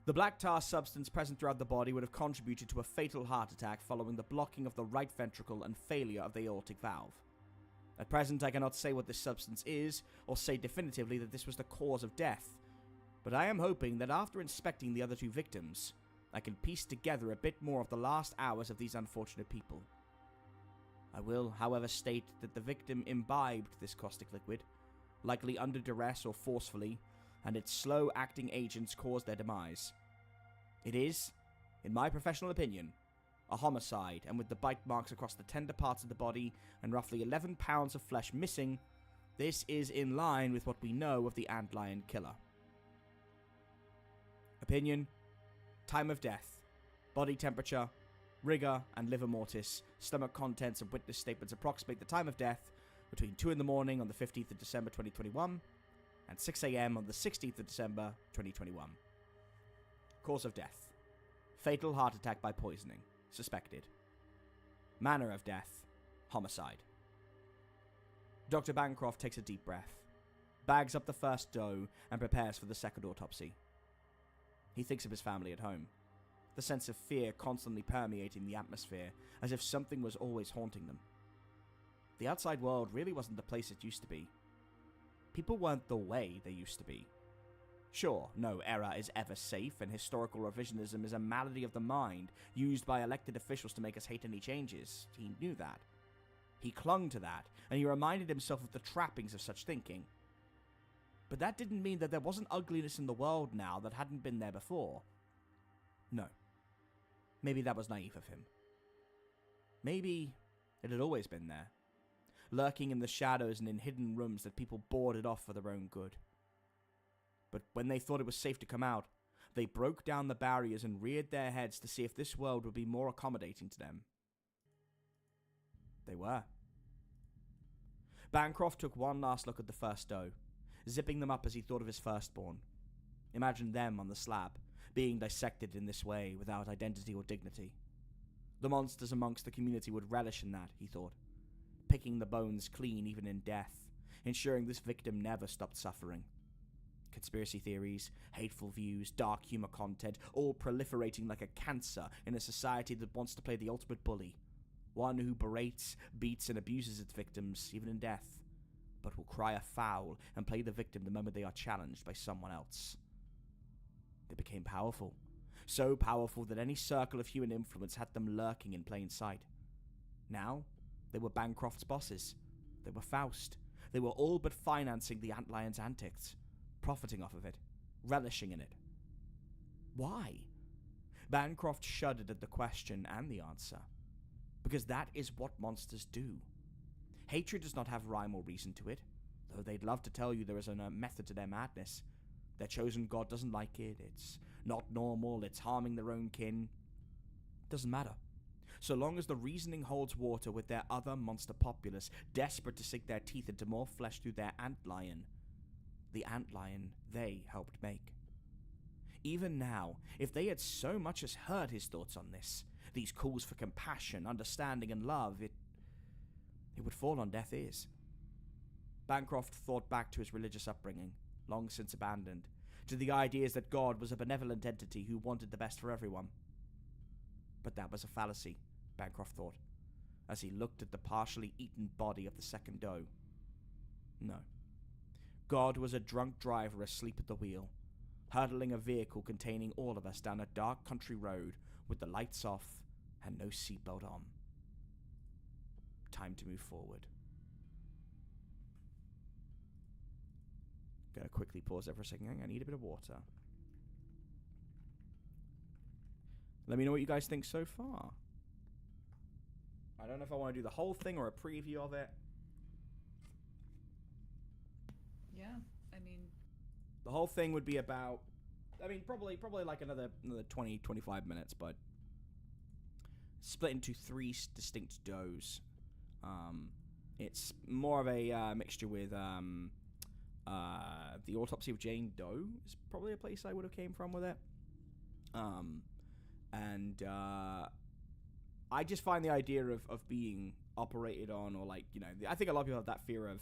The black tar substance present throughout the body would have contributed to a fatal heart attack following the blocking of the right ventricle and failure of the aortic valve. At present, I cannot say what this substance is, or say definitively that this was the cause of death, but I am hoping that after inspecting the other two victims, I can piece together a bit more of the last hours of these unfortunate people. I will, however, state that the victim imbibed this caustic liquid, likely under duress or forcefully, and its slow-acting agents caused their demise. It is, in my professional opinion, a homicide, and with the bite marks across the tender parts of the body and roughly 11 pounds of flesh missing, this is in line with what we know of the antlion killer. Opinion. Time of death. Body temperature. Rigor and livor mortis. Stomach contents and witness statements approximate the time of death between 2 in the morning on the 15th of December 2021 and 6 a.m. on the 16th of December 2021. Cause of death. Fatal heart attack by poisoning. Suspected. Manner of death. Homicide. Dr. Bancroft takes a deep breath, bags up the first dough, and prepares for the second autopsy. He thinks of his family at home, the sense of fear constantly permeating the atmosphere, as if something was always haunting them. The outside world really wasn't the place it used to be. People weren't the way they used to be. Sure, no era is ever safe, and historical revisionism is a malady of the mind used by elected officials to make us hate any changes. He knew that. He clung to that, and he reminded himself of the trappings of such thinking. But that didn't mean that there wasn't ugliness in the world now that hadn't been there before. No. Maybe that was naive of him. Maybe it had always been there, lurking in the shadows and in hidden rooms that people boarded off for their own good. But when they thought it was safe to come out, they broke down the barriers and reared their heads to see if this world would be more accommodating to them. They were. Bancroft took one last look at the first doe, zipping them up as he thought of his firstborn. Imagine them on the slab, being dissected in this way, without identity or dignity. The monsters amongst the community would relish in that, he thought, picking the bones clean even in death, ensuring this victim never stopped suffering. Conspiracy theories, hateful views, dark humor content, all proliferating like a cancer in a society that wants to play the ultimate bully. One who berates, beats, and abuses its victims, even in death, but will cry a foul and play the victim the moment they are challenged by someone else. They became powerful. So powerful that any circle of human influence had them lurking in plain sight. Now, they were Bancroft's bosses. They were Faust. They were all but financing the Antlion's antics, profiting off of it, relishing in it. Why? Bancroft shuddered at the question and the answer. Because that is what monsters do. Hatred does not have rhyme or reason to it, though they'd love to tell you there is a method to their madness. Their chosen god doesn't like it, it's not normal, it's harming their own kin. Doesn't matter. So long as the reasoning holds water with their other monster populace, desperate to sink their teeth into more flesh through their antlion. The antlion they helped make. Even now, if they had so much as heard his thoughts on this, these calls for compassion, understanding, and love, it would fall on deaf ears. Bancroft thought back to his religious upbringing, long since abandoned, to the ideas that God was a benevolent entity who wanted the best for everyone. But that was a fallacy, Bancroft thought, as he looked at the partially eaten body of the second doe. No. God was a drunk driver asleep at the wheel, hurdling a vehicle containing all of us down a dark country road with the lights off and no seatbelt on. Time to move forward. Gonna quickly pause there for a second. I need a bit of water. Let me know what you guys think so far. I don't know if I want to do the whole thing or a preview of it. Yeah, I mean... The whole thing would be about... I mean, probably like another 20, 25 minutes, but... split into 3 distinct does. It's more of a mixture with... the Autopsy of Jane Doe is probably a place I would have came from with it. I just find the idea of being operated on, or like, you know, I think a lot of people have that fear of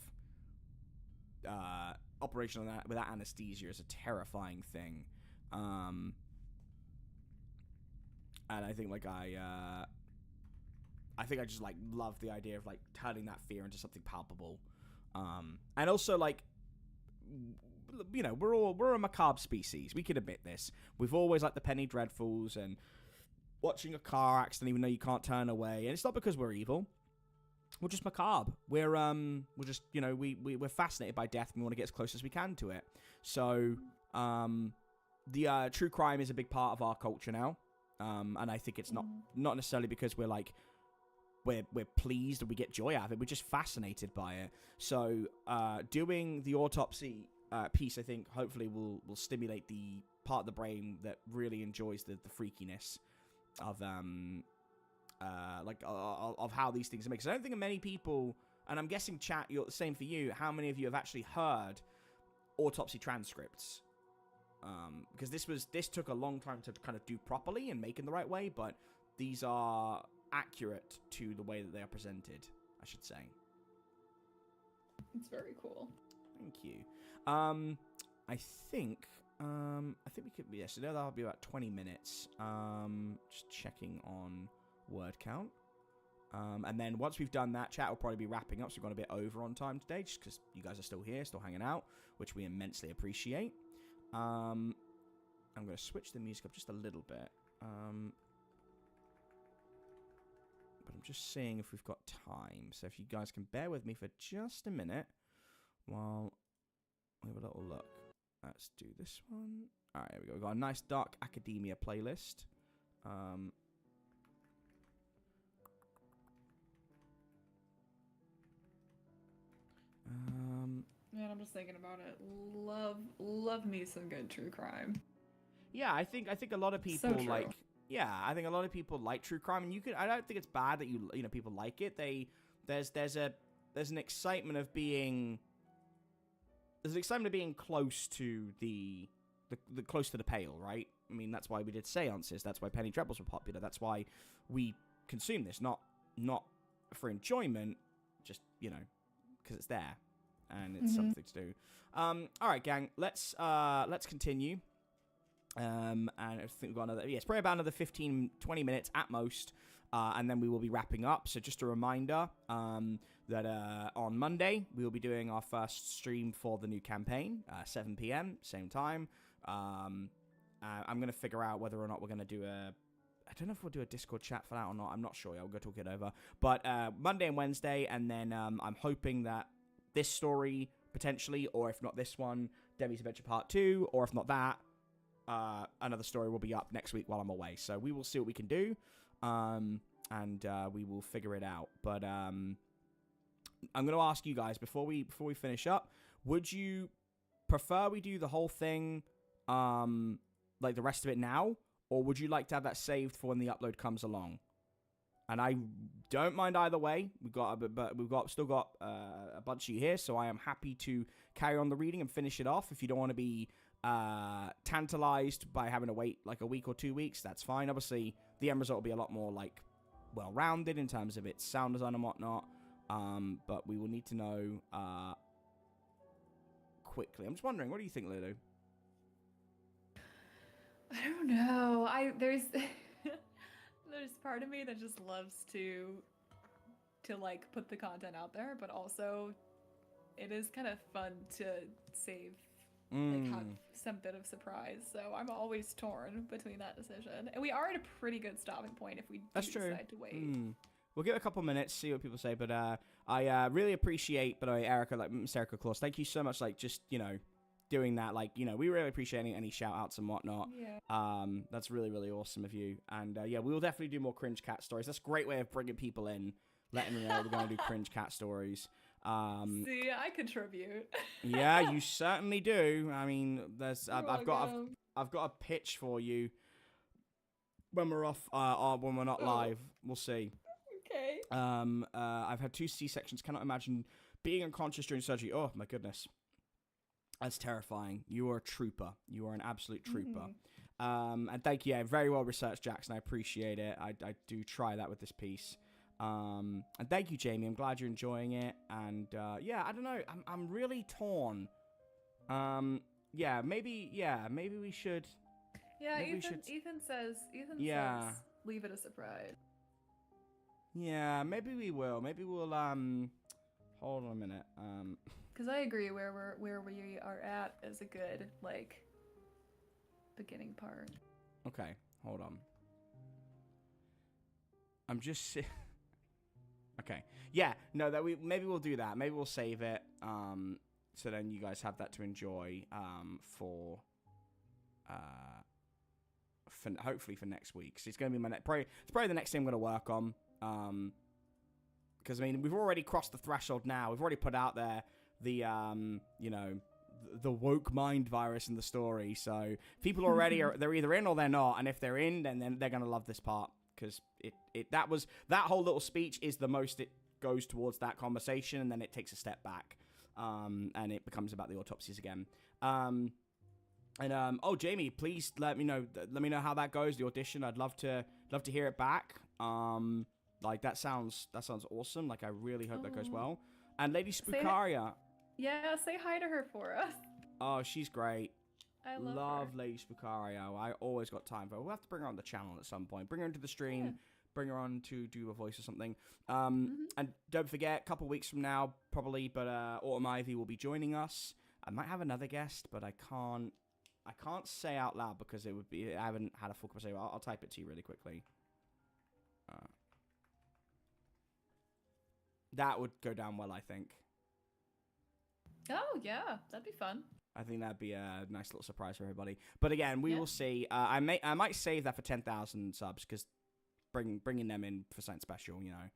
operation on that without anesthesia is a terrifying thing. And I think like I just like love the idea of like turning that fear into something palpable. And also like, you know, we're a macabre species. We can admit this. We've always liked the Penny Dreadfuls and watching a car accident even though you can't turn away. And it's not because we're evil. We're just macabre. We're just, you know, we're fascinated by death and we want to get as close as we can to it. So the true crime is a big part of our culture now. And I think it's not necessarily because we're like we're pleased and we get joy out of it. We're just fascinated by it. So doing the autopsy piece, I think, hopefully will stimulate the part of the brain that really enjoys the freakiness of of how these things are made. Because I don't think many people, and I'm guessing chat, the same for you. How many of you have actually heard autopsy transcripts? because this took a long time to kind of do properly and make in the right way, but these are accurate to the way that they are presented, I should say. It's very cool. Thank you. I think we could, yeah, so that'll be about 20 minutes. Just checking on word count. And then once we've done that, chat will probably be wrapping up, so we've gone a bit over on time today, just because you guys are still here, still hanging out, which we immensely appreciate. I'm going to switch the music up just a little bit. But I'm just seeing if we've got time. So if you guys can bear with me for just a minute while we have a little look. Let's do this one. All right, here we go. We've got a nice Dark Academia playlist. Man, I'm just thinking about it. Love me some good true crime. Yeah, I think a lot of people So true. like. Yeah, I think a lot of people like true crime, and I don't think it's bad that you know people like it. There's an excitement of being. There's an excitement of being close to the close to the pale, right? I mean, that's why we did seances. That's why penny trebles were popular. That's why we consume this, not for enjoyment, just because it's there and it's something to do. All right, gang, let's continue. And I think we've got another, it's probably about another 15-20 minutes at most, and then we will be wrapping up. So just a reminder that on Monday we will be doing our first stream for the new campaign, 7 p.m. same time. I'm going to figure out whether or not we're going to do I don't know if we'll do a Discord chat for that or not. I'm not sure. I'll go talk it over. But Monday and Wednesday, and then I'm hoping that this story potentially, or if not this one, Demi's Adventure Part 2, or if not that, another story will be up next week while I'm away. So we will see what we can do, and we will figure it out. But I'm going to ask you guys before we finish up, would you prefer we do the whole thing, like the rest of it now, or would you like to have that saved for when the upload comes along? And I don't mind either way. We've still got a bunch of you here, so I am happy to carry on the reading and finish it off. If you don't want to be tantalized by having to wait like a week or 2 weeks, that's fine. Obviously, the end result will be a lot more like well-rounded in terms of its sound design and whatnot. But we will need to know quickly. I'm just wondering, what do you think, Lulu? I don't know. There's there's part of me that just loves to like put the content out there, but also it is kind of fun to save like have some bit of surprise. So I'm always torn between that decision. And we are at a pretty good stopping point if we decide to wait. We'll give it a couple minutes, see what people say. But I really appreciate, by the way, Erica, like Miss Erica Claus, thank you so much. Like just doing that, like we really appreciate any shout outs and whatnot. Yeah. That's really, really awesome of you. And yeah, we will definitely do more cringe cat stories. That's a great way of bringing people in, letting them know we're going to do cringe cat stories. See, I contribute. Yeah, you certainly do. I mean, I've got a pitch for you when we're off, when we're not live. We'll see. Okay. I've had 2 C-sections. Cannot imagine being unconscious during surgery. Oh my goodness. That's terrifying. You are a trooper. You are an absolute trooper. And thank you. Yeah, very well researched, Jackson. I appreciate it. I do try that with this piece. And thank you, Jamie. I'm glad you're enjoying it. And yeah, I don't know. I'm really torn. Yeah, maybe we should. Yeah, Ethan says leave it a surprise. Yeah, maybe we will. Maybe we'll hold on a minute. Because I agree where we are at is a good like beginning part. Okay, hold on. I'm just okay. Yeah, no, maybe we'll do that. Maybe we'll save it. So then you guys have that to enjoy. For hopefully for next week. So it's gonna be it's probably the next thing I'm gonna work on. Because I mean we've already crossed the threshold now. We've already put out there the the woke mind virus in the story. So people already they're either in or they're not. And if they're in, then they're gonna love this part. Because that whole little speech is the most it goes towards that conversation, and then it takes a step back, and it becomes about the autopsies again. And oh, Jamie, please let me know how that goes. The audition. I'd love to hear it back. Like that sounds awesome. Like I really hope that goes well. And Lady Spookaria. Say hi to her for us. Oh, she's great. I love her. Lady Spookaria. I always got time for her. We'll have to bring her on the channel at some point. Bring her into the stream. Yeah. Bring her on to do a voice or something. And don't forget, a couple weeks from now, probably, but Autumn Ivy will be joining us. I might have another guest, but I can't say out loud because it would be. I haven't had a full conversation. I'll type it to you really quickly. That would go down well, I think. Oh yeah, that'd be fun. I think that'd be a nice little surprise for everybody. But again, we will see. I might save that for 10,000 subs because bringing them in for something special, you know.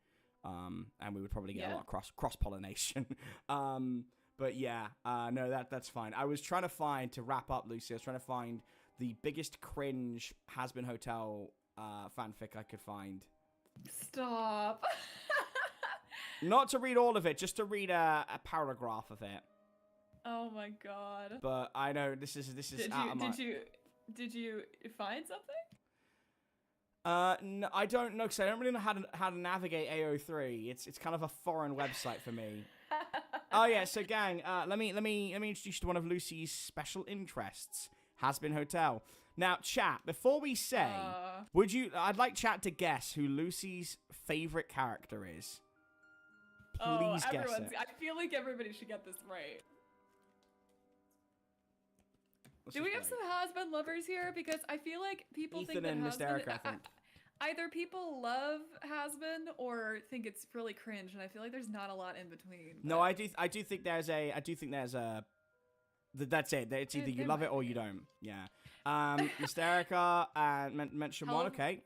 And we would probably get a lot of cross pollination. But yeah, no, that's fine. I was trying to find, to wrap up, Lucy, I was trying to find the biggest cringe Hasbin Hotel fanfic I could find. Stop. Not to read all of it, just to read a paragraph of it. Oh my god. But I know this is out of my... Did you find something? No, I don't know, because I don't really know how to navigate AO3. It's kind of a foreign website for me. Oh yeah, so gang, let me introduce you to one of Lucy's special interests, Hasbin Hotel. Now, chat, before we say, I'd like chat to guess who Lucy's favorite character is. Please guess it. I feel like everybody should get this right. Do we have some Hasbin lovers here? Because I feel like people Ethan think that and Mr. Eric, I think. Either people love Hasbin or think it's really cringe, and I feel like there's not a lot in between. But... No, I do think there's a. That's it. It's either you love it or you don't. Yeah. Mr. Erica and mention one. Okay.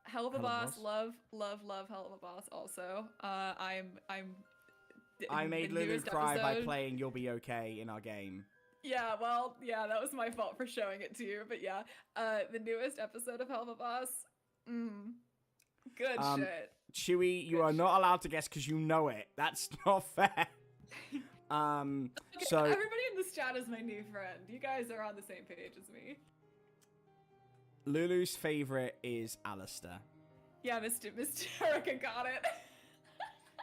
Hell of a Boss. Love Hell of a Boss. Also, I made Lulu cry by playing "You'll Be Okay" in our game. Yeah, well, yeah, that was my fault for showing it to you, but yeah, the newest episode of Hell of a Boss, good shit. Chewy, you are not allowed to guess because you know it. That's not fair. Okay, so everybody in this chat is my new friend. You guys are on the same page as me. Lulu's favorite is Alistair. Yeah, Mr. Erica got it.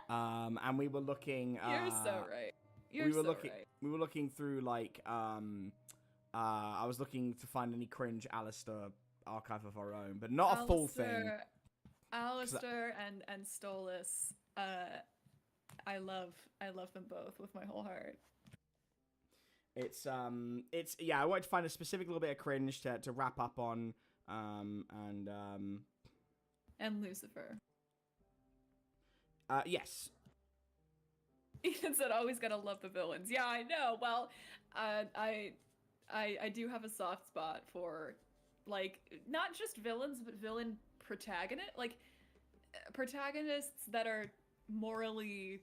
And we were looking. You're so right. We were looking through like I was looking to find any cringe Alistair archive of our own, but not a full thing. Alistair and Stolas, I love them both with my whole heart. It's I wanted to find a specific little bit of cringe to wrap up on, and Lucifer. Yes. Ethan said, "Always gotta love the villains." Yeah, I know. Well, I do have a soft spot for, like, not just villains, but villain protagonists, like protagonists that are morally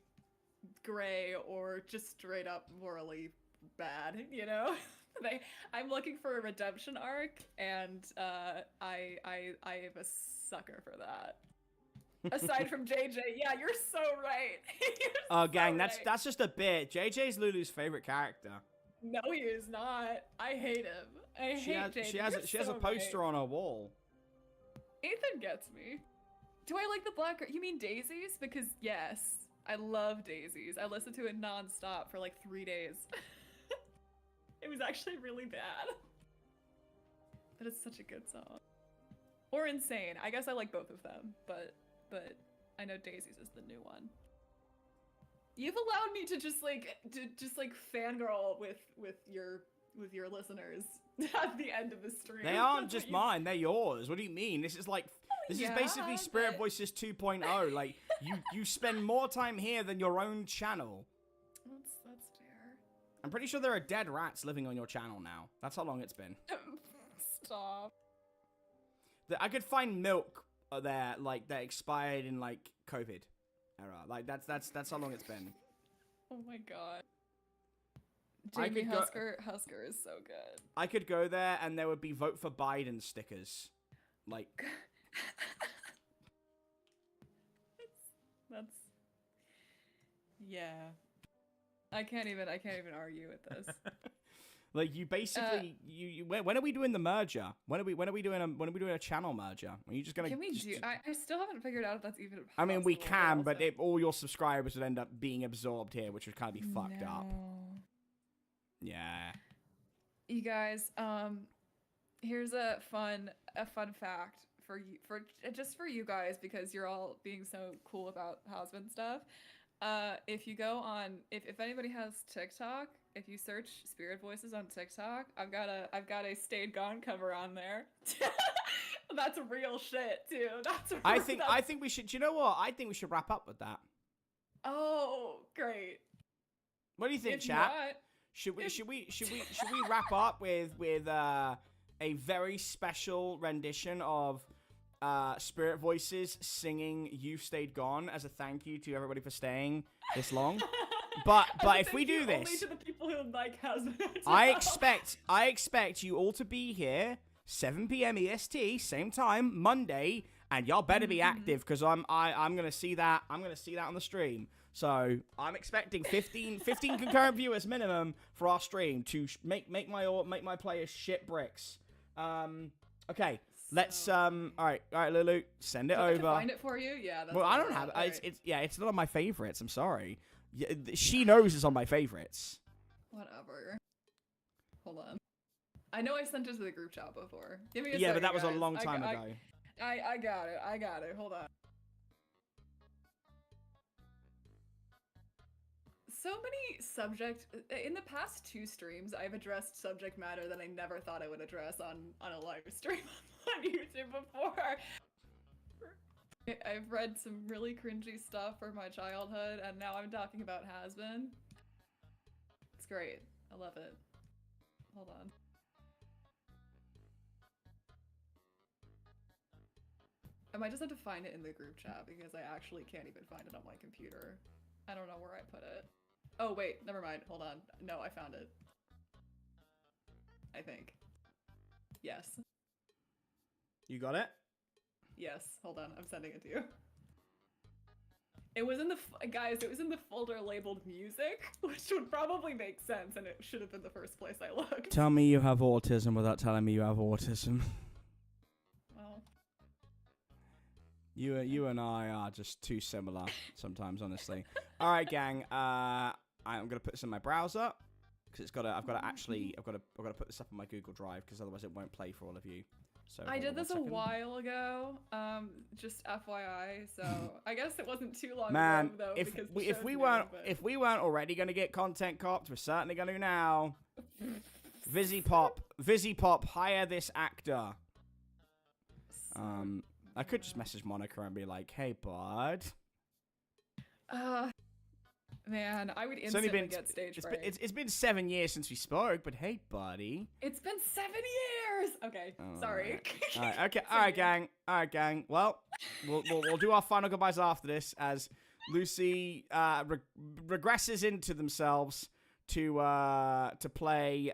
gray or just straight up morally bad. You know, I'm looking for a redemption arc, and I am a sucker for that. Aside from JJ, yeah, you're so right. Oh, gang, that's just a bit. JJ's Lulu's favorite character. No, he is not. I hate him. I hate JJ. She has a poster on her wall. Ethan gets me. Do I like the black? You mean daisies? Because yes, I love daisies. I listened to it nonstop for like 3 days. It was actually really bad, but it's such a good song. Or Insane. I guess I like both of them, but I know Daisies is the new one. You've allowed me to just like fangirl with your listeners at the end of the stream. They aren't just mine, they're yours. What do you mean? This is basically SpiritVoices 2.0. Like you spend more time here than your own channel. That's fair. I'm pretty sure there are dead rats living on your channel now. That's how long it's been. Stop. I could find milk there, like, that expired in, like, COVID era. Like, that's how long it's been. Oh my god. Jamie Husker is so good. I could go there and there would be vote for Biden stickers. Like... that's... Yeah. I can't even argue with this. Like you basically, when are we doing the merger? When are we doing a channel merger? Are you just gonna? Can we do? I still haven't figured out if that's even possible. I mean, we can, but all your subscribers would end up being absorbed here, which would kind of be fucked up. Yeah. You guys, here's a fun fact for you guys, because you're all being so cool about Hasbin stuff. If you go on, if anybody has TikTok, if you search SpiritVoices on TikTok, I've got a Stayed Gone cover on there. That's real shit too. I think we should. Do you know what? I think we should wrap up with that. Oh, great. What do you think, chat? Should we wrap up with a very special rendition of SpiritVoices singing "You've Stayed Gone" as a thank you to everybody for staying this long? But if we do this, only to the people who like Hasbin Hotel. I expect you all to be here 7 p.m. EST, same time Monday, and y'all better be active, because I'm gonna see that on the stream. So I'm expecting 15 concurrent viewers minimum for our stream to make my players shit bricks. Okay, let's all right, Lulu, send it over. I can find it for you. Yeah. That's I don't have it. It's not on my favorites. I'm sorry. She knows it's on my favorites. Whatever. Hold on. I know I sent it to the group chat before. Give me a Yeah, second, but that was guys. a long time ago. I got it. Hold on. So many in the past 2 streams, I've addressed subject matter that I never thought I would address on a live stream on YouTube before. I've read some really cringy stuff from my childhood, and now I'm talking about Hasbin. It's great. I love it. Hold on. I might just have to find it in the group chat, because I actually can't even find it on my computer. I don't know where I put it. Oh wait, never mind. Hold on. No, I found it. I think. Yes. You got it? Yes. Hold on. I'm sending it to you. It was in the it was in the folder labeled music, which would probably make sense, and it should have been the first place I looked. Tell me you have autism without telling me you have autism. Well, you and I are just too similar sometimes, honestly. All right, gang. I'm gonna put this in my browser, because I've got to put this up on my Google Drive, because otherwise it won't play for all of you. So I did this a while ago, just FYI. So I guess it wasn't too long ago though. If we weren't already gonna get content copped, we're certainly gonna now. Vizzy Pop, hire this actor. I could just message Monica and be like, "Hey, bud." Man, I would instantly get stage fright. It's been 7 years since we spoke, but hey, buddy. It's been 7 years. Okay, sorry. All right. Okay. All right, gang. Well, we'll do our final goodbyes after this, as Lucy regresses into themselves to play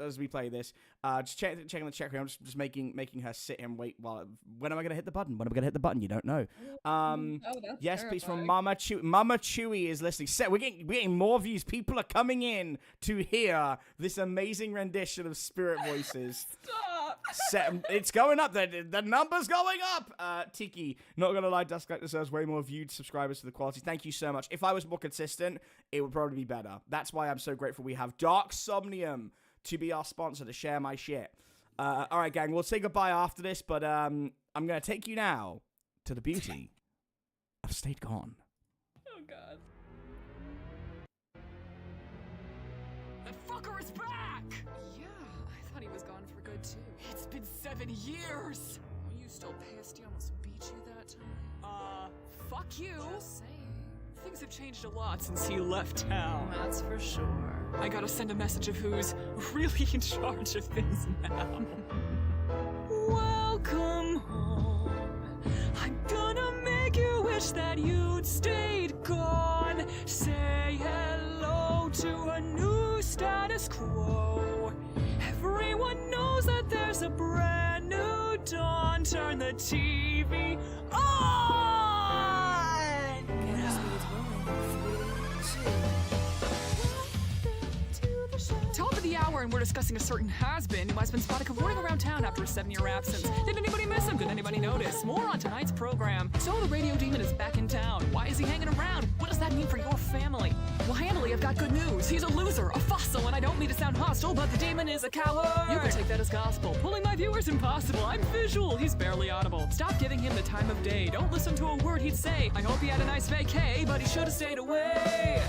as we play this. Just checking the chat room. I'm just making her sit and wait while. When am I gonna hit the button? When am I gonna hit the button? You don't know. Yes, please, from Mama Chewy. Mama Chewy is listening. We're getting more views. People are coming in to hear this amazing rendition of SpiritVoices. Stop. It's going up. The number's going up. Tiki, not gonna lie, Dusklight deserves way more viewed subscribers for the quality. Thank you so much. If I was more consistent, it would probably be better. That's why I'm so grateful we have Dark Somnium to be our sponsor, to share my shit. All right, gang, we'll say goodbye after this, but I'm gonna take you now to the beauty of Stayed Gone. Oh God. That fucker is back! Yeah, I thought he was gone for good too. It's been 7 years! Are you still pissed he almost beat you that time? Fuck you! Just saying. Things have changed a lot since he left town. That's for sure. I gotta send a message of who's really in charge of things now. Welcome home. I'm gonna make you wish that you'd stayed gone. Say hello to a new status quo. Everyone knows that there's a brand new dawn. Turn the TV on! Get as speeds rolling. 3, 2. hour and we're discussing a certain has-been who has been spotted cavorting around town after a 7-year absence. Did anybody miss him? Did anybody notice? More on tonight's program. So the radio demon is back in town. Why is he hanging around? What does that mean for your family? Well, handily, I've got good news. He's a loser, a fossil, and I don't mean to sound hostile, but the demon is a coward. You can take that as gospel. Pulling my viewers impossible. I'm visual. He's barely audible. Stop giving him the time of day. Don't listen to a word he'd say. I hope he had a nice vacay, but he should have stayed away.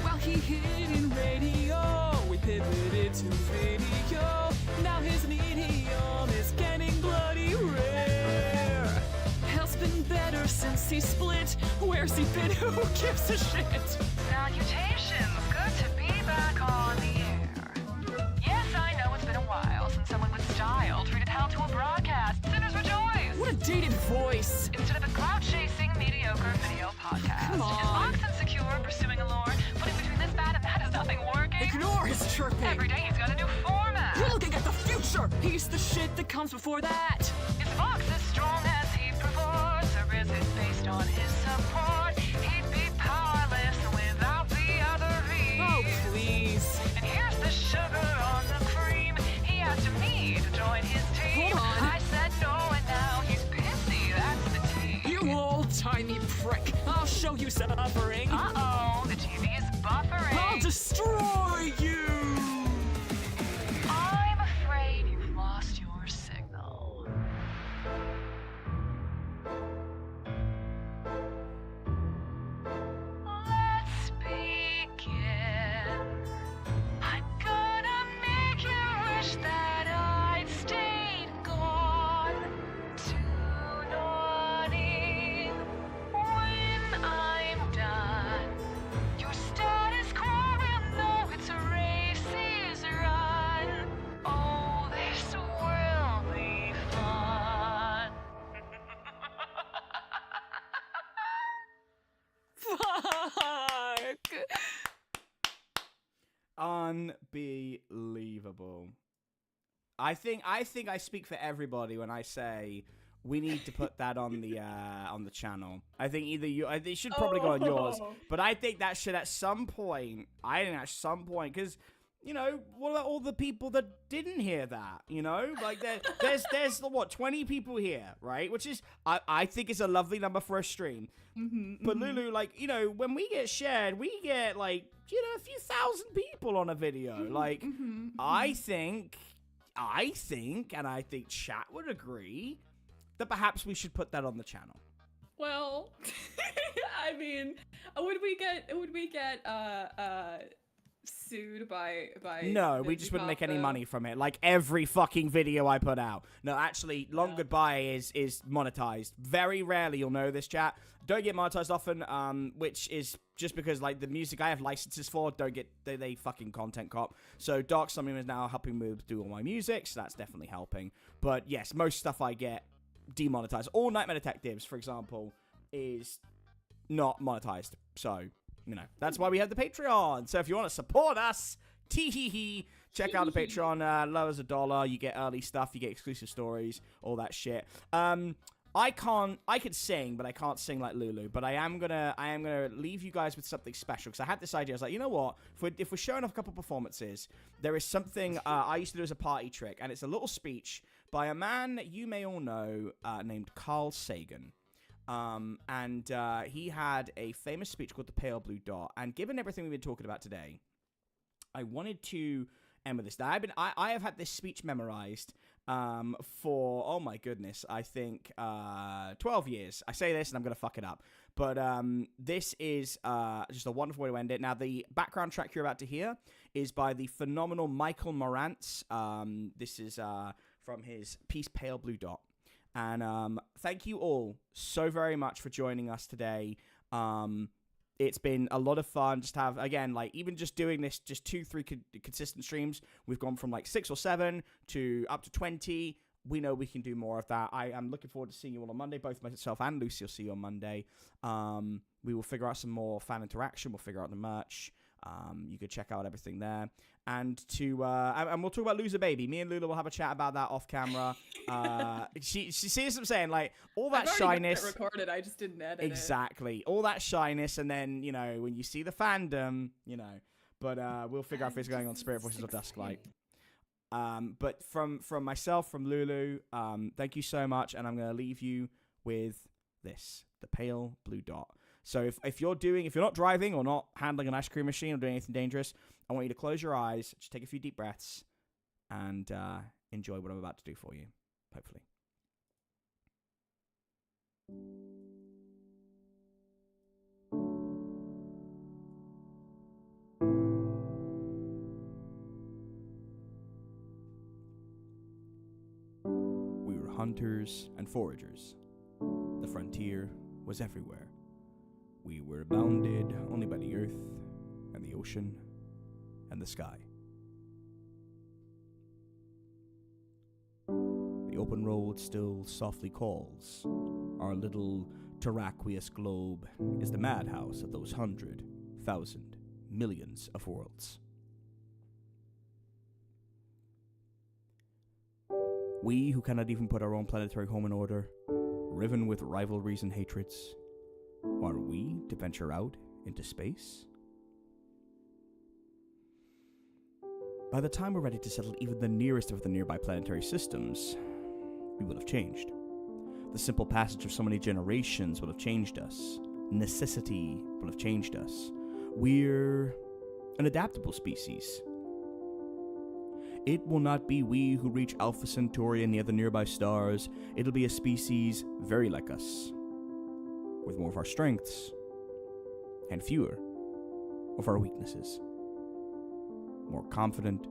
While he hid in radio, we pivoted to video. Now his medium is getting bloody rare. Hell's been better since he split. Where's he been? Who gives a shit? Salutations, good to be back on the air. Yes, I know it's been a while since someone with style treated hell to a broadcast. Sinners rejoice! What a dated voice. Instead of a clout-chasing, mediocre video podcast. Come on. Is Vox insecure, pursuing a lore, putting between this bad and that is nothing working? Ignore his chirping. Every day he's got a new format. You're looking at the future. He's the shit that comes before that. Is Vox as strong as he purports, or is it based on his support? He'd be powerless without the other V. Oh, please. And here's the sugar on the cream. He asked me to join his team. Hold on. I said no, and now he's pissy. That's the tea. You old-timey prick. I'll show you some buffering. Uh-oh, the TV is buffering. I'll destroy you. I'm afraid you've lost your signal. Let's begin. I'm gonna make you wish that I'd stayed gone. Too naughty. When I'm done, your status quo will know it's a race's run. Oh, this will be fun. Fuck. Unbelievable. I think I speak for everybody when I say we need to put that on the channel. I think either you, it should probably go on yours, but I think that should at some point. Because you know, what about all the people that didn't hear that? You know, like there's what 20 people here, right? Which is I think is a lovely number for a stream. But Lulu, like, you know, when we get shared, we get like, you know, a few thousand people on a video. Like, I think, and I think chat would agree that perhaps we should put that on the channel. Well, I mean, would we get sued by No, we just wouldn't make any money from it. Like every fucking video I put out. No, actually, Long Goodbye is monetized. Very rarely you'll know this, chat. Don't get monetized often, which is just because like the music I have licenses for don't get they fucking content cop. So Dark Summon is now helping me do all my music, so that's definitely helping. But yes, most stuff I get demonetized. All Nightmare Detectives, for example, is not monetized. So you know, that's why we have the Patreon. So if you want to support us, check out the Patreon. Low as $1. You get early stuff. You get exclusive stories. All that shit. I could sing, but I can't sing like Lulu. But I am gonna leave you guys with something special because I had this idea. I was like, you know what? If we're showing off a couple performances, there is something I used to do as a party trick, and it's a little speech by a man you may all know named Carl Sagan. And he had a famous speech called The Pale Blue Dot. And given everything we've been talking about today, I wanted to end with this. Now, I have had this speech memorized for, oh my goodness, I think 12 years. I say this and I'm going to fuck it up. But this is just a wonderful way to end it. Now, the background track you're about to hear is by the phenomenal Michael Morantz. This is from his piece Pale Blue Dot. And thank you all so very much for joining us today. It's been a lot of fun. Just have, again, like even just doing this, just 2-3 consistent streams. We've gone from like 6 or 7 to up to 20. We know we can do more of that. I am looking forward to seeing you all on Monday. Both myself and Lucy will see you on Monday. We will figure out some more fan interaction. We'll figure out the merch. You could check out everything there. And and we'll talk about Loser Baby. Me and Lula will have a chat about that off camera. She sees what I'm saying, like all that shyness. Got it recorded, I just didn't edit exactly. All that shyness, and then you know when you see the fandom, you know. But we'll figure out if it's going on Spirit Voices or Dusklight. But from myself, from Lulu, thank you so much, and I'm going to leave you with this, the pale blue dot. So if you're not driving or not handling an ice cream machine or doing anything dangerous, I want you to close your eyes, just take a few deep breaths, and enjoy what I'm about to do for you, hopefully. We were hunters and foragers. The frontier was everywhere. We were bounded only by the earth and the ocean and the sky. The open road still softly calls. Our little terraqueous globe is the madhouse of those 100,000 millions of worlds. We who cannot even put our own planetary home in order, riven with rivalries and hatreds, are we to venture out into space? By the time we're ready to settle even the nearest of the nearby planetary systems, we will have changed. The simple passage of so many generations will have changed us. Necessity will have changed us. We're an adaptable species. It will not be we who reach Alpha Centauri and the other nearby stars. It'll be a species very like us, with more of our strengths and fewer of our weaknesses. More confident,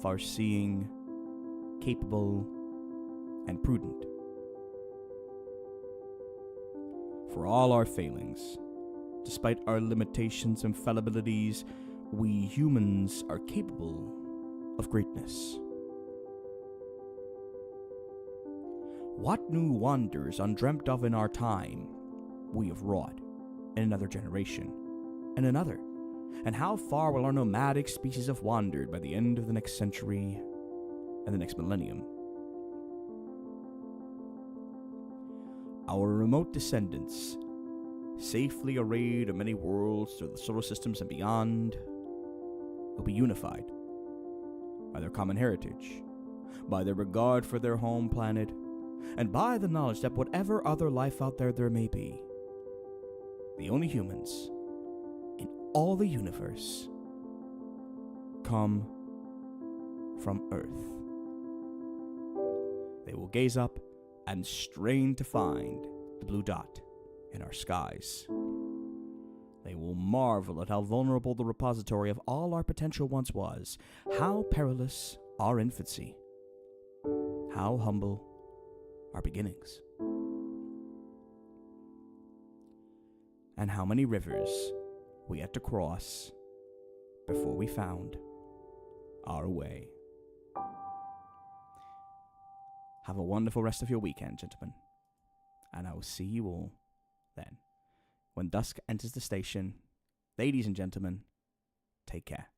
far-seeing, capable, and prudent. For all our failings, despite our limitations and fallibilities, we humans are capable of greatness. What new wonders undreamt of in our time we have wrought in another generation, and another, and how far will our nomadic species have wandered by the end of the next century and the next millennium? Our remote descendants, safely arrayed in many worlds through the solar systems and beyond, will be unified by their common heritage, by their regard for their home planet, and by the knowledge that whatever other life out there may be, the only humans in all the universe come from Earth. They will gaze up and strain to find the blue dot in our skies. They will marvel at how vulnerable the repository of all our potential once was, how perilous our infancy, how humble our beginnings, and how many rivers we had to cross before we found our way. Have a wonderful rest of your weekend, gentlemen, and I will see you all then. When dusk enters the station, ladies and gentlemen, take care.